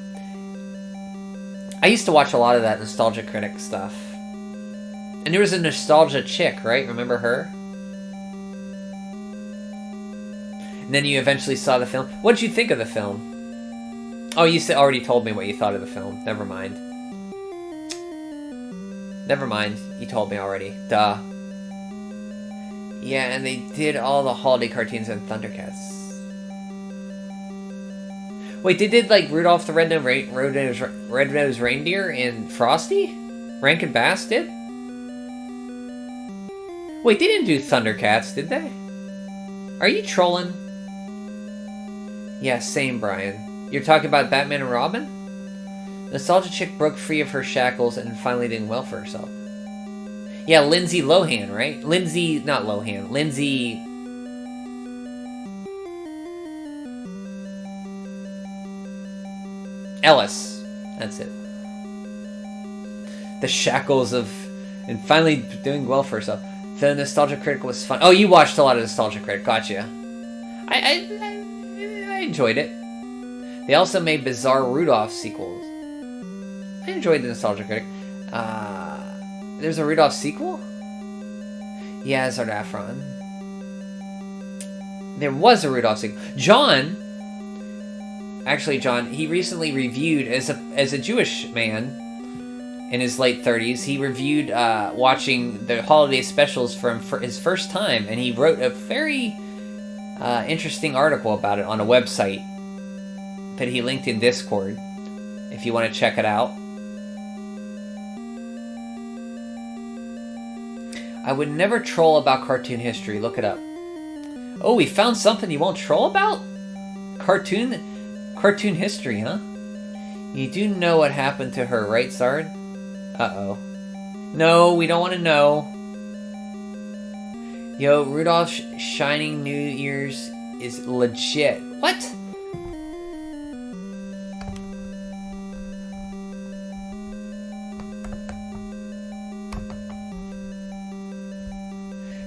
A: I used to watch a lot of that Nostalgia Critic stuff. And there was a nostalgia chick, right? Remember her? And then you eventually saw the film. What did you think of the film? Oh, you already told me what you thought of the film. Never mind. Never mind. You told me already. Duh. Yeah, and they did all the holiday cartoons on Thundercats. Wait, they did like Rudolph the Red-Nosed Reindeer and Frosty? Rankin Bass did? Wait, they didn't do Thundercats, did they? Are you trolling? Yeah, same, Brian. You're talking about Batman and Robin? Nostalgia chick broke free of her shackles and finally did well for herself. Yeah, Lindsay Lohan, right? Not Lohan. Lindsay... Ellis. That's it. The shackles of... And finally doing well for herself. The Nostalgia Critic was fun. Oh, you watched a lot of Nostalgia Critic. Gotcha. I enjoyed it. They also made Bizarre Rudolph sequels. I enjoyed the Nostalgia Critic. There's a Rudolph sequel? Yeah, Zard Afron. There was a Rudolph sequel. John, he recently reviewed, as a Jewish man in his late 30s, he reviewed watching the holiday specials for his first time, and he wrote a very interesting article about it on a website that he linked in Discord, if you want to check it out. I would never troll about cartoon history. Look it up. Oh, we found something you won't troll about? Cartoon history, huh? You do know what happened to her, right, Zard? Uh-oh. No, we don't want to know. Yo, Rudolph's Shining New Year's is legit. What?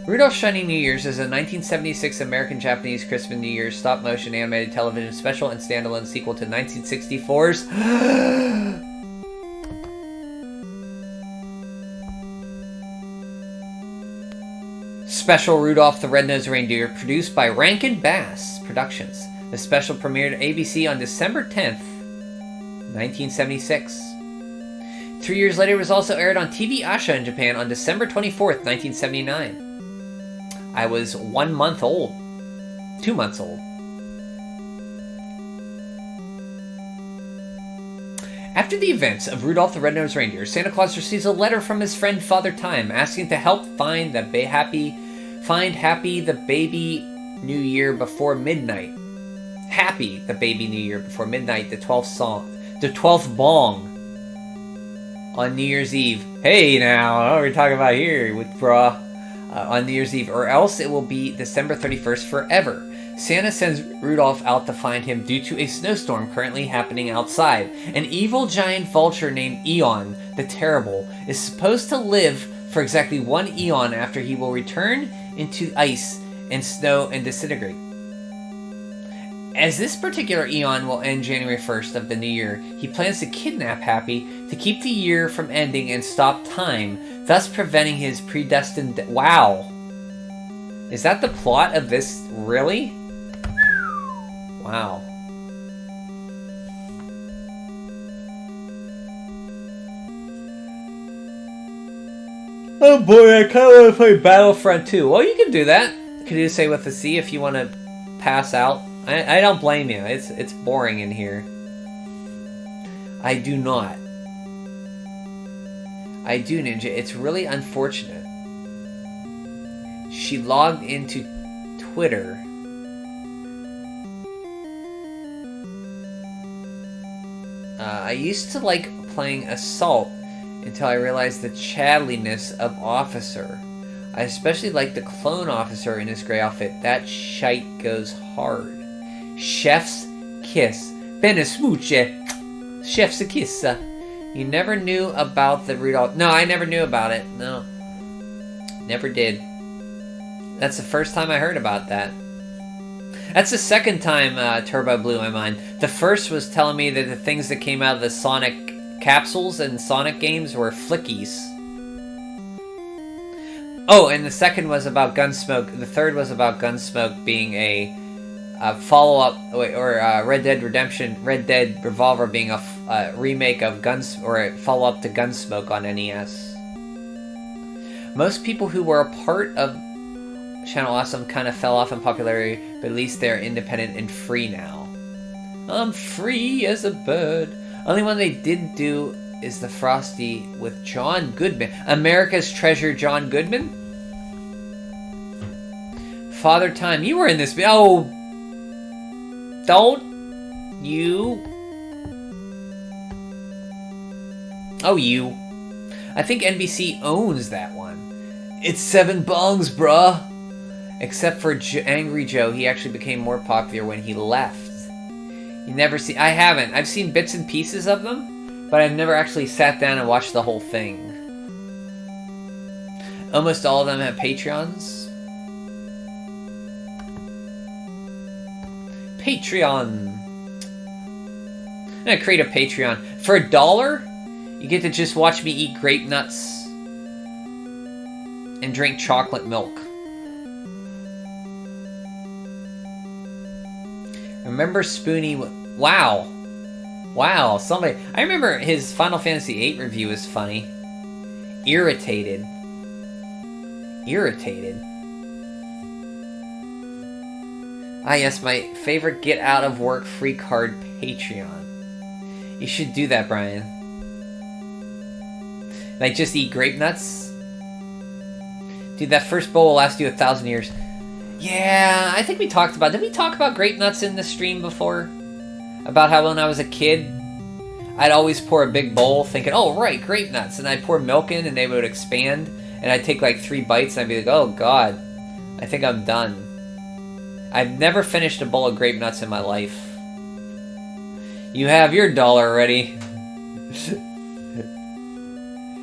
A: Rudolph's Shining New Year's is a 1976 American-Japanese Christmas New Year's stop-motion animated television special and standalone sequel to 1964's... Special Rudolph the Red-Nosed Reindeer, produced by Rankin Bass Productions. The special premiered at ABC on December 10th, 1976. 3 years later, it was also aired on TV Asha in Japan on December 24th, 1979. I was 1 month old. 2 months old. After the events of Rudolph the Red-Nosed Reindeer, Santa Claus receives a letter from his friend Father Time asking to help find Happy the Baby New Year before midnight. Happy the Baby New Year before midnight, the 12th bong on New Year's Eve. Hey now, what are we talking about here with brah? On New Year's Eve, or else it will be December 31st forever. Santa sends Rudolph out to find him due to a snowstorm currently happening outside. An evil giant vulture named Eon the Terrible is supposed to live for exactly 1 eon after he will return into ice and snow and disintegrate. As this particular eon will end January 1st of the new year, he plans to kidnap Happy to keep the year from ending and stop time, thus preventing his predestined death. Wow. Is that the plot of this? Really? Wow. Oh boy, I kind of want to play Battlefront 2. Well, you can do that. Could you say with the C if you want to pass out? I don't blame you. It's boring in here. I do not. I do, Ninja. It's really unfortunate. She logged into Twitter. I used to like playing Assault until I realized the chadliness of Officer. I especially like the clone officer in his gray outfit. That shite goes hard. Chef's kiss. Bene smooche. Chef's a kiss. You never knew about the Rudolph... No, I never knew about it. No. Never did. That's the first time I heard about that. That's the second time Turbo blew my mind. The first was telling me that the things that came out of the Sonic capsules and Sonic games were flickies. Oh, and the second was about Gunsmoke. The third was about Gunsmoke being a follow-up, or Red Dead Revolver being a remake of or a follow-up to Gunsmoke on NES. Most people who were a part of Channel Awesome kind of fell off in popularity, but at least they're independent and free now. I'm free as a bird. Only one they didn't do is the Frosty with John Goodman. America's Treasure John Goodman? Father Time, you were in this... Oh! Don't you... Oh, you. I think NBC owns that one. It's 7 bongs, bruh! Except for Angry Joe, he actually became more popular when he left. You never see... I haven't. I've seen bits and pieces of them, but I've never actually sat down and watched the whole thing. Almost all of them have Patreons. Patreon! I'm gonna create a Patreon. For $1, you get to just watch me eat grape nuts and drink chocolate milk. Remember Spoonie... Wow. Wow, somebody... I remember his Final Fantasy VIII review was funny. Irritated. Irritated. Ah, yes, my favorite get out of work free card, Patreon. You should do that, Brian. Like, just eat grape nuts? Dude, that first bowl will last you 1,000 years. Yeah, I think we talked about... Did we talk about grape nuts in the stream before? About how when I was a kid, I'd always pour a big bowl thinking, oh, right, grape nuts. And I'd pour milk in and they would expand. And I'd take like 3 bites and I'd be like, oh, God, I think I'm done. I've never finished a bowl of grape nuts in my life. You have your $1 already.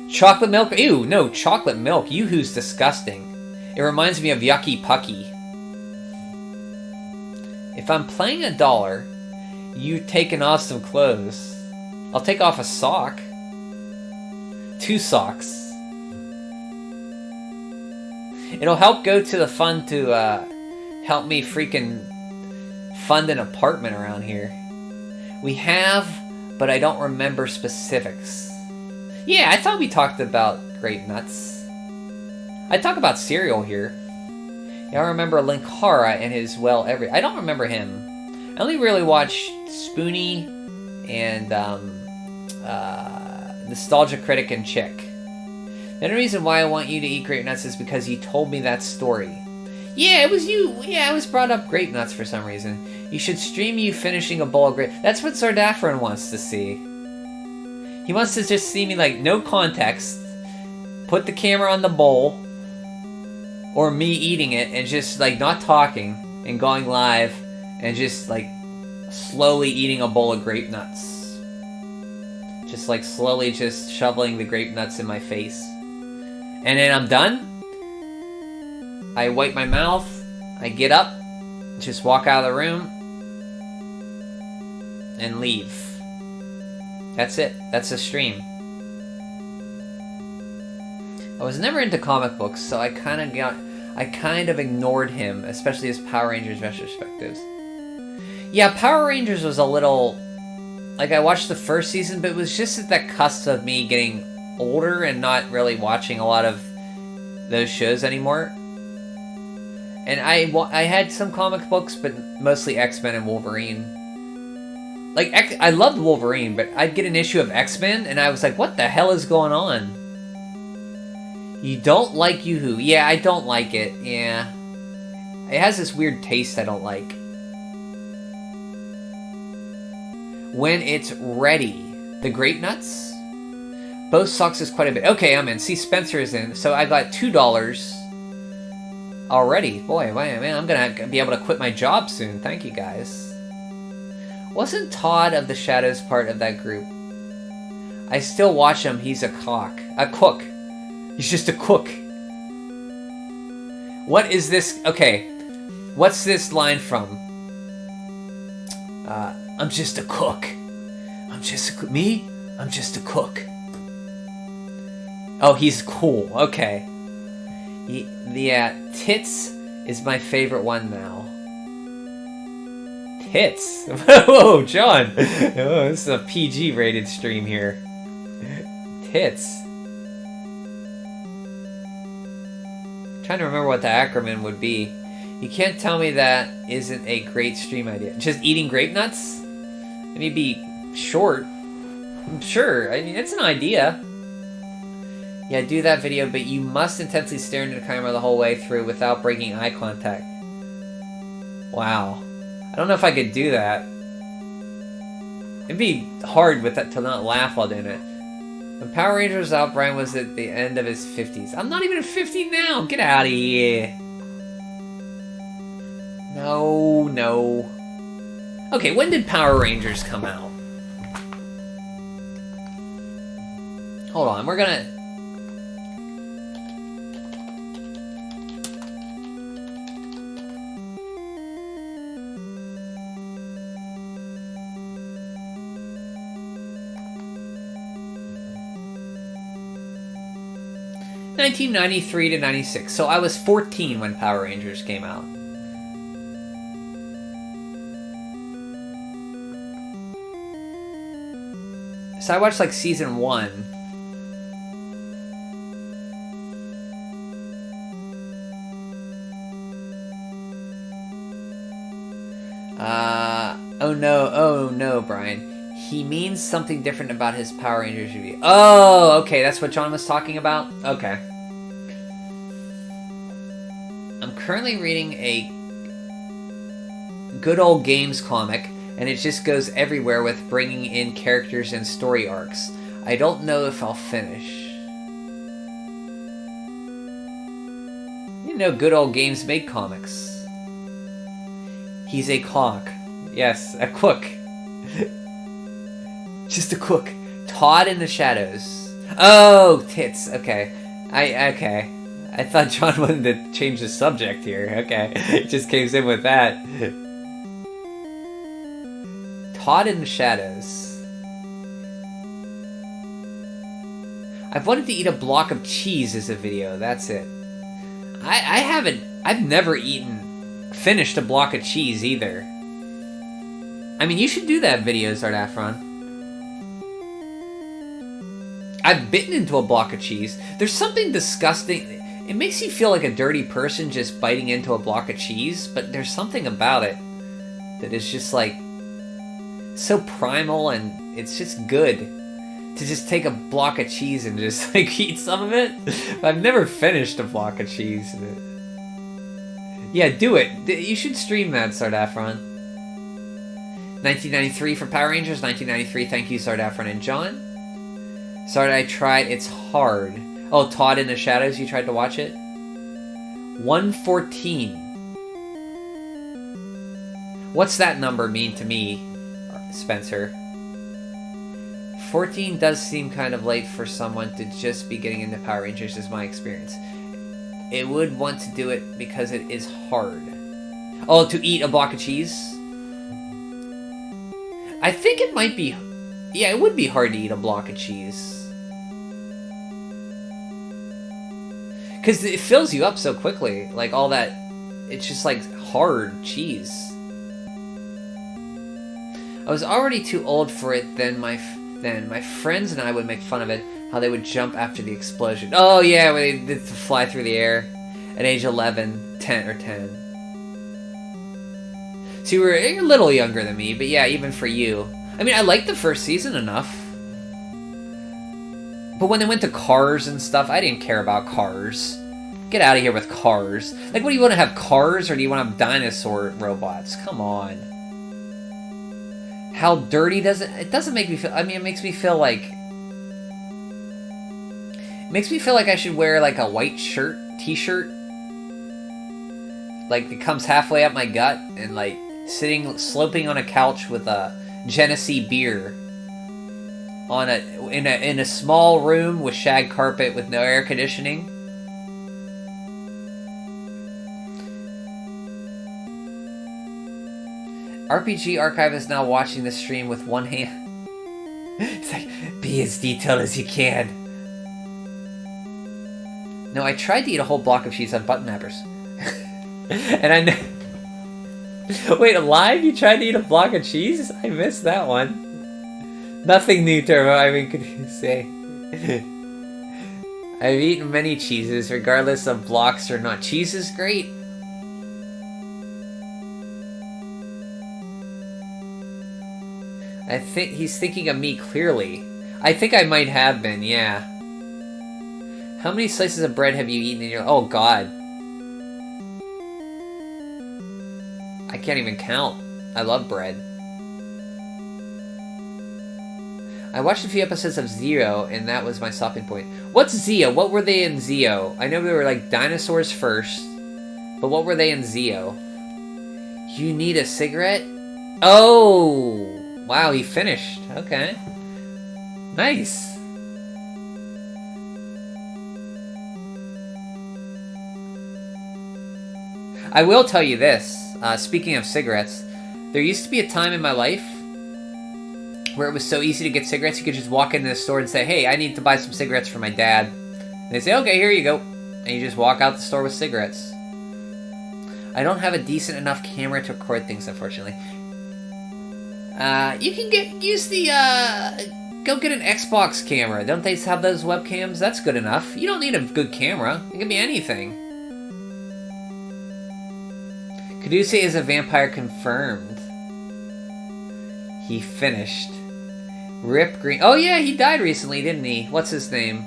A: Chocolate milk? Ew, no, chocolate milk. Yoo-hoo's disgusting. It reminds me of Yucky Pucky. If I'm playing $1, you taking off some clothes. I'll take off a sock. 2 socks. It'll help go to the fund to help me freaking fund an apartment around here. We have, but I don't remember specifics. Yeah, I thought we talked about grape nuts. I talk about cereal here. Yeah, I remember Linkara and his I don't remember him. I only really watched Spoonie and Nostalgia Critic and Chick. The only reason why I want you to eat grape nuts is because you told me that story. Yeah, it was you. Yeah, I was brought up grape nuts for some reason. You should stream you finishing a bowl of grape... That's what Zardafron wants to see. He wants to just see me, like, no context. Put the camera on the bowl. Or me eating it and just, like, not talking. And going live. And just, like, slowly eating a bowl of grape nuts. Just, like, slowly just shoveling the grape nuts in my face. And then I'm done. I wipe my mouth. I get up. Just walk out of the room. And leave. That's it. That's the stream. I was never into comic books, so I kind of ignored him, especially his Power Rangers retrospectives. Yeah, Power Rangers was a little... Like, I watched the first season, but it was just at that cusp of me getting older and not really watching a lot of those shows anymore. And I had some comic books, but mostly X-Men and Wolverine. Like, I loved Wolverine, but I'd get an issue of X-Men, and I was like, what the hell is going on? You don't like Yoo-Hoo. Yeah, I don't like it. Yeah. It has this weird taste I don't like. When it's ready. The grape nuts? Both sucks is quite a bit. Okay, I'm in. See, Spencer is in. So I got $2 already. Boy, man, I'm gonna be able to quit my job soon. Thank you, guys. Wasn't Todd of the Shadows part of that group? I still watch him. He's a cook. He's just a cook. What is this? Okay. What's this line from? I'm just a cook. I'm just a cook. Me? I'm just a cook. Oh, he's cool. Okay. Yeah, Tits is my favorite one now. Tits? Whoa, John! Oh, this is a PG-rated stream here. Tits. Trying to remember what the acronym would be. You can't tell me that isn't a great stream idea. Just eating grape nuts? It may be short. Sure, I mean, it's an idea. Yeah, do that video, but you must intensely stare into the camera the whole way through without breaking eye contact. Wow. I don't know if I could do that. It'd be hard with that to not laugh while doing it. When Power Rangers was out, Brian was at the end of his 50s. I'm not even at 50 now! Get out of here! No. Okay, when did Power Rangers come out? Hold on, we're gonna... ...1993 to 96. So I was 14 when Power Rangers came out. So I watched like season 1. Oh no, Brian. He means something different about his Power Rangers review. Oh, okay, that's what John was talking about? Okay. I'm currently reading a Good Old Games comic, and it just goes everywhere with bringing in characters and story arcs. I don't know if I'll finish. You know Good Old Games made comics. He's a cock. Yes, a cook. Just a cook. Todd in the Shadows. Oh, tits. Okay. Okay. I thought John wanted to change the subject here. Okay. Just came in with that. Todd in the Shadows. I've wanted to eat a block of cheese as a video. That's it. I've never finished a block of cheese either. I mean, you should do that video, Zardafron. I've bitten into a block of cheese. There's something disgusting. It makes you feel like a dirty person just biting into a block of cheese, but there's something about it that is just like so primal, and it's just good to just take a block of cheese and just like eat some of it. I've never finished a block of cheese. Yeah, do it. You should stream that, Zardafron. 1993 for Power Rangers. 1993, thank you, Zardafron and John. Sorry, I tried. It's hard. Oh, Todd in the Shadows, you tried to watch it? 114. What's that number mean to me, Spencer? 14 does seem kind of late for someone to just be getting into Power Rangers, is my experience. It would want to do it because it is hard. Oh, to eat a block of cheese? I think it might be... Yeah, it would be hard to eat a block of cheese. Because it fills you up so quickly. Like, all that... It's just, like, hard cheese. I was already too old for it then my friends and I would make fun of it, how they would jump after the explosion. Oh, yeah, when they did to fly through the air at age 11, 10, or 10. So you're a little younger than me, but yeah, even for you. I mean, I liked the first season enough. But when they went to Cars and stuff, I didn't care about Cars. Get out of here with Cars. Like, what do you want to have, Cars, or do you want to have dinosaur robots? Come on. How dirty does it... It doesn't make me feel... I mean, it makes me feel like... It makes me feel like I should wear, like, a white shirt, t-shirt. Like, it comes halfway up my gut, and, like, sloping on a couch with a Genesee beer. In a small room with shag carpet with no air conditioning. RPG Archive is now watching the stream with one hand. It's like, be as detailed as you can. No, I tried to eat a whole block of cheese on button mappers. And I know... Wait, live? You tried to eat a block of cheese? I missed that one. Nothing new, Turbo. I mean, could you say? I've eaten many cheeses, regardless of blocks or not. Cheese is great. I think he's thinking of me clearly. I think I might have been, yeah. How many slices of bread have you eaten in your... Oh, God. I can't even count. I love bread. I watched a few episodes of Zeo, and that was my stopping point. What's Zeo? What were they in Zeo? I know they were like dinosaurs first, but what were they in Zeo? You need a cigarette? Oh! Wow, he finished. Okay. Nice. I will tell you this. Speaking of cigarettes, there used to be a time in my life where it was so easy to get cigarettes, you could just walk into the store and say, hey, I need to buy some cigarettes for my dad. And they say, okay, here you go. And you just walk out the store with cigarettes. I don't have a decent enough camera to record things, unfortunately. You can go get an Xbox camera. Don't they have those webcams? That's good enough. You don't need a good camera. It can be anything. Caduce is a vampire confirmed. He finished. Rip Green. Oh yeah, he died recently, didn't he? What's his name?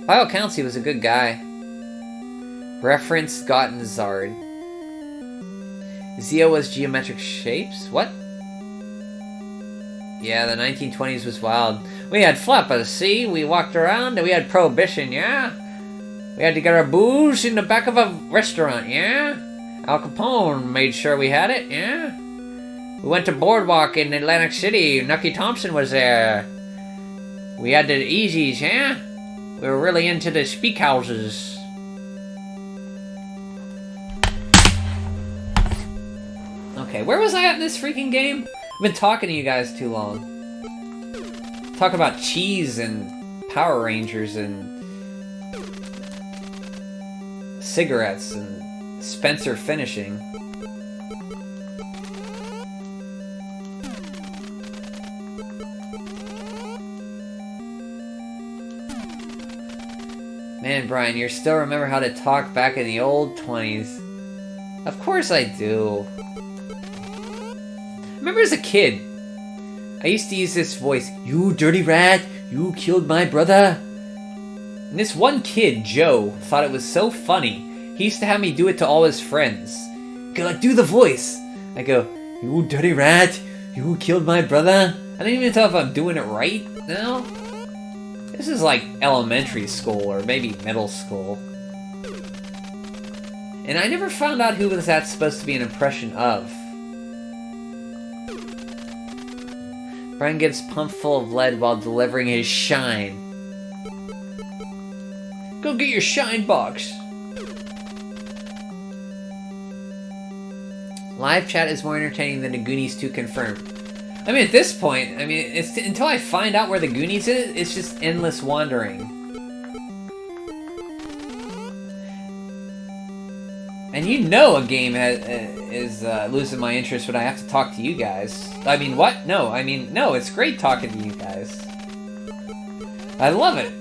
A: By all accounts, he was a good guy. Reference Gottenzard. Zeo was geometric shapes? What? Yeah, the 1920s was wild. We had flappers, see? We walked around and we had prohibition, yeah? We had to get our booze in the back of a restaurant, yeah? Al Capone made sure we had it, yeah? We went to Boardwalk in Atlantic City. Nucky Thompson was there. We had the Easies, yeah? We were really into the speak houses. Okay, where was I at in this freaking game? I've been talking to you guys too long. Talking about cheese and Power Rangers and cigarettes and Spencer finishing. Man, Brian, you still remember how to talk back in the old 20s. Of course I do. I remember as a kid, I used to use this voice, you dirty rat, you killed my brother. And this one kid, Joe, thought it was so funny. He used to have me do it to all his friends. Go, do the voice. I go, you dirty rat, you killed my brother. I don't even know if I'm doing it right now. This is like elementary school or maybe middle school. And I never found out who was that supposed to be an impression of. Brian gets pumped full of lead while delivering his shine. Go get your shine box. Live chat is more entertaining than the Goonies 2 confirmed. I mean, at this point, I mean, it's until I find out where the Goonies is, it's just endless wandering. And you know a game is losing my interest when I have to talk to you guys. I mean, what? No, I mean, no, it's great talking to you guys. I love it.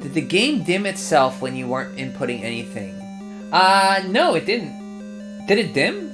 A: Did the game dim itself when you weren't inputting anything? No, it didn't. Did it dim?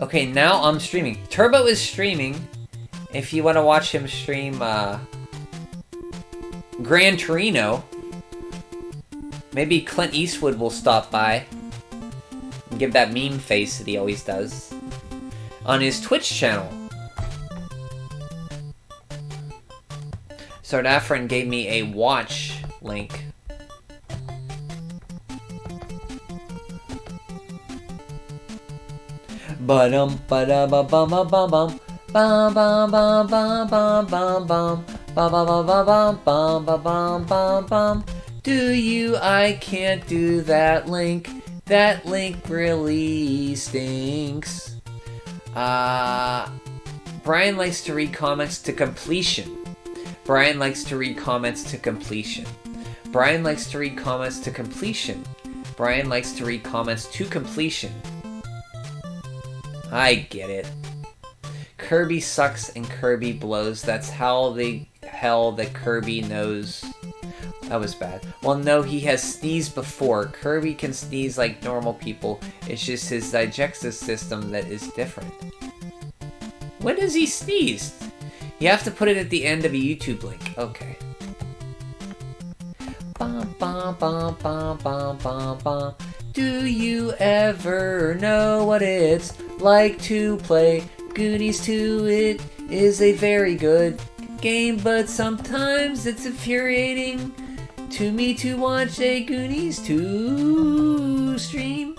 A: Okay, now I'm streaming. Turbo is streaming. If you want to watch him stream Gran Torino, maybe Clint Eastwood will stop by and give that meme face that he always does on his Twitch channel. Sardafran gave me a watch link. Ba-dum ba-da-ba-bum-ba-bum-bum. Bum bum bum bum bum bum bum bum bum bum bum bum bum bum. Do you? I can't do that link. That link really stinks. Brian likes to read comments to completion. Brian likes to read comments to completion. Brian likes to read comments to completion. Brian likes to read comments to completion. I get it. Kirby sucks and Kirby blows. That's how the hell that Kirby knows. That was bad. Well, no, he has sneezed before. Kirby can sneeze like normal people. It's just his digestive system that is different. When does he sneeze? You have to put it at the end of a YouTube link. Okay. Bum, bum, bum, bum, bum, bum, bum. Do you ever know what it's like to play Goonies 2? It is a very good game, but sometimes it's infuriating to me to watch a Goonies 2 stream.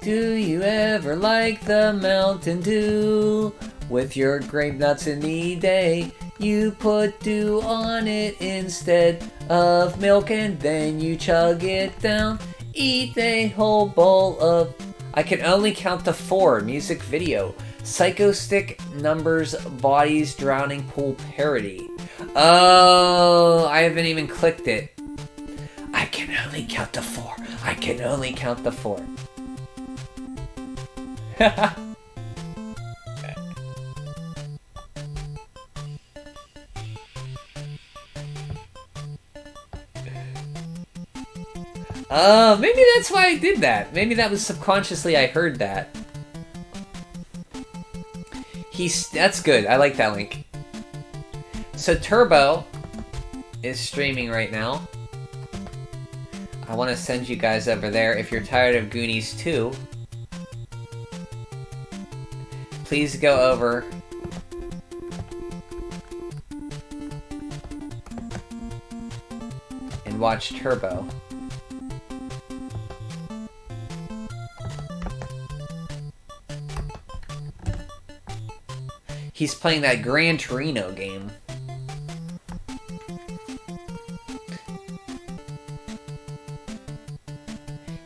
A: Do you ever like the Mountain Dew? With your grape nuts in the day, you put dew on it instead of milk and then you chug it down. Eat a whole bowl of... I can only count to 4. Music video. Psycho Stick numbers bodies drowning pool parody. Oh, I haven't even clicked it. I can only count to 4. I can only count to 4. Maybe that's why I did that. Maybe that was subconsciously I heard that. That's good. I like that link. So Turbo is streaming right now. I want to send you guys over there. If you're tired of Goonies 2, please go over and watch Turbo. He's playing that Gran Torino game.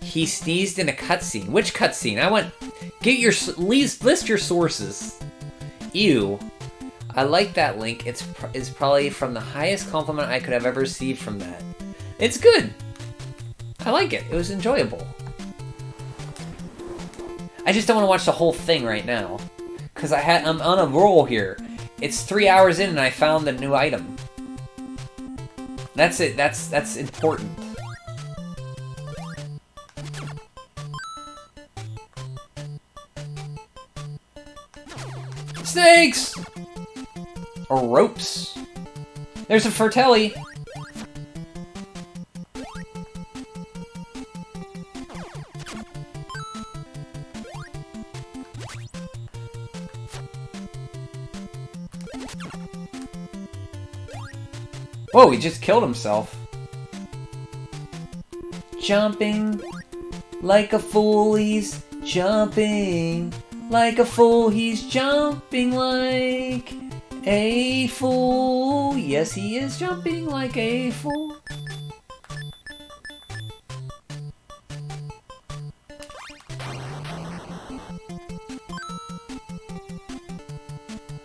A: He sneezed in a cutscene. Which cutscene? I want... list your sources. Ew. I like that link. It's probably from the highest compliment I could have ever received from that. It's good. I like it. It was enjoyable. I just don't want to watch the whole thing right now. Because I'm on a roll here. It's 3 hours in and I found a new item. That's it. That's important. Snakes! Or ropes. There's a Fertelli. Whoa, he just killed himself. Jumping like a fool, he's jumping like a fool, he's jumping like a fool. Yes, he is jumping like a fool.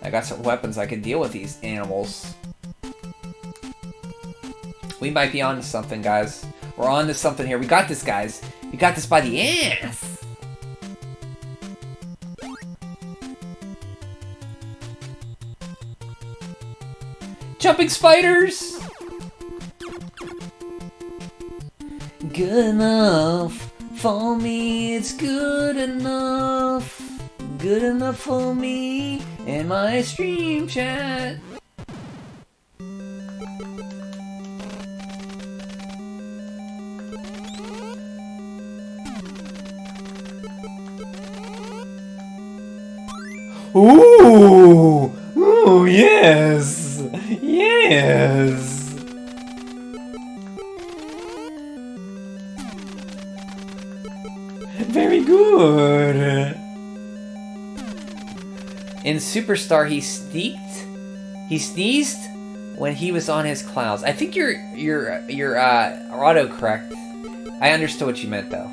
A: I got some weapons I can deal with these animals. We might be on to something, guys. We're on to something here. We got this, guys. We got this by the ass. Jumping spiders! Good enough for me, it's good enough. Good enough for me in my stream chat. Ooh! Ooh, yes! Yes! Very good! In Superstar, he sneezed when he was on his clouds. I think you're autocorrect. I understood what you meant, though.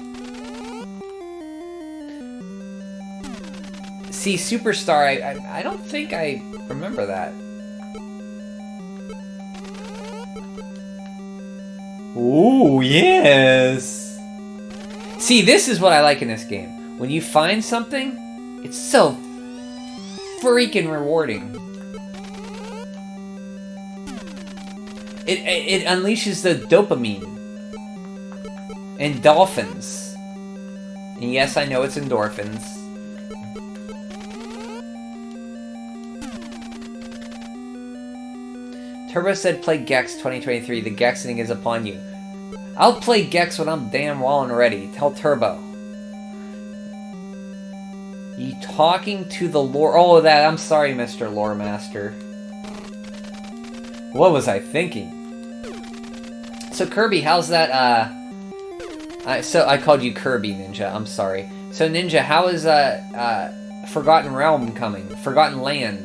A: See, Superstar, I don't think I remember that. Ooh, yes! See, this is what I like in this game. When you find something, it's so freaking rewarding. It unleashes the dopamine. Endorphins. And yes, I know it's endorphins. Turbo said play Gex 2023. The Gexing is upon you. I'll play Gex when I'm damn well and ready. Tell Turbo. You talking to the lore... Oh, that... I'm sorry, Mr. Lore Master. What was I thinking? So, Kirby, how's that, So, I called you Kirby, Ninja. I'm sorry. So, Ninja, how is, Forgotten Realm coming? Forgotten Land?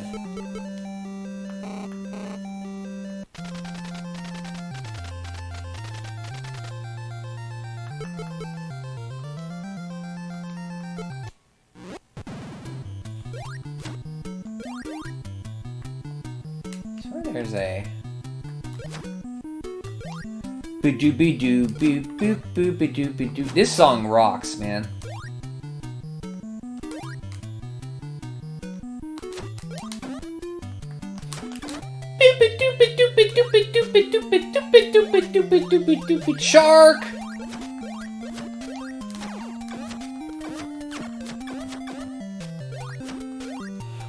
A: There's a... This song rocks, man. Shark!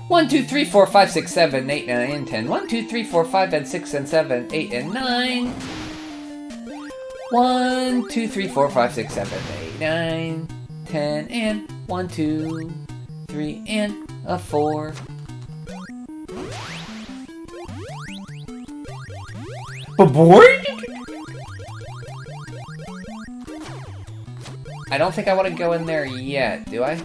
A: One, 2, 3, 4, 5, 6, 7, 8, 9, 10. 1, 2, 3, 4, 5, and 6, and 7, 8, and 9. 1, 2, 3, 4, 5, 6, 7, 8, 9, 10, and 1, 2, 3, and a 4. Aboard? I don't think I want to go in there yet, do I?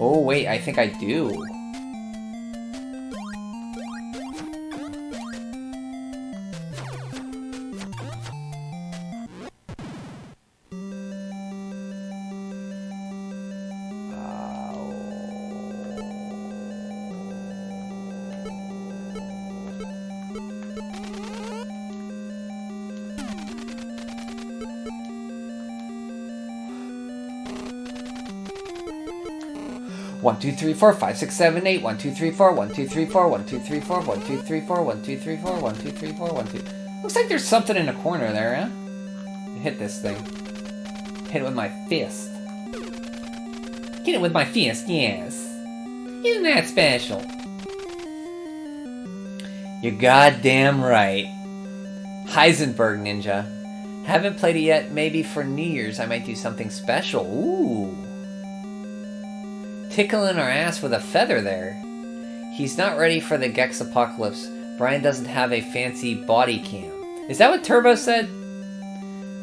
A: Oh, wait, I think I do. One, 2, 3, 4, 5, 6, 7, 8. 1, 2, 3, 4. 1, 2, 3, 4. 1, 2, 3, 4. 1, 2, 3, 4. 1, 2, 3, 4. 1, 2, 3, 4. 1, 2. Looks like there's something in the corner there, huh? Hit this thing. Hit it with my fist. Hit it with my fist, yes. Isn't that special? You're goddamn right. Heisenberg Ninja. Haven't played it yet. Maybe for New Year's I might do something special. Ooh. Tickling our ass with a feather there. He's not ready for the Gex apocalypse. Brian doesn't have a fancy body cam. Is that what Turbo said?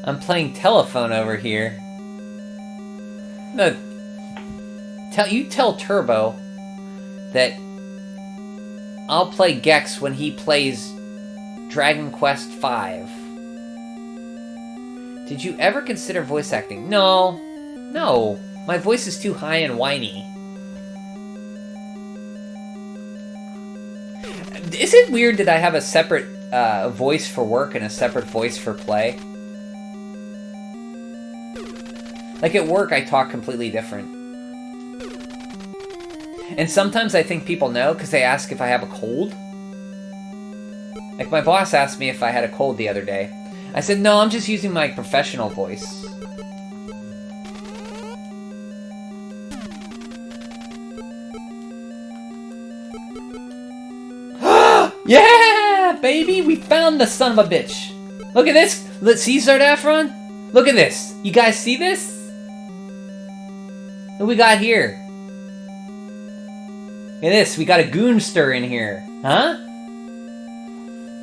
A: I'm playing telephone over here. No. Tell Turbo that I'll play Gex when he plays Dragon Quest V. Did you ever consider voice acting? No. No. My voice is too high and whiny. Is it weird that I have a separate voice for work and a separate voice for play? Like at work, I talk completely different. And sometimes I think people know because they ask if I have a cold. Like, my boss asked me if I had a cold the other day. I said, no, I'm just using my professional voice. Yeah, baby! We found the son of a bitch! Look at this! Let's see, Zardafron? Look at this! You guys see this? What we got here? Look at this, we got a Goonster in here. Huh?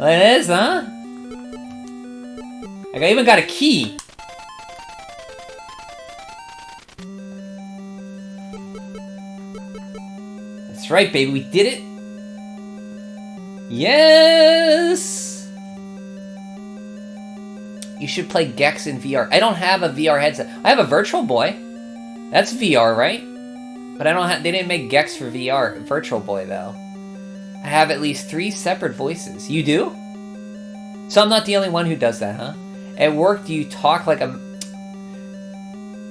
A: Look at this, huh? Like, I even got a key. That's right, baby, we did it. Yes! You should play Gex in VR. I don't have a VR headset. I have a Virtual Boy. That's VR, right? But I don't have. They didn't make Gex for VR. Virtual Boy, though. I have at least 3 separate voices. You do? So I'm not the only one who does that, huh? At work, do you talk like a...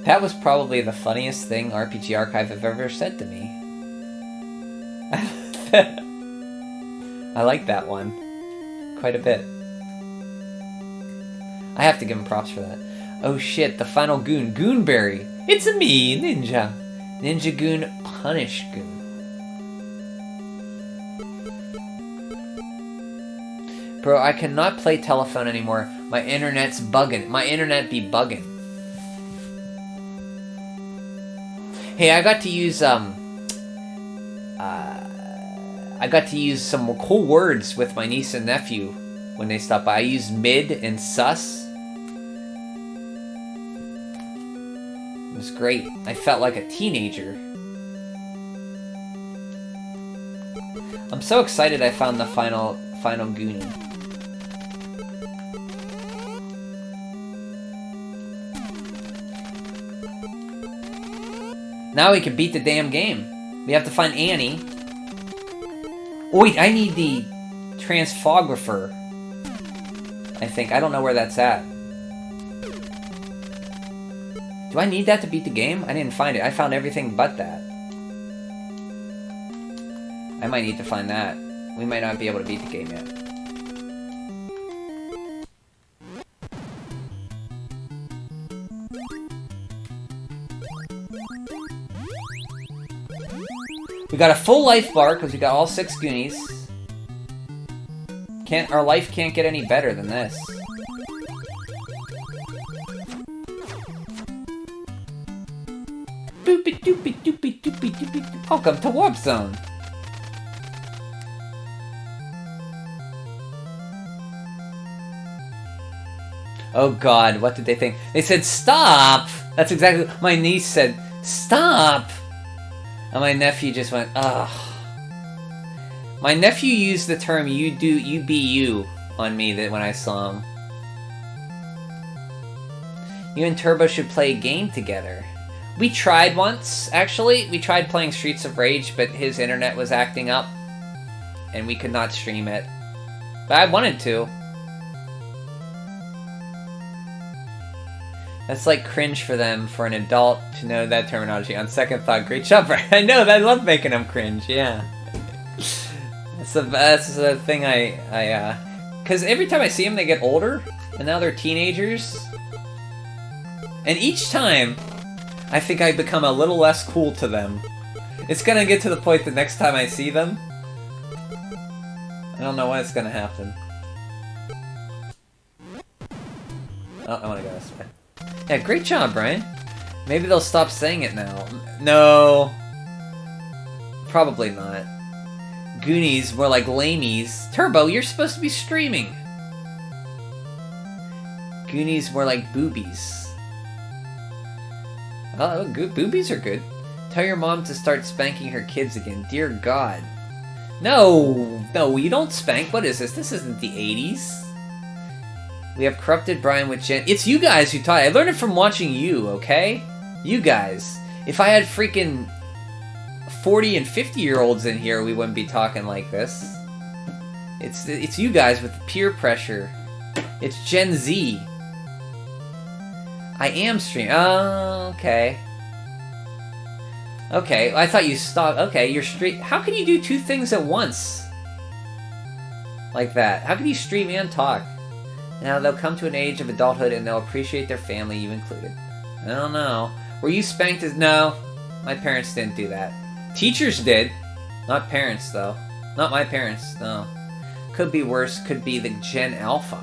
A: That was probably the funniest thing RPG Archive have ever said to me. I like that one. Quite a bit. I have to give him props for that. Oh shit, the final Goon. Goonberry! It's a me, Ninja! Ninja Goon, Punish Goon. Bro, I cannot play telephone anymore. My internet's bugging. My internet be bugging. Hey, I got to use, I got to use some cool words with my niece and nephew when they stopped by. I used mid and sus. It was great. I felt like a teenager. I'm so excited I found the final Goonie. Now we can beat the damn game. We have to find Annie. Oh, wait, I need the transfographer. I think. I don't know where that's at. Do I need that to beat the game? I didn't find it. I found everything but that. I might need to find that. We might not be able to beat the game yet. We got a full life bar because we got all 6 Goonies. Our life can't get any better than this. Boopy doopy doopy doopy doopy. Welcome to Warp Zone. Oh god, what did they think? They said stop! That's exactly what my niece said. Stop! And my nephew just went, ugh. My nephew used the term you be you on me that when I saw him. You and Turbo should play a game together. We tried once, actually. We tried playing Streets of Rage, but his internet was acting up. And we could not stream it. But I wanted to. That's like cringe for them, for an adult to know that terminology. On second thought, great job, Brian. I know, I love making them cringe, yeah. That's the thing because every time I see them, they get older, and now they're teenagers. And each time, I think I become a little less cool to them. It's gonna get to the point the next time I see them, I don't know when it's gonna happen. Oh, I wanna go this way. Yeah, great job, Brian. Maybe they'll stop saying it now. No. Probably not. Goonies, more like lamies. Turbo, you're supposed to be streaming. Goonies, more like boobies. Oh, good. Boobies are good. Tell your mom to start spanking her kids again. Dear God. No, you don't spank. What is this? This isn't the 80s. We have corrupted Brian with Jen. It's you guys who taught. I learned it from watching you, okay? You guys. If I had freaking 40 and 50-year-olds in here, we wouldn't be talking like this. It's you guys with the peer pressure. It's Gen Z. I am streaming. Oh, okay. Okay, I thought you stopped. Okay, you're stream. How can you do 2 things at once? Like that. How can you stream and talk? Now they'll come to an age of adulthood and they'll appreciate their family, you included. I don't know. Were you spanked as... No. My parents didn't do that. Teachers did. Not parents, though. Not my parents, no. Could be worse. Could be the Gen Alpha.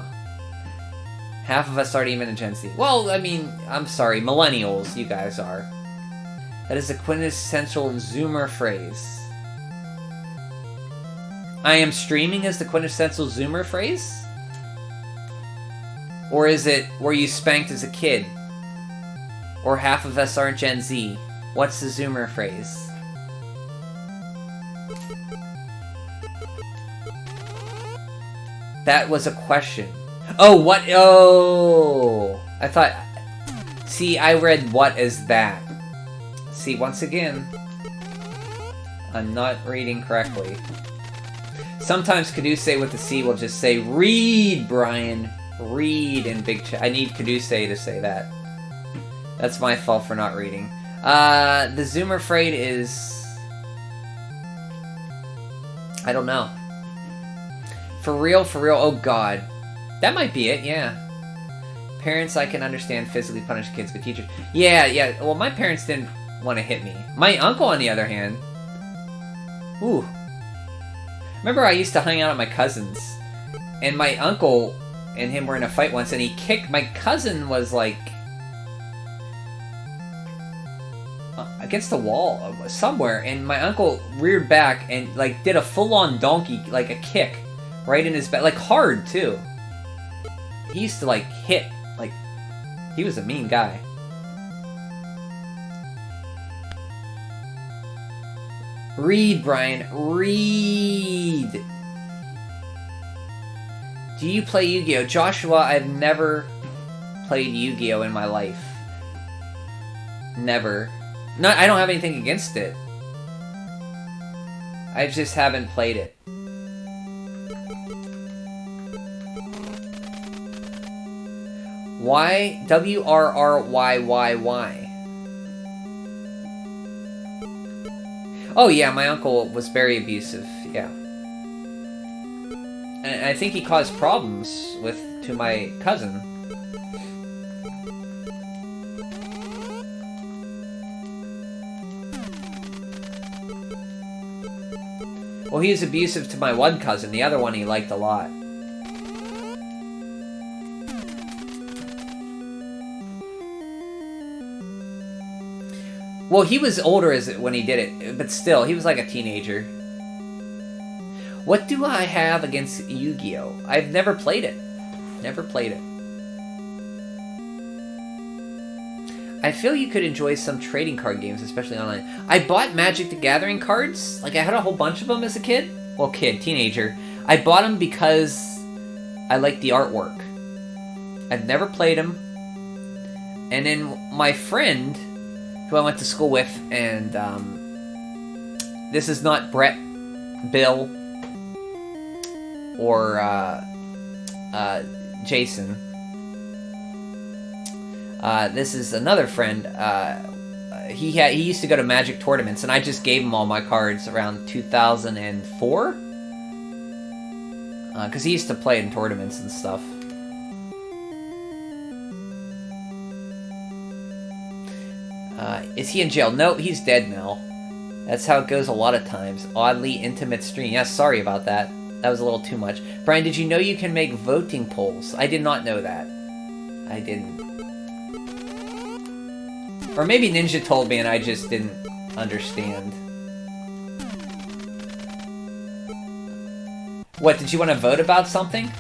A: Half of us aren't even a Gen Z. Well, I mean, I'm sorry. Millennials, you guys are. That is a quintessential Zoomer phrase. I am streaming as the quintessential Zoomer phrase? Or is it, were you spanked as a kid? Or half of us aren't Gen Z? What's the Zoomer phrase? That was a question. Oh, what? Oh! I thought... See, I read what as that. See, once again, I'm not reading correctly. Sometimes Kaduse with the C will just say, read, Brian. Read in big chat. I need Kaduse to say that. That's my fault for not reading. The Zoomer phrase is... I don't know. For real, oh god. That might be it, yeah. Parents, I can understand, physically punish kids, but teachers... Yeah, well, my parents didn't want to hit me. My uncle, on the other hand... Ooh. Remember I used to hang out with my cousins, and my uncle and him were in a fight once, and he kicked... My cousin was, like... against the wall somewhere, and my uncle reared back and, like, did a full-on donkey, like, a kick right in his back. Like, hard, too. He used to, like, hit. Like, he was a mean guy. Read, Brian. Read. Do you play Yu-Gi-Oh? Joshua, I've never played Yu-Gi-Oh in my life. Never. Not, I don't have anything against it. I just haven't played it. Why? WRRYYY. Oh yeah, my uncle was very abusive, yeah. And I think he caused problems to my cousin. Well, he was abusive to my one cousin. The other one he liked a lot. Well, he was older when he did it, but still, he was like a teenager. What do I have against Yu-Gi-Oh? I've never played it. Never played it. I feel you could enjoy some trading card games, especially online. I bought Magic the Gathering cards. Like, I had a whole bunch of them as a kid. Well, teenager. I bought them because I liked the artwork. I've never played them. And then my friend, who I went to school with, and this is not Brett, Bill, or Jason. This is another friend. He used to go to Magic tournaments, and I just gave him all my cards around 2004. Because he used to play in tournaments and stuff. Is he in jail? No, he's dead now. That's how it goes a lot of times. Oddly intimate stream. Yeah, sorry about that. That was a little too much. Brian, did you know you can make voting polls? I did not know that. I didn't. Or maybe Ninja told me and I just didn't understand. What, did you want to vote about something?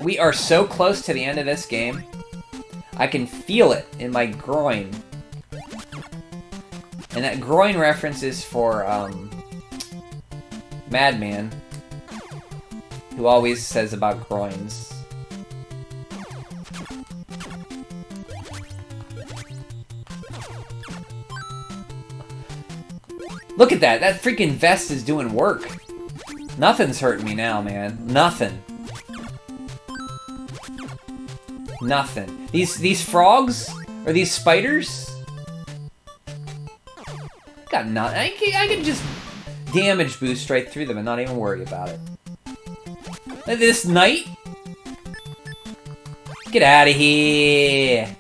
A: We are so close to the end of this game. I can feel it in my groin. And that groin reference is for, Madman, who always says about groins. Look at that! That freaking vest is doing work! Nothing's hurting me now, man. Nothing. Nothing. These frogs? Or these spiders? Got nothing. I can just damage boost right through them and not even worry about it. This knight? Get out of here!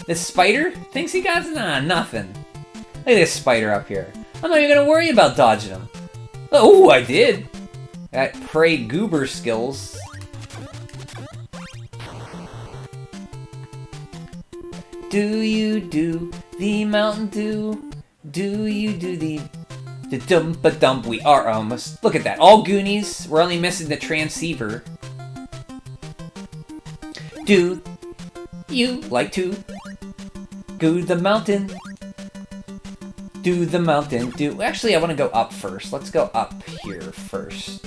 A: This spider thinks he got nothing. Look at this spider up here. I'm not even gonna worry about dodging him. Oh, I did. Got prey goober skills. Do you do the Mountain Dew? Do you do the dump-a-dump? We are almost. Look at that. All Goonies. We're only missing the transceiver. Do you like to go to the mountain? Do the mountain. Do. Actually, I want to go up first. Let's go up here first.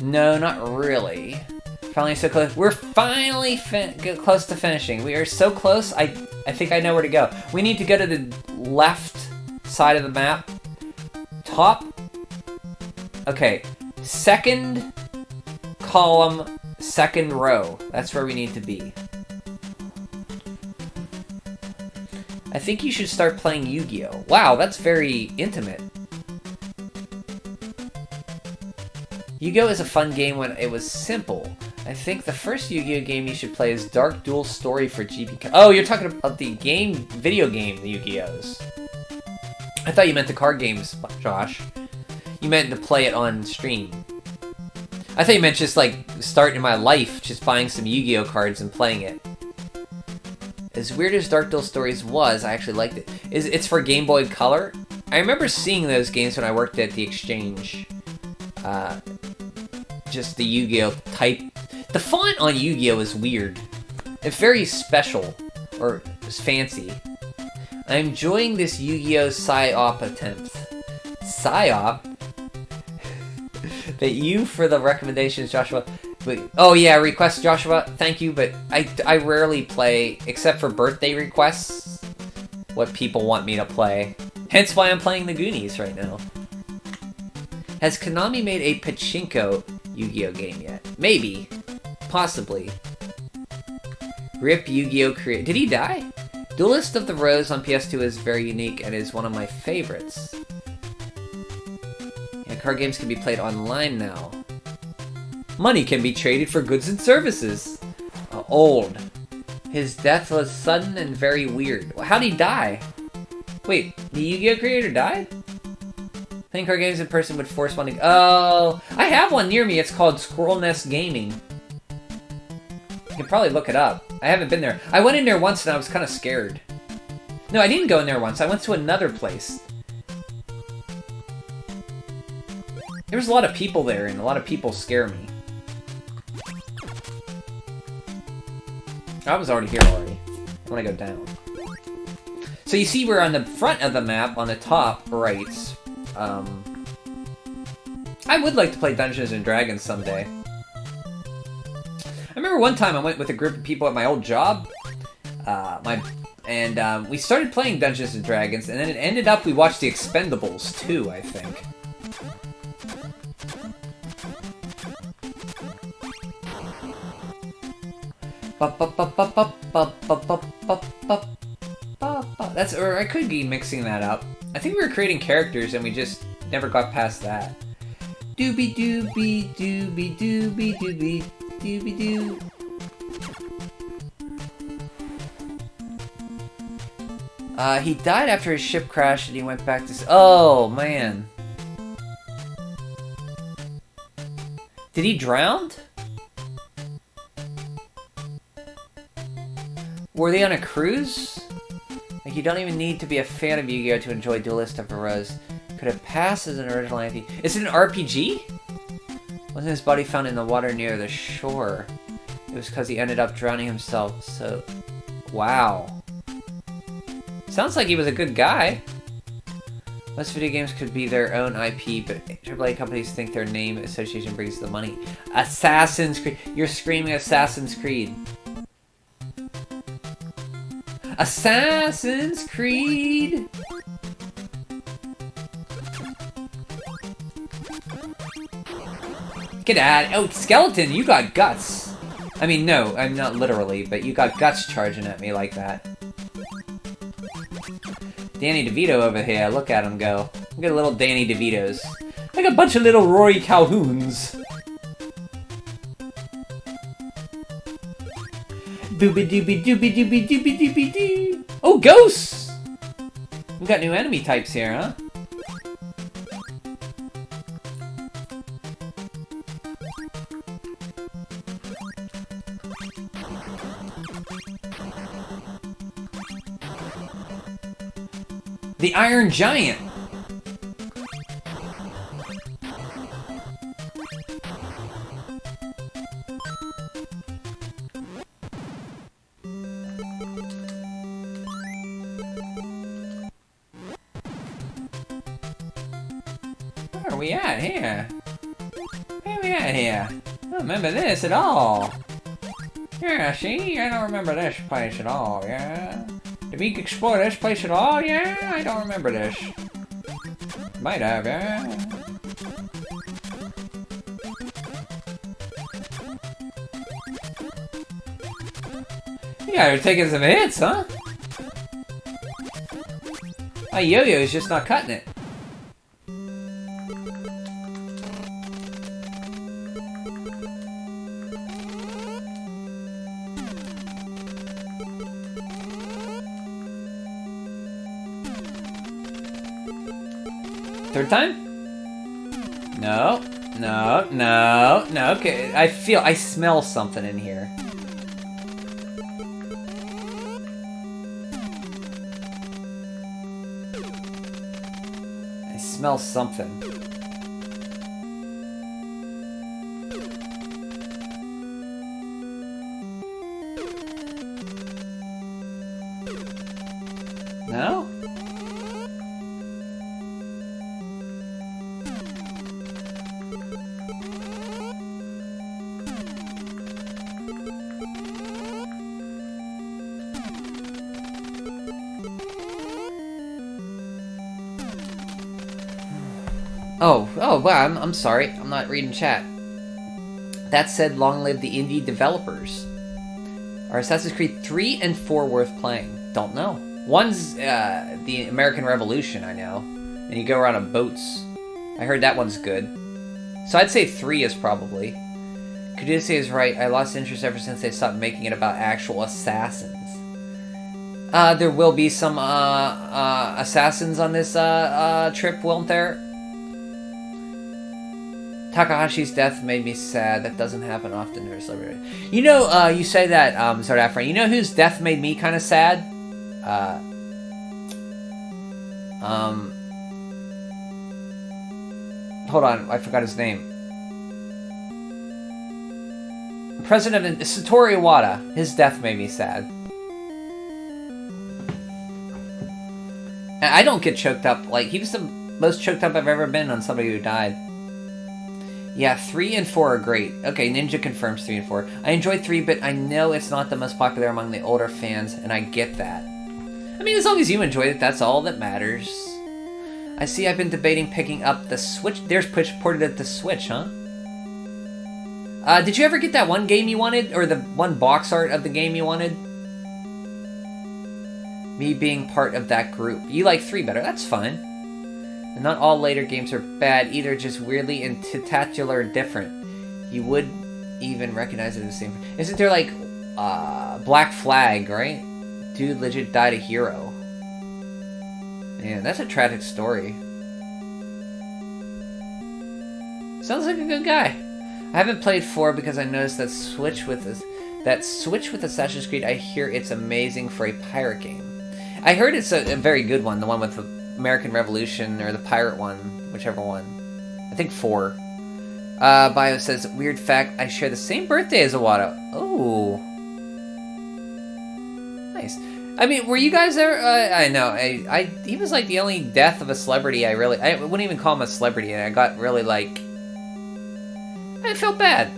A: No, not really. Finally so close. We're finally close to finishing. We are so close, I think I know where to go. We need to go to the left side of the map. Top. Okay. Second column, second row. That's where we need to be. I think you should start playing Yu-Gi-Oh! Wow, that's very intimate. Yu-Gi-Oh! Is a fun game when it was simple. I think the first Yu-Gi-Oh! Game you should play is Dark Duel Story for GB. Oh, you're talking about the video game, the Yu-Gi-Ohs. I thought you meant the card games, Josh. You meant to play it on stream. I thought you meant just like starting my life, just buying some Yu-Gi-Oh! Cards and playing it. As weird as Dark Duel Stories was, I actually liked it. It's for Game Boy Color. I remember seeing those games when I worked at the Exchange. Just the Yu-Gi-Oh! Type. The font on Yu-Gi-Oh! Is weird. It's very special. Or fancy. I'm enjoying this Yu-Gi-Oh! Psy-Op attempt. Psy-Op? Thank you for the recommendations, Joshua. But, oh yeah, request, Joshua. Thank you, but I rarely play, except for birthday requests, what people want me to play. Hence why I'm playing the Goonies right now. Has Konami made a pachinko Yu-Gi-Oh! Game yet? Maybe. Possibly. Rip Yu-Gi-Oh! Did he die? Duelist of the Rose on PS2 is very unique and is one of my favorites. Yeah, card games can be played online now. Money can be traded for goods and services. Old. His death was sudden and very weird. How'd he die? Wait, the Yu-Gi-Oh! Creator died? Playing card games in person would force one to... Oh, I have one near me. It's called Squirrel Nest Gaming. You can probably look it up. I haven't been there. I went in there once and I was kind of scared. No, I didn't go in there once. I went to another place. There was a lot of people there, and a lot of people scare me. I was already here already. I want to go down. So you see we're on the front of the map, on the top right. I would like to play Dungeons & Dragons someday. I remember one time I went with a group of people at my old job. We started playing Dungeons & Dragons, and then it ended up we watched The Expendables 2, I think. That's, or I could be mixing that up. I think we were creating characters and we just never got past that. Doobie doobie doobie doobie doobie doobie doo. He died after his ship crashed and he went back to... Oh, man. Did he drown? Were they on a cruise? Like, you don't even need to be a fan of Yu-Gi-Oh! To enjoy Duelist of the Rose. Could it pass as an original IP? Is it an RPG? Wasn't his body found in the water near the shore? It was because he ended up drowning himself, so... Wow. Sounds like he was a good guy. Most video games could be their own IP, but AAA companies think their name association brings the money. Assassin's Creed. You're screaming Assassin's Creed. Assassin's Creed! Get out. Oh, skeleton, you got guts. I mean, no, I'm not literally, but you got guts charging at me like that. Danny DeVito over here, look at him go. Look at little Danny DeVitos. Like a bunch of little Rory Calhouns. Booby dooby dooby dooby dooby dooby doo. Oh, ghosts! We got new enemy types here, huh? The Iron Giant! Where are we at here? Where are we at here? I don't remember this at all. Yeah, see? I don't remember this place at all, yeah? Did we explore this place at all? Yeah, I don't remember this. Might have, yeah. Yeah, they're taking some hits, huh? My yo-yo is just not cutting it. Third time? No, no, no, no. Okay, I smell something in here. I smell something. No? Oh, wow, I'm sorry. I'm not reading chat. That said, long live the indie developers. Are Assassin's Creed 3 and 4 worth playing? Don't know. One's the American Revolution, I know. And you go around on boats. I heard that one's good. So I'd say 3 is probably. Caduce is right. I lost interest ever since they stopped making it about actual assassins. There will be some assassins on this trip, won't there? Takahashi's death made me sad. That doesn't happen often to a celebrity. You know, you say that, Zardafran. You know whose death made me kind of sad? Hold on, I forgot his name. President Satoru Iwata. His death made me sad. And I don't get choked up. Like, he was the most choked up I've ever been on somebody who died. Yeah, 3 and 4 are great. Okay, Ninja confirms 3 and 4. I enjoyed 3, but I know it's not the most popular among the older fans, and I get that. I mean, as long as you enjoyed it, that's all that matters. I see I've been debating picking up the Switch. There's ported at the Switch, huh? Did you ever get that one game you wanted? Or the one box art of the game you wanted? Me being part of that group. You like 3 better, that's fine. And not all later games are bad either, just weirdly and titular different. You would even recognize it as the same. Isn't there like Black Flag, right? Dude legit died a hero. Man, that's a tragic story. Sounds like a good guy. I haven't played 4 because I noticed that Switch with Assassin's Creed. I hear it's amazing for a pirate game. I heard it's a very good one, the one with the American Revolution, or the pirate one, whichever one. I think 4. Bio says, weird fact, I share the same birthday as Iwata. Oh. Nice. I mean, were you guys there? I know, he was like the only death of a celebrity I wouldn't even call him a celebrity, and I got really like, I felt bad.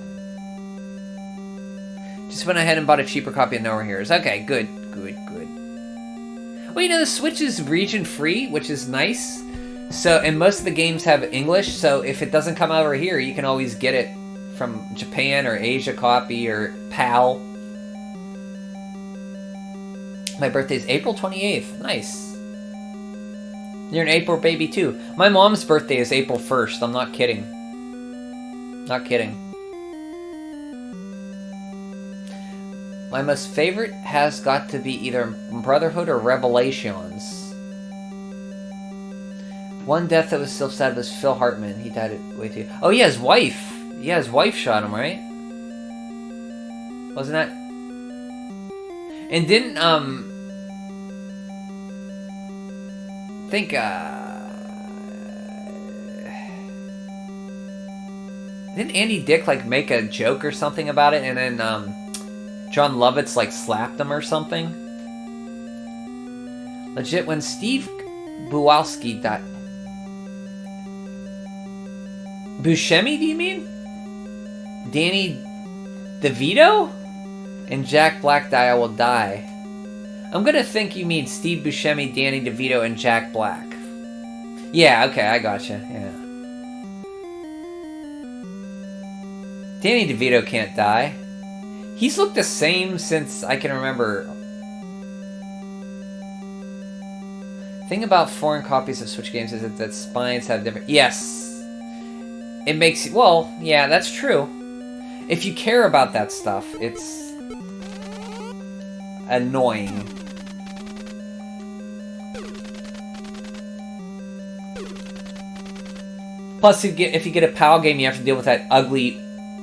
A: Just went ahead and bought a cheaper copy of Nowhere Heroes. Okay, good. Well, you know, the Switch is region-free, which is nice. So, and most of the games have English, so if it doesn't come over here, you can always get it from Japan or Asia copy or PAL. My birthday's April 28th. Nice. You're an April baby too. My mom's birthday is April 1st. I'm not kidding. Not kidding. My most favorite has got to be either Brotherhood or Revelations. One death that was still sad was Phil Hartman. He died at way too... Oh yeah, his wife. Yeah, his wife shot him, right? Wasn't that... And didn't, think, didn't Andy Dick, like, make a joke or something about it, and then, John Lovitz, like, slapped him or something? Legit, when Steve Buwalski died... Buscemi, do you mean? Danny DeVito? And Jack Black die, I will die. I'm gonna think you mean Steve Buscemi, Danny DeVito, and Jack Black. Yeah, okay, I gotcha, yeah. Danny DeVito can't die. He's looked the same since I can remember. Thing about foreign copies of Switch games is that spines have different... Yes! It makes... Well, yeah, that's true. If you care about that stuff, it's... annoying. Plus, if you get a PAL game, you have to deal with that ugly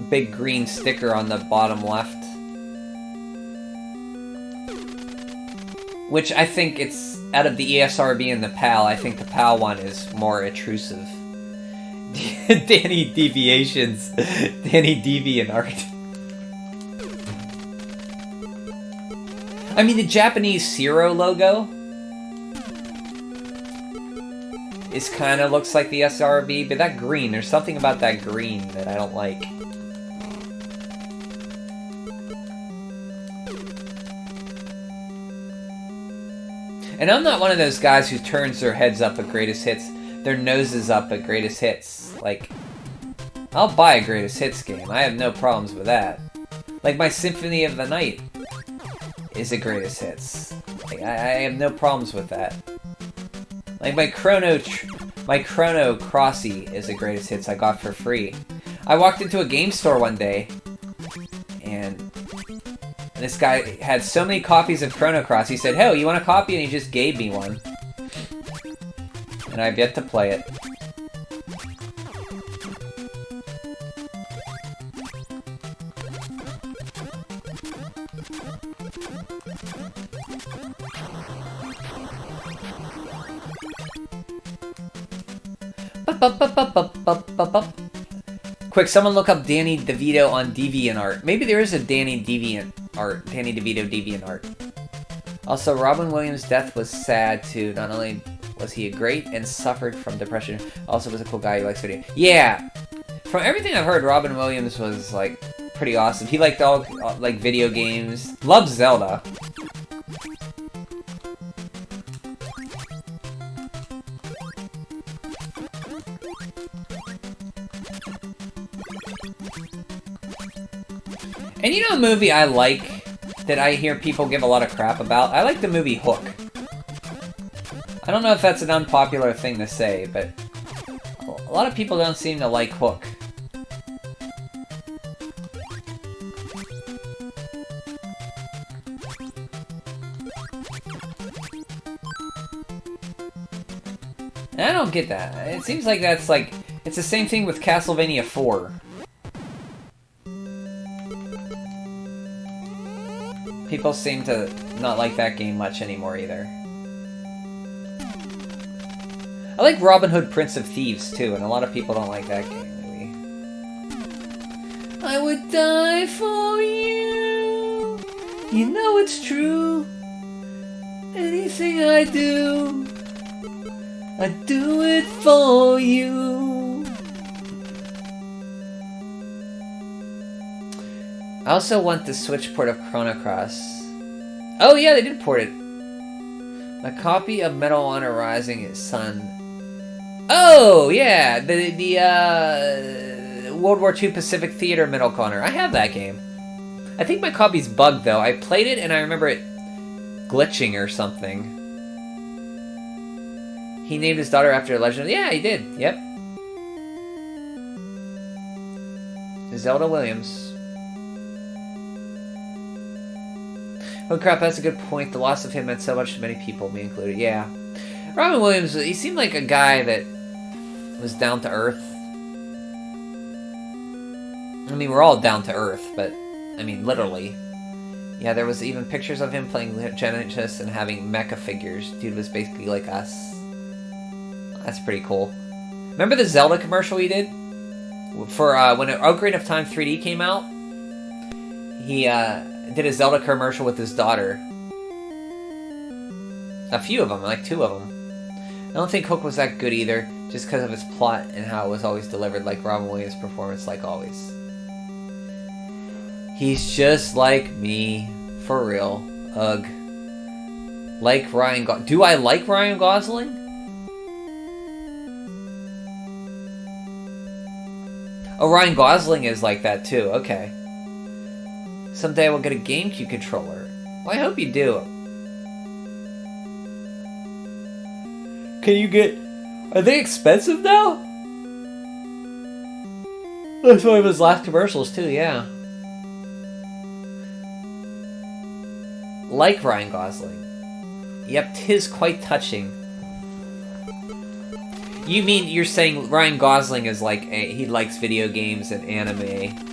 A: big green sticker on the bottom left. Which I think it's... Out of the ESRB and the PAL, I think the PAL one is more intrusive. Danny Deviations. Danny DeviantArt. I mean, the Japanese Zero logo is kind of looks like the SRB, but that green, there's something about that green that I don't like. And I'm not one of those guys who turns their heads up at greatest hits, their noses up at greatest hits. Like, I'll buy a greatest hits game. I have no problems with that. Like, my Symphony of the Night is a greatest hits. Like, I have no problems with that. Like, my Chrono Crossy is a greatest hits I got for free. I walked into a game store one day, and this guy had so many copies of Chrono Cross, he said, "Hey, you want a copy?" And he just gave me one. And I've yet to play it. Quick, someone look up Danny DeVito on DeviantArt. Maybe there is a Danny DeVito DeviantArt. Also, Robin Williams' death was sad too. Not only was he a great and suffered from depression, also was a cool guy who likes video. Yeah! From everything I've heard, Robin Williams was, like, pretty awesome. He liked all, like, video games. Loves Zelda. And you know a movie I like that I hear people give a lot of crap about? I like the movie Hook. I don't know if that's an unpopular thing to say, but a lot of people don't seem to like Hook. And I don't get that. It seems like that's like... It's the same thing with Castlevania 4. People seem to not like that game much anymore either. I like Robin Hood Prince of Thieves too, and a lot of people don't like that game movie. I would die for you. You know it's true. Anything I do it for you. I also want the Switch port of Chrono Cross. Oh yeah, they did port it. A copy of Metal Honor Rising Sun. Oh yeah, World War II Pacific Theater Medal Honor. I have that game. I think my copy's bugged, though. I played it, and I remember it glitching or something. He named his daughter after a legend. Yeah, he did. Yep. Zelda Williams. Oh crap, that's a good point. The loss of him meant so much to many people, me included. Yeah. Robin Williams, he seemed like a guy that was down to earth. I mean, we're all down to earth, but, I mean, literally. Yeah, there was even pictures of him playing Genesis and having mecha figures. Dude was basically like us. That's pretty cool. Remember the Zelda commercial he did? For when Ocarina of Time 3D came out? He did a Zelda commercial with his daughter. A few of them, like 2 of them. I don't think Hook was that good either, just because of its plot and how it was always delivered, like Robin Williams' performance, like always. He's just like me, for real. Ugh. Like Ryan Gosling. Do I like Ryan Gosling? Oh, Ryan Gosling is like that too, okay. Someday we'll get a GameCube controller. Well, I hope you do. Can you get... Are they expensive now? That's one of his last commercials too, yeah. Like Ryan Gosling. Yep, 'tis quite touching. You mean you're saying Ryan Gosling is like he likes video games and anime?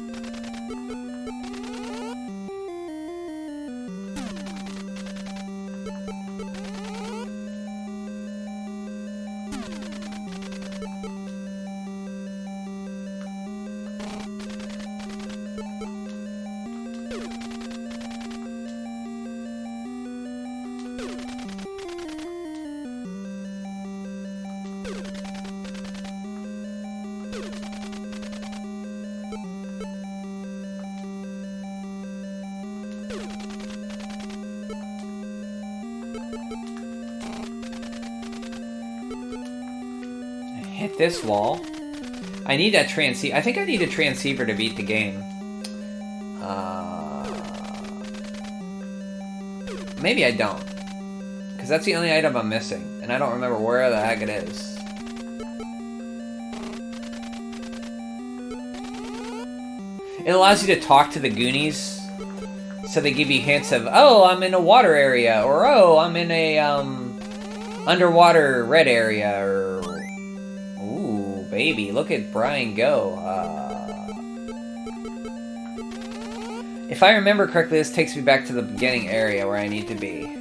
A: Hit this wall. I need that transceiver. I think I need a transceiver to beat the game. Maybe I don't. Because that's the only item I'm missing. And I don't remember where the heck it is. It allows you to talk to the Goonies. So they give you hints of, oh, I'm in a water area. Or, oh, I'm in a, underwater red area. Or, ooh, baby, look at Brian go. If I remember correctly, this takes me back to the beginning area where I need to be.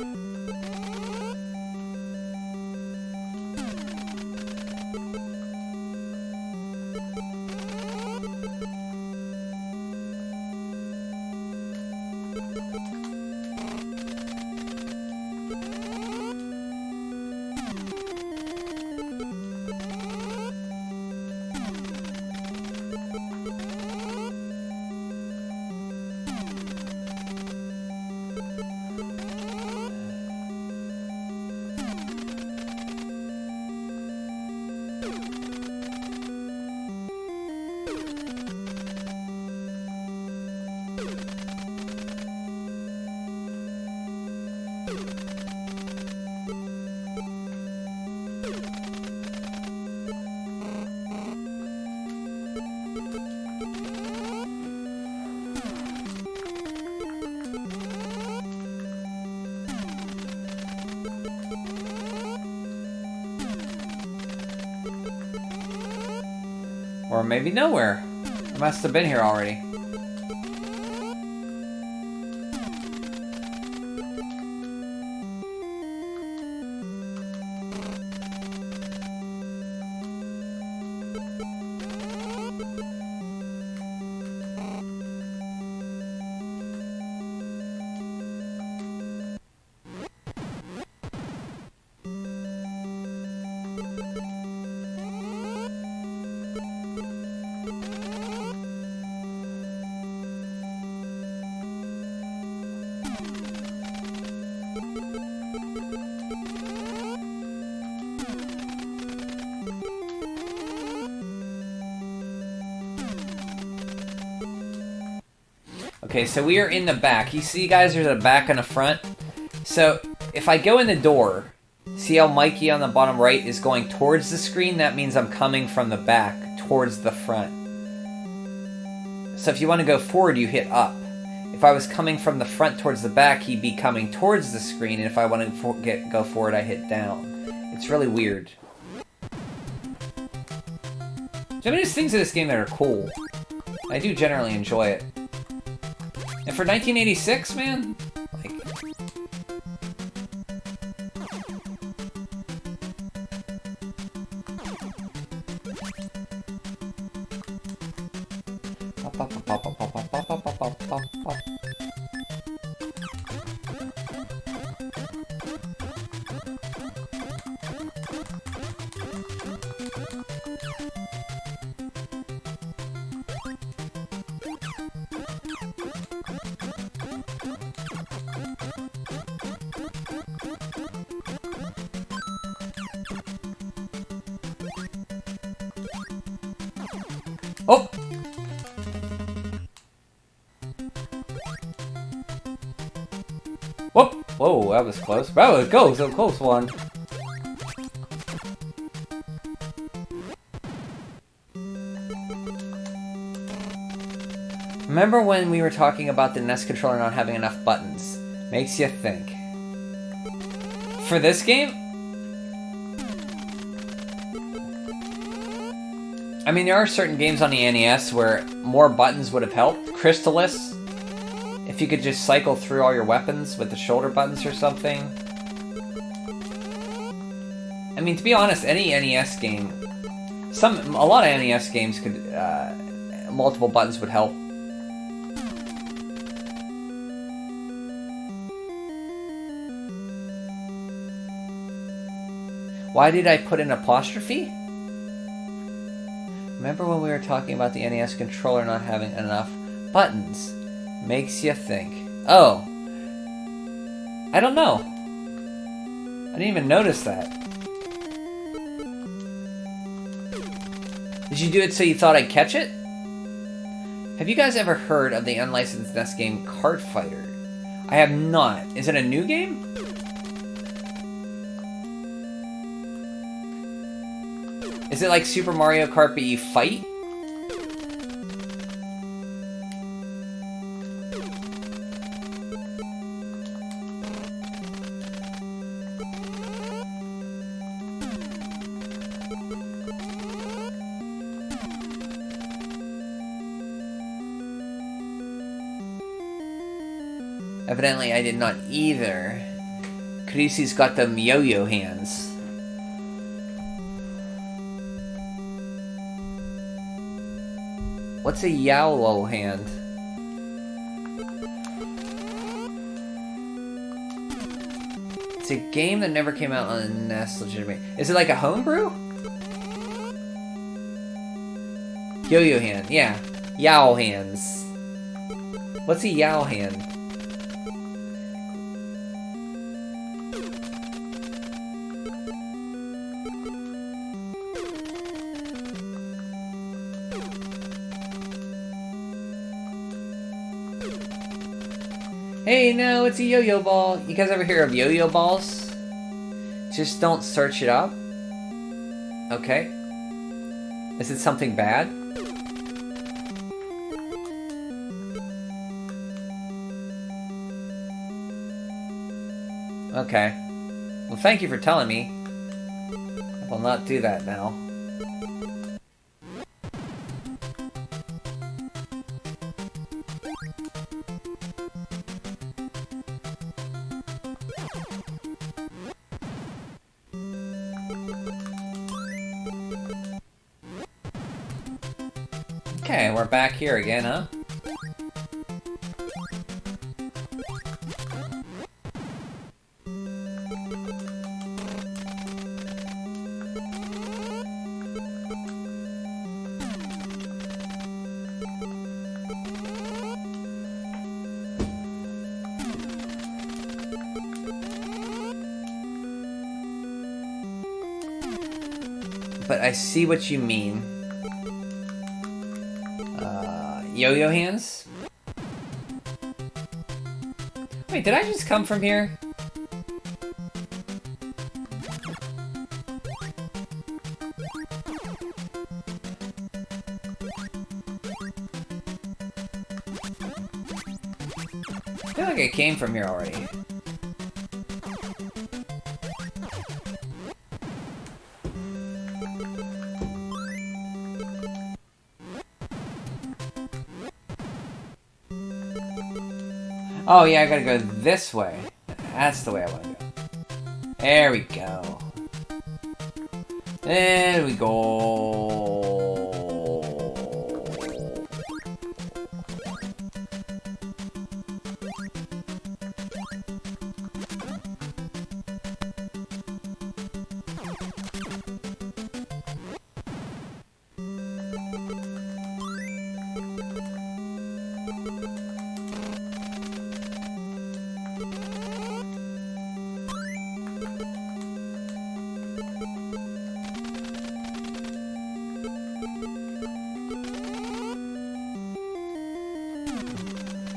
A: Or maybe nowhere. I must have been here already. Okay, so we are in the back. You see, guys, there's a back and a front. So if I go in the door, see how Mikey on the bottom right is going towards the screen? That means I'm coming from the back towards the front. So if you want to go forward, you hit up. If I was coming from the front towards the back, he'd be coming towards the screen, and if I want to go forward, I hit down. It's really weird. I mean, there's things in this game that are cool. I do generally enjoy it. And for 1986, man, like... Oh! Whoop! Whoa, that was close. Wow, go, so close one. Remember when we were talking about the NES controller not having enough buttons? Makes you think. For this game? I mean, there are certain games on the NES where more buttons would have helped. Crystalis. If you could just cycle through all your weapons with the shoulder buttons or something. I mean, to be honest, any NES game... A lot of NES games could... multiple buttons would help. Why did I put an apostrophe? Remember when we were talking about the NES controller not having enough buttons? Makes you think. Oh. I don't know. I didn't even notice that. Did you do it so you thought I'd catch it? Have you guys ever heard of the unlicensed NES game Kart Fighter? I have not. Is it a new game? Is it like Super Mario Kart but you fight? Evidently I did not either. Creasy's got them yo-yo hands. What's a Yowlo hand? It's a game that never came out on the NES legitimately. Is it like a homebrew? Yo-yo hand, yeah. Yow hands. What's a yow hand? Hey, no, it's a yo-yo ball. You guys ever hear of yo-yo balls? Just don't search it up. Okay. Is it something bad? Okay. Well, thank you for telling me. I will not do that now. Okay, we're back here again, huh? But I see what you mean. Yo-yo hands? Wait, did I just come from here? I feel like I came from here already. Oh yeah, I gotta go this way. That's the way I wanna go. There we go. There we go.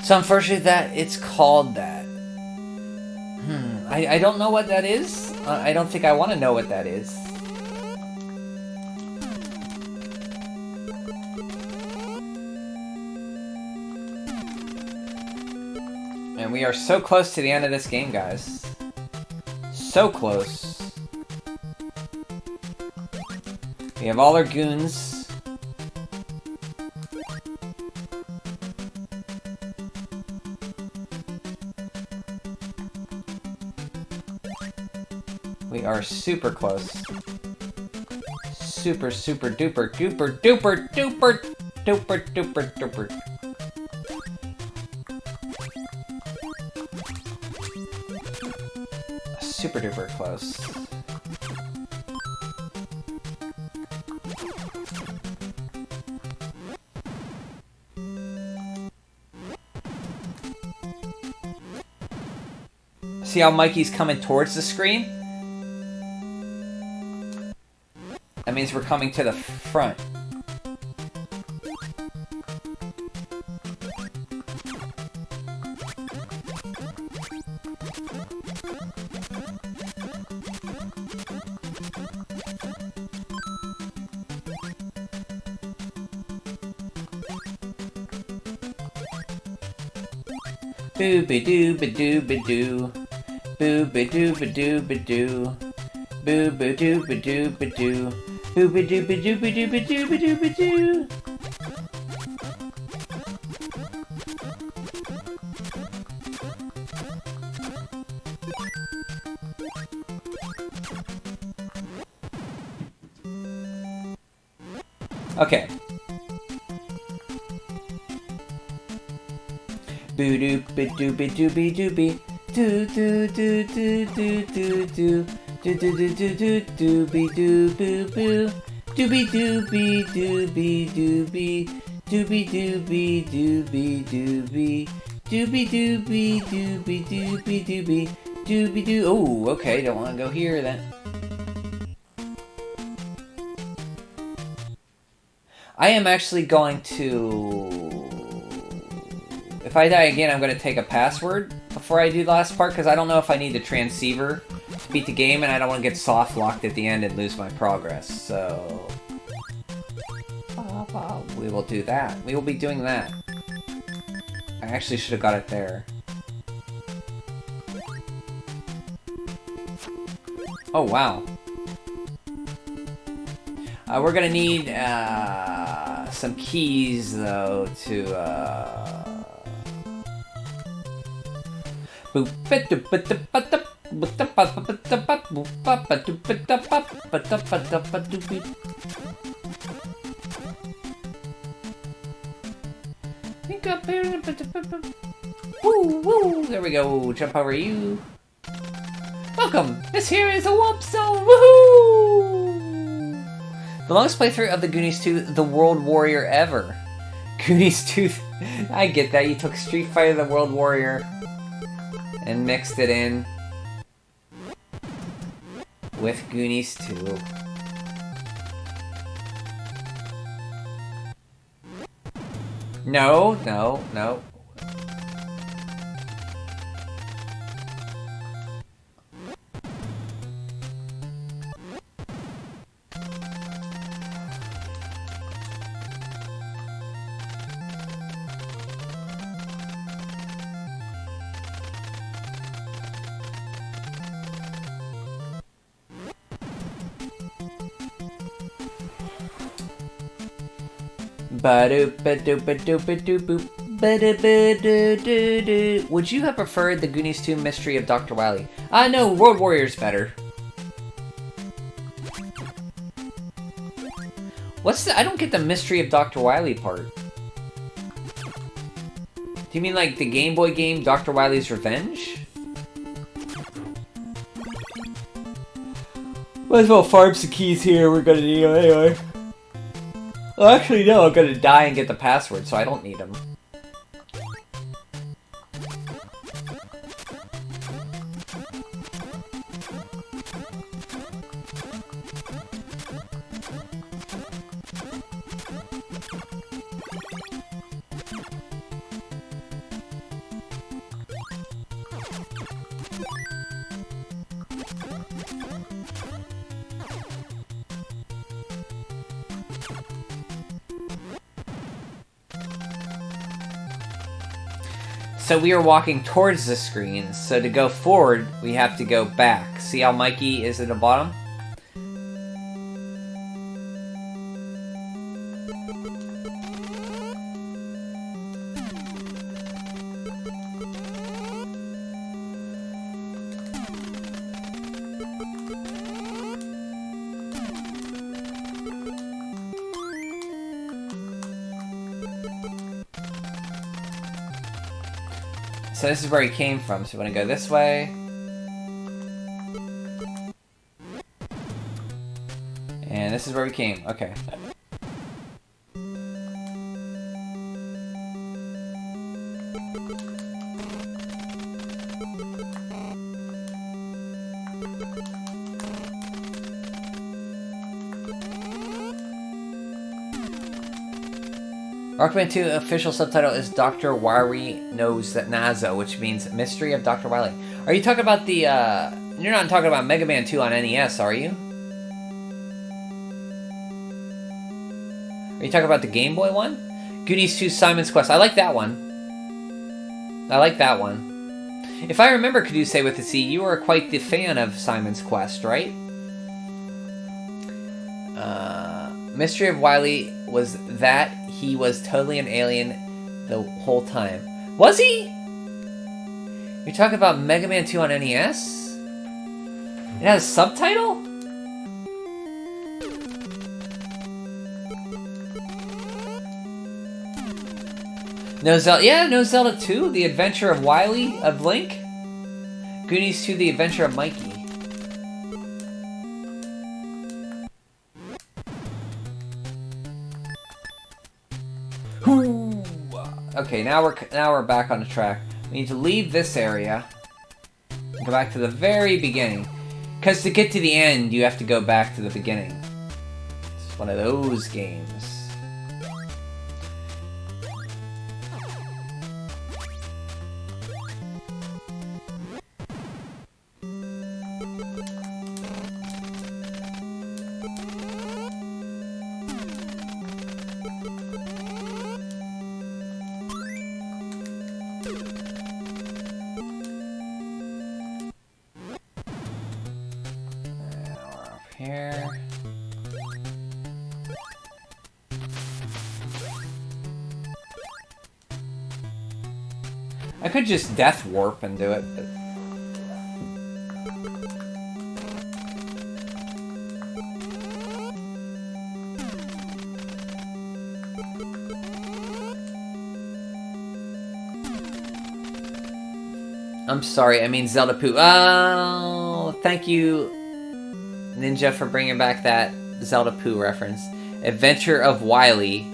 A: So unfortunately that it's called that. I don't know what that is. I don't think I want to know what that is. And we are so close to the end of this game, guys. So close. We have all our goons. We are super close. Super, super duper, duper, duper, duper, duper, duper, duper. Super duper close. See how Mikey's coming towards the screen? That means we're coming to the front. Boo-ba-doo-ba-doo-ba-doo. Boo-ba-doo-ba-doo-ba-doo. Boo-ba-doo-ba-doo-ba-doo. Boo-ba-doo-ba-doo-ba-doo-ba-doo-ba-doo. Okay. Boo-doo-ba-doo-ba-doo-ba-doo-ba. Do-do-do-do-do-do-do. Do-do-do-do-do-do-be-doo-boo-boo. Dooby-dooby-dooby-dooby. Dooby-dooby-dooby-dooby. Dooby-dooby-dooby-dooby-dooby. Dooby-doo. Oh, okay. Don't want to go here then. I am actually going to... If I die again, I'm going to take a password before I do the last part, because I don't know if I need the transceiver to beat the game, and I don't want to get soft-locked at the end and lose my progress, so... we will do that. We will be doing that. I actually should have got it there. Oh, wow. We're gonna need some keys, though, to... Woo, woo, there we go. Jump over you. Welcome. This here is a warp zone. Woohoo! The longest playthrough of the Goonies II, the World Warrior ever. Goonies II. I get that. You took Street Fighter the World Warrior and mixed it in with Goonies II. No, no, no. Would you have preferred the Goonies II Mystery of Dr. Wily? No, Road Warrior's better. What's the... I don't get the Mystery of Dr. Wily part. Do you mean like the Game Boy game, Dr. Wily's Revenge? Might as well farm some keys here, we're gonna need them anyway. Well, actually, no, I'm gonna die and get the password, so I don't need them. So we are walking towards the screen, so to go forward, we have to go back. See how Mikey is at the bottom? So this is where he came from, so we want to go this way. And this is where we came, okay. Rockman 2 official subtitle is Dr. Wily Knows That Nazo, which means Mystery of Dr. Wily. Are you talking about the, you're not talking about Mega Man 2 on NES, are you? Are you talking about the Game Boy one? Goonies 2 Simon's Quest. I like that one. I like that one. If I remember, could you say with the C, you were quite the fan of Simon's Quest, right? Mystery of Wily was that he was totally an alien the whole time. Was he? You're talking about Mega Man 2 on NES? It has a subtitle? No Zelda, yeah, no Zelda 2, The Adventure of Wily, of Link. Goonies 2, The Adventure of Mikey. Okay, now we're back on the track. We need to leave this area and go back to the very beginning. Because to get to the end, you have to go back to the beginning. It's one of those games. Here. I could just death warp and do it, but... I'm sorry, I mean Zelda Poo. Oh, thank you, Ninja, for bringing back that Zelda Poo reference. Adventure of Wily.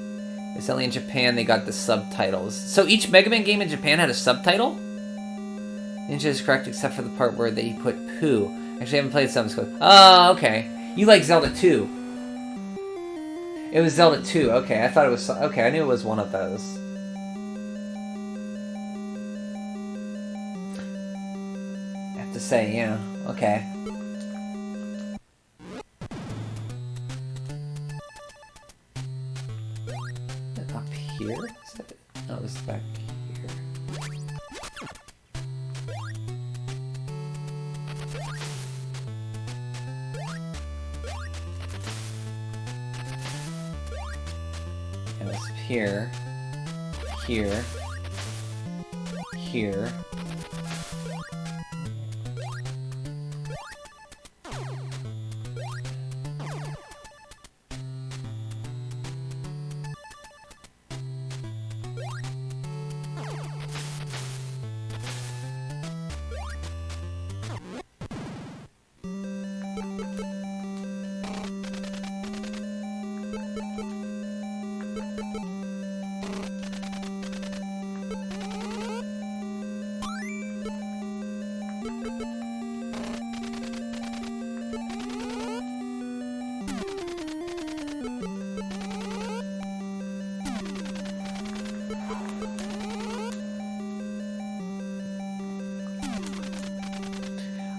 A: It's only in Japan they got the subtitles. So each Mega Man game in Japan had a subtitle? Ninja is correct except for the part where they put Poo. Actually, I haven't played some. Oh, okay. You like Zelda 2. It was Zelda 2. Okay, I thought it was... Okay, I knew it was one of those. I have to say, yeah. Okay. Here? Is that it? No, it's back here. And it's here, here, here.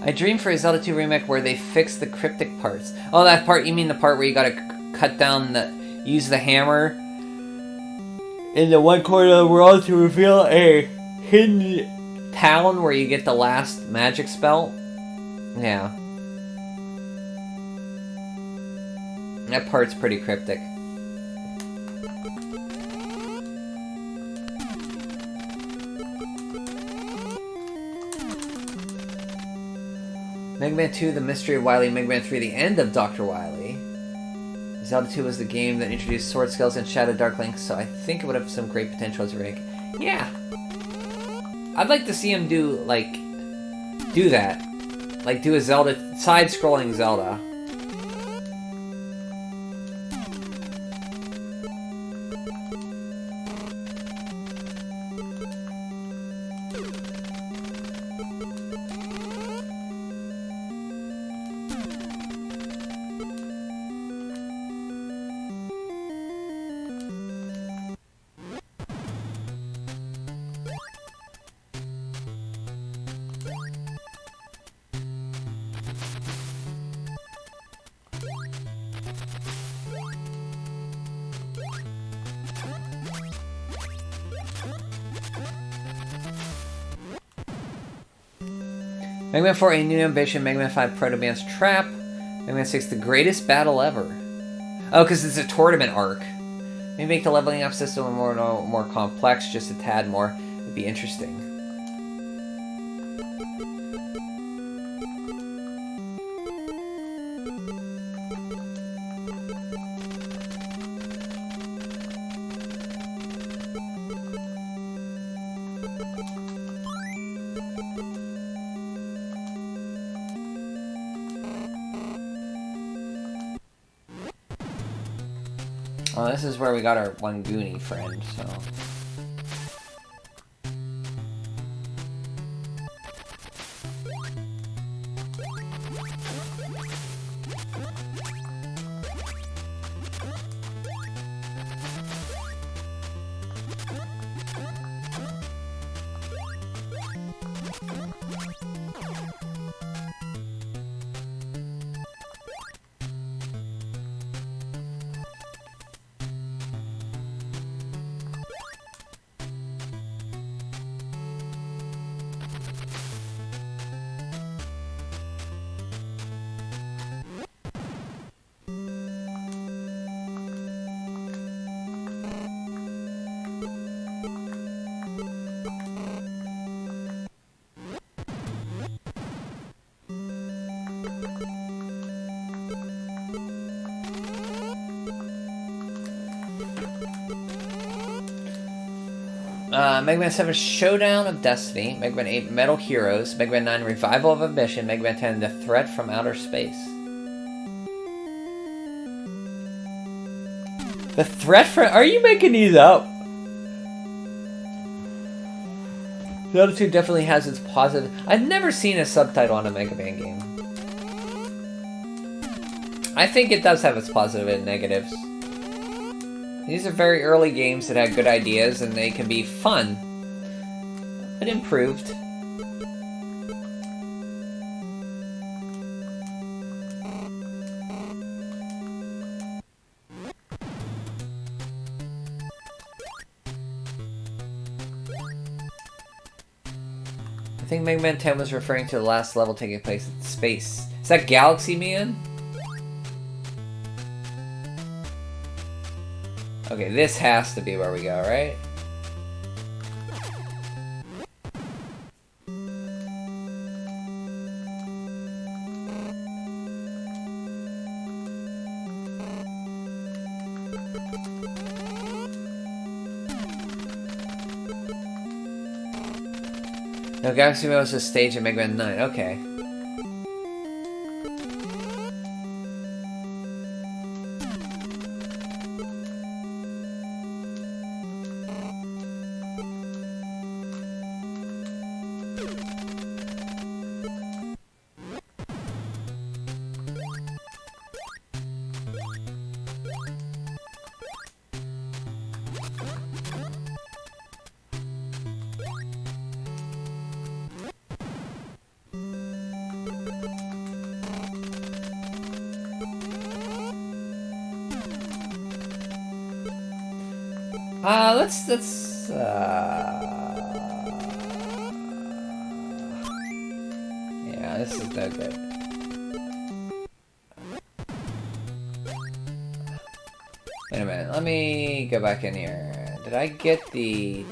A: I dreamed for a Zelda 2 remake where they fixed the cryptic parts. Oh, that part, you mean the part where you gotta cut down use the hammer in the one corner of the world to reveal a hidden town where you get the last magic spell? Yeah. That part's pretty cryptic. Mega Man 2, The Mystery of Wily, Mega Man 3, The End of Dr. Wily. Zelda 2 was the game that introduced Sword Skills and Shadow Dark Link, so I think it would have some great potential as a remake. Yeah! I'd like to see him do that. Like, do a Zelda, side-scrolling Zelda. Mega Man 4, A New Ambition, Mega Man 5, Proto Man's Trap, Mega Man 6, The Greatest Battle Ever. Oh, because it's a tournament arc. Maybe make the leveling up system more complex, just a tad more. It'd be interesting. Well, this is where we got our one Goonie friend, so... Mega Man 7 Showdown of Destiny, Mega Man 8 Metal Heroes, Mega Man 9 Revival of Ambition, Mega Man 10 The Threat from Outer Space. The Threat from... Are you making these up? Zelda 2 definitely has its positive... I've never seen a subtitle on a Mega Man game. I think it does have its positive and negatives. These are very early games that had good ideas, and they can be fun, but improved. I think Mega Man 10 was referring to the last level taking place in space. Is that Galaxy Man? Okay, this has to be where we go, right? No, Galaxy was a stage in Mega Man 9. Okay. Let's yeah, this is no good. Wait a minute, let me go back in here. Did I get the...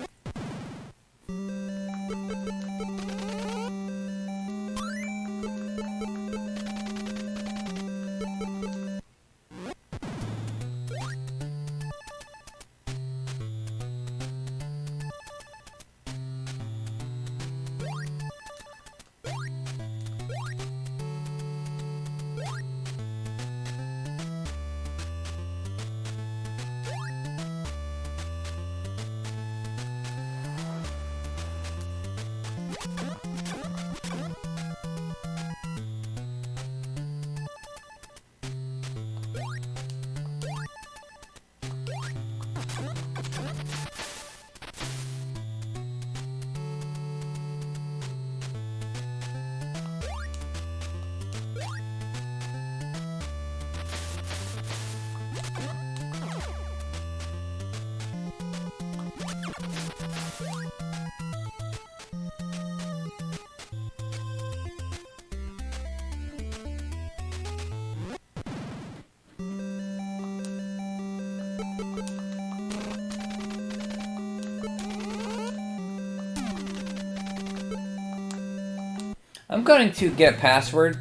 A: I'm going to get password.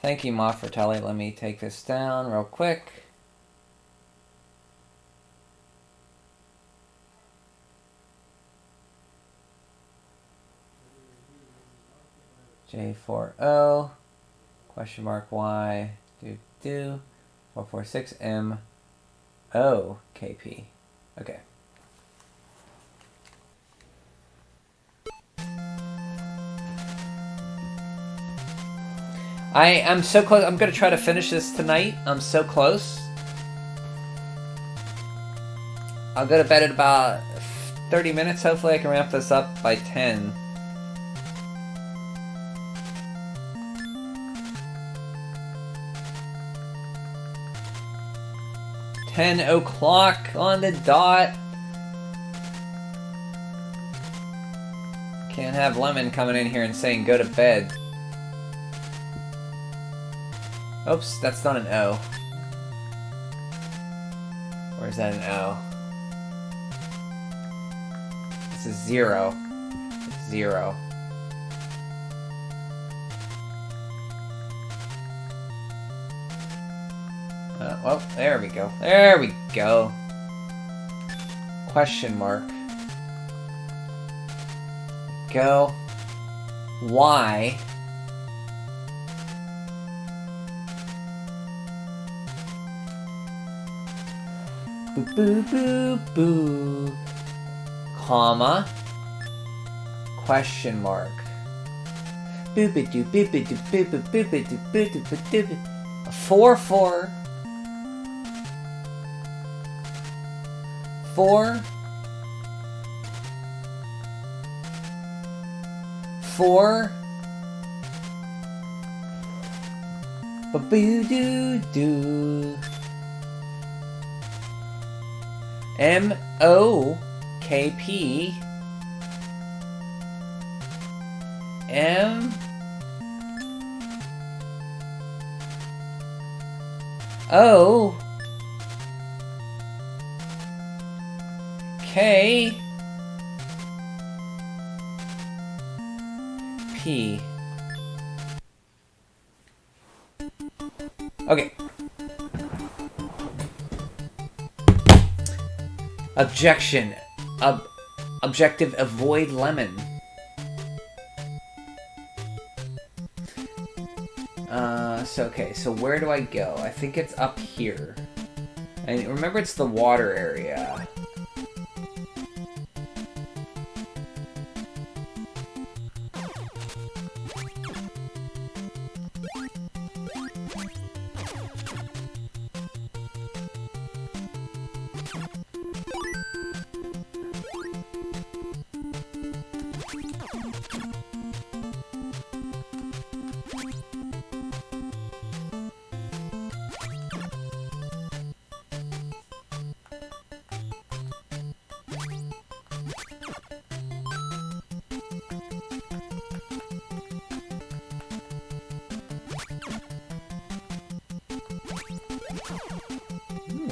A: Thank you, Ma Fratelli. Let me take this down real quick. J40 question mark Y 446 M O KP. Okay. I am so close. I'm gonna try to finish this tonight. I'm so close. I'll go to bed at about 30 minutes. Hopefully I can wrap this up by 10. $10 on the dot. Can't have Lemon coming in here and saying go to bed. Oops, that's not an O. Or is that an O? It's a 0. It's 0. Well, there we go. There we go. Question mark. Go. Why? Boo boo boo boo. Comma. Question mark. Boop it doo boop it doo boop it boop it doo boop it boop it. 4 4 4 4 Ba-boo-doo-doo. M-O-K-P M O K P. Okay. Objection. Objective, avoid lemon. So where do I go? I think it's up here. And remember, it's the water area.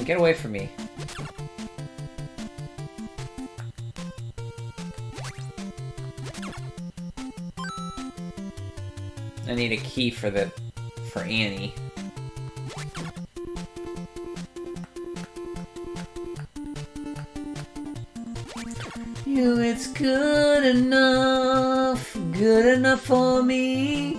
A: Get away from me. I need a key for Annie. It's good enough for me.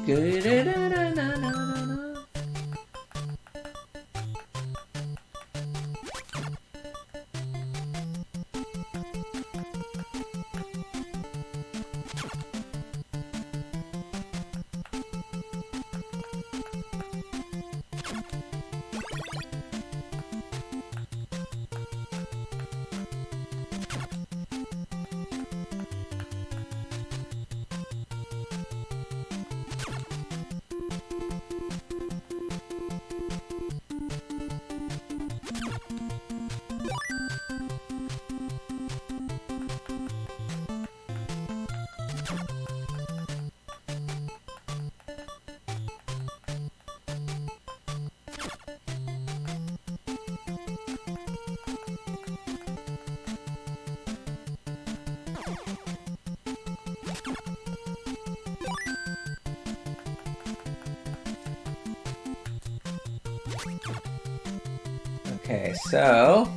A: Okay, so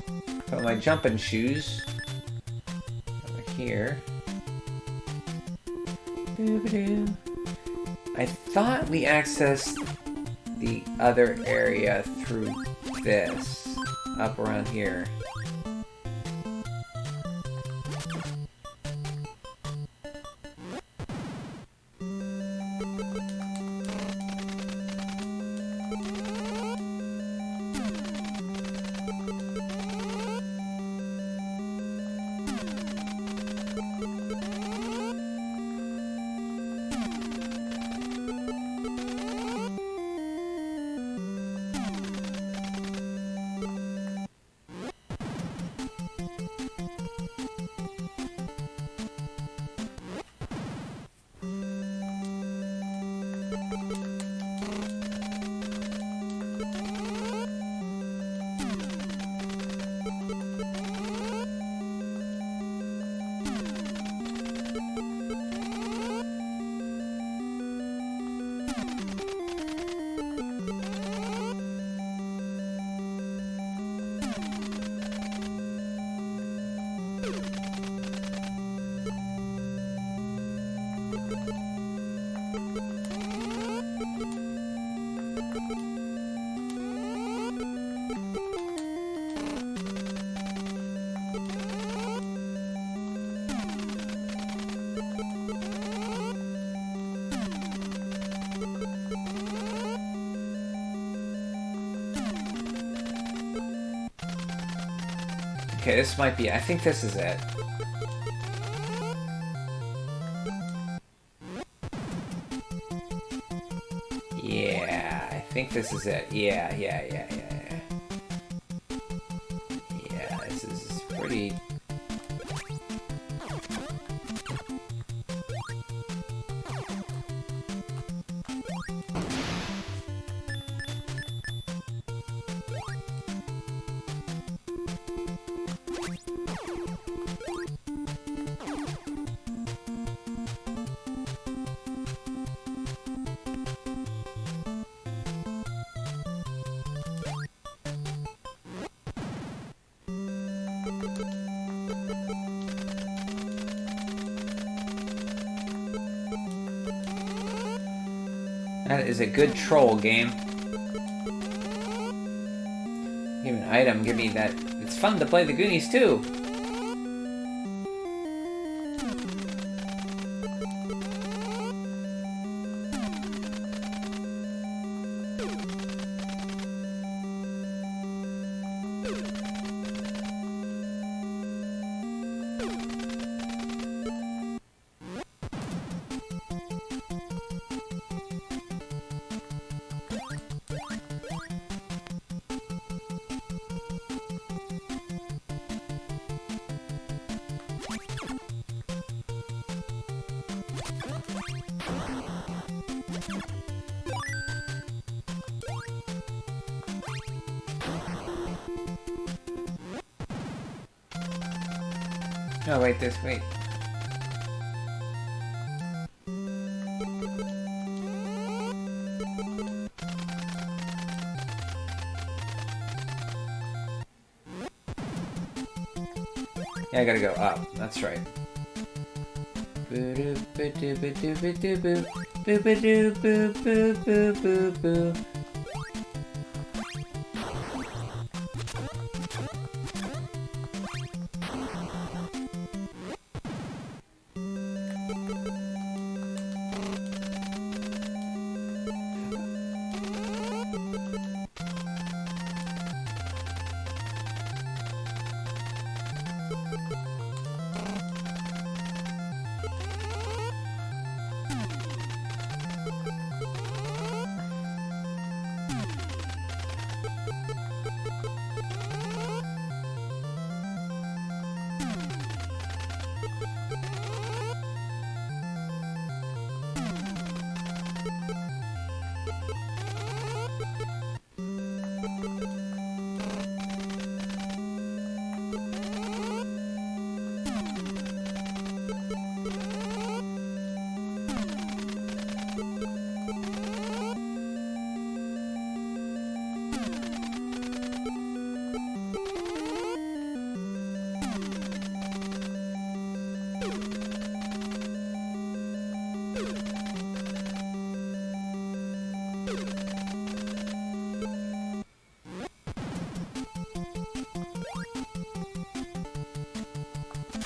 A: put my jumping shoes over here. I thought we accessed the other area through this, up around here. Okay, this might be... I think this is it. Yeah, I think this is it. Yeah. Yeah, this is pretty... That is a good troll game. Give me an item, give me that. It's fun to play the Goonies too. Oh, wait. Yeah, I gotta go up. That's right.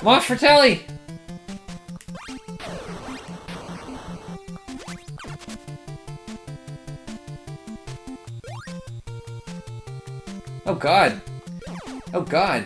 A: Watch for Telly! Oh god. Oh god.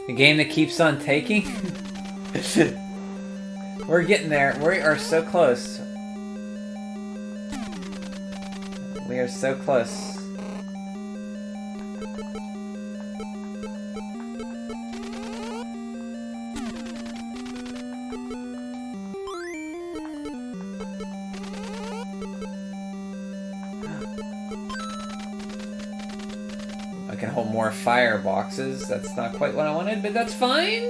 A: The game that keeps on taking? We're getting there. We are so close. We are so close. I can hold more fire boxes. That's not quite what I wanted, but that's fine.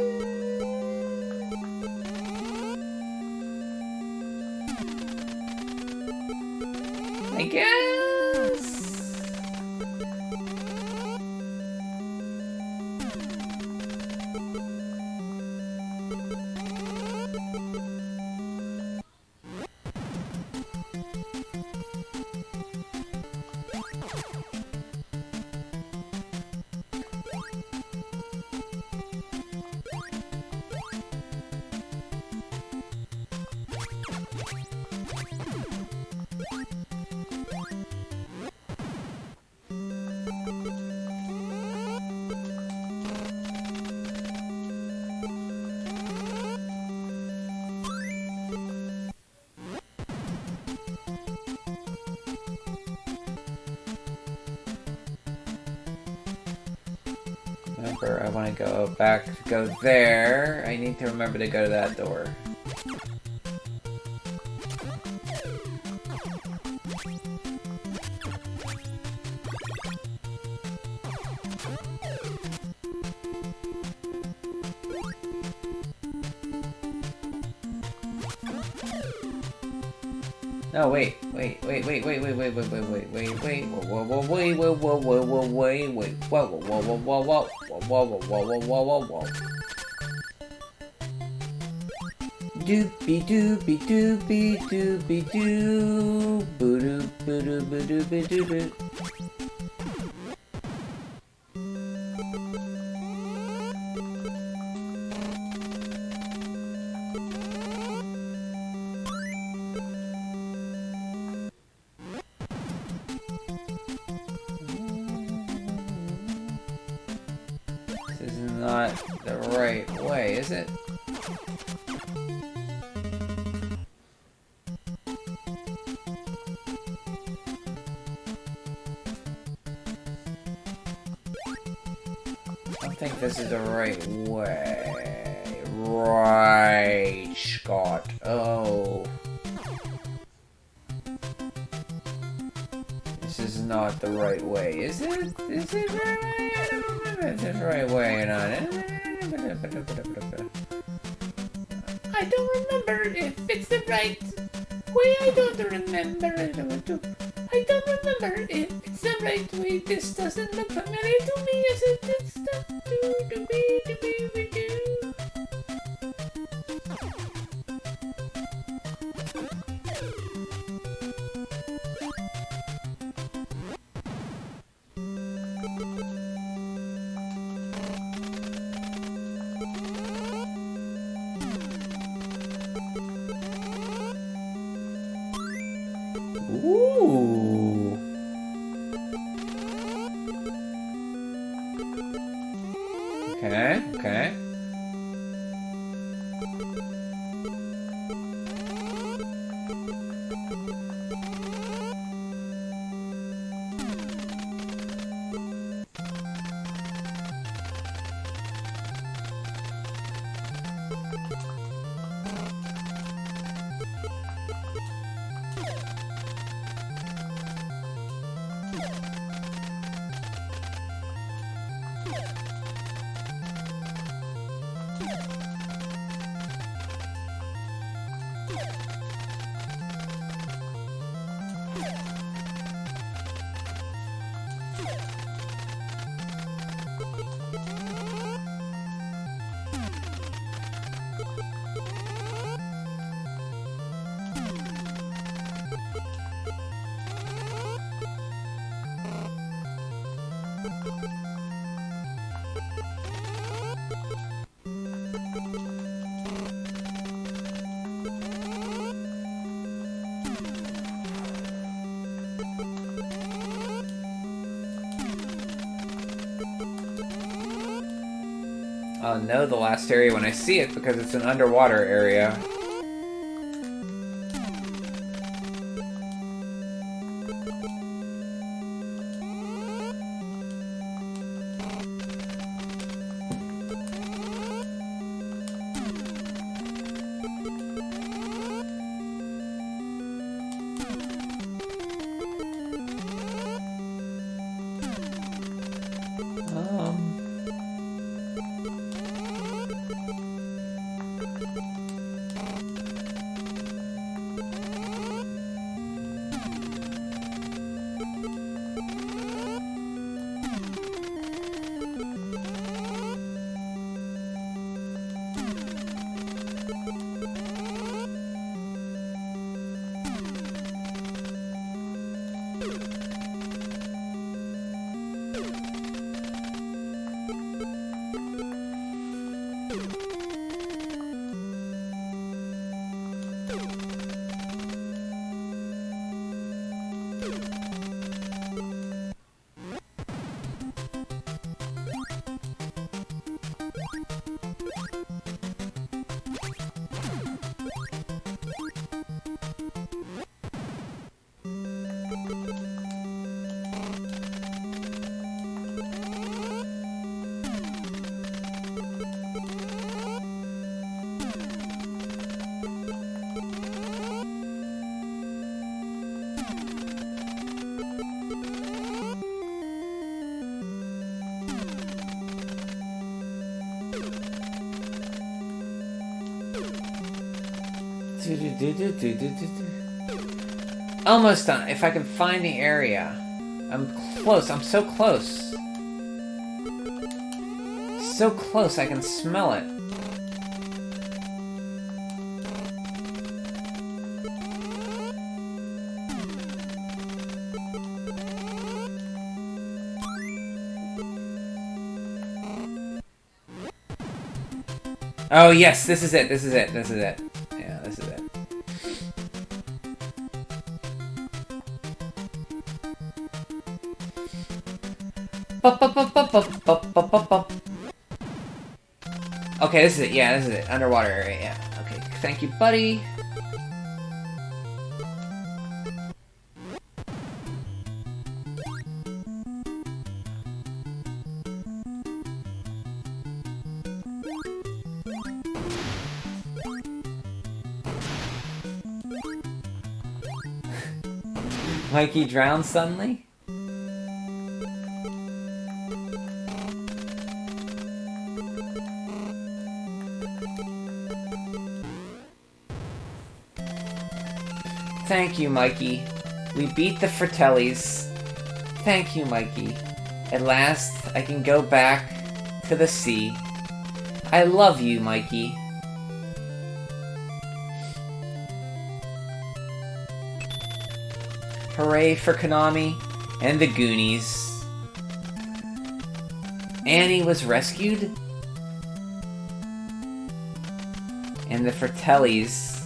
A: I guess. Remember, I want to go there. I need to remember to go to that door. No, wait, whoa, doopy doopy doopy doopy doo, boo doo boo doo boo doo boo doo boo. This is not the right way, is it? I don't think this is the right way. Right, Scott. Oh. This is not the right way, is it? Is it the right way? I don't remember if it's the right way or not. I don't remember if it's the right way. I don't remember. I don't remember if it's the right way. This doesn't look familiar to me as if it's the do-do-be-do-be-do. Ooh. Okay, okay. I'll know the last area when I see it because it's an underwater area. Almost done. If I can find the area. I'm close. I'm so close. So close, I can smell it. Oh yes, this is it. This is it. This is it. Yeah, this is it. Okay, this is it. Yeah, this is it. Underwater area. Yeah. Okay. Thank you, buddy. Mikey drowned suddenly? Thank you, Mikey. We beat the Fratellis. Thank you, Mikey. At last, I can go back to the sea. I love you, Mikey. Hooray for Konami and the Goonies. Annie was rescued. And the Fratellis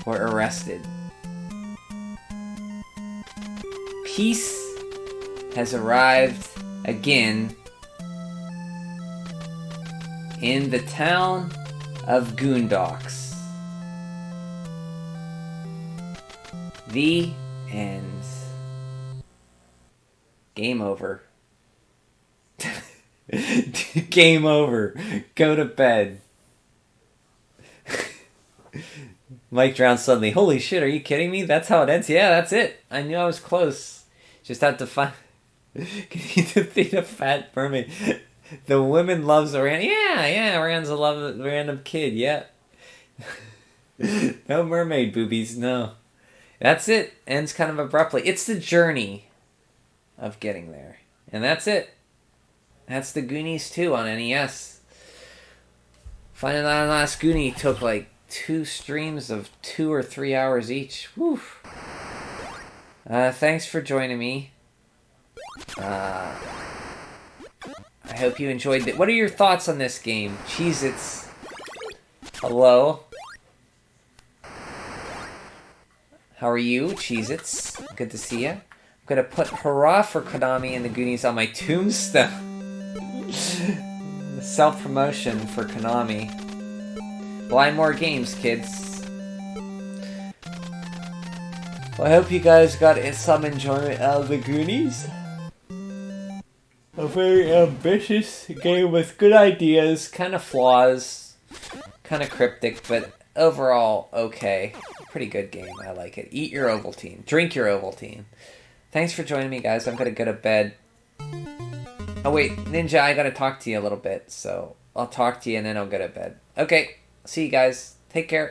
A: were arrested. Peace has arrived again in the town of Goondocks. The end. Game over. Game over. Go to bed. Mike drowned suddenly. Holy shit, are you kidding me? That's how it ends? Yeah, that's it. I knew I was close. Just had to find... Can you defeat a fat mermaid? The woman loves a random... Yeah, Rand's a random kid, yeah. No mermaid boobies, no. That's it. Ends kind of abruptly. It's the journey of getting there. And that's it. That's the Goonies 2 on NES. Finding that last Goonie took like 2 streams of 2 or 3 hours each. Woo. Thanks for joining me. I hope you enjoyed it. What are your thoughts on this game? Cheez-Its. Hello. How are you, Cheez-Its? Good to see ya. I'm gonna put hurrah for Konami and the Goonies on my tombstone. Self-promotion for Konami. Buy more games, kids. Well, I hope you guys got some enjoyment out of the Goonies. A very ambitious game with good ideas, kind of flaws, kind of cryptic, but overall okay. Pretty good game. I like it. Eat your Ovaltine. Drink your Ovaltine. Thanks for joining me, guys. I'm gonna go to bed. Oh wait, Ninja, I gotta talk to you a little bit, so I'll talk to you and then I'll go to bed. Okay, see you guys. Take care.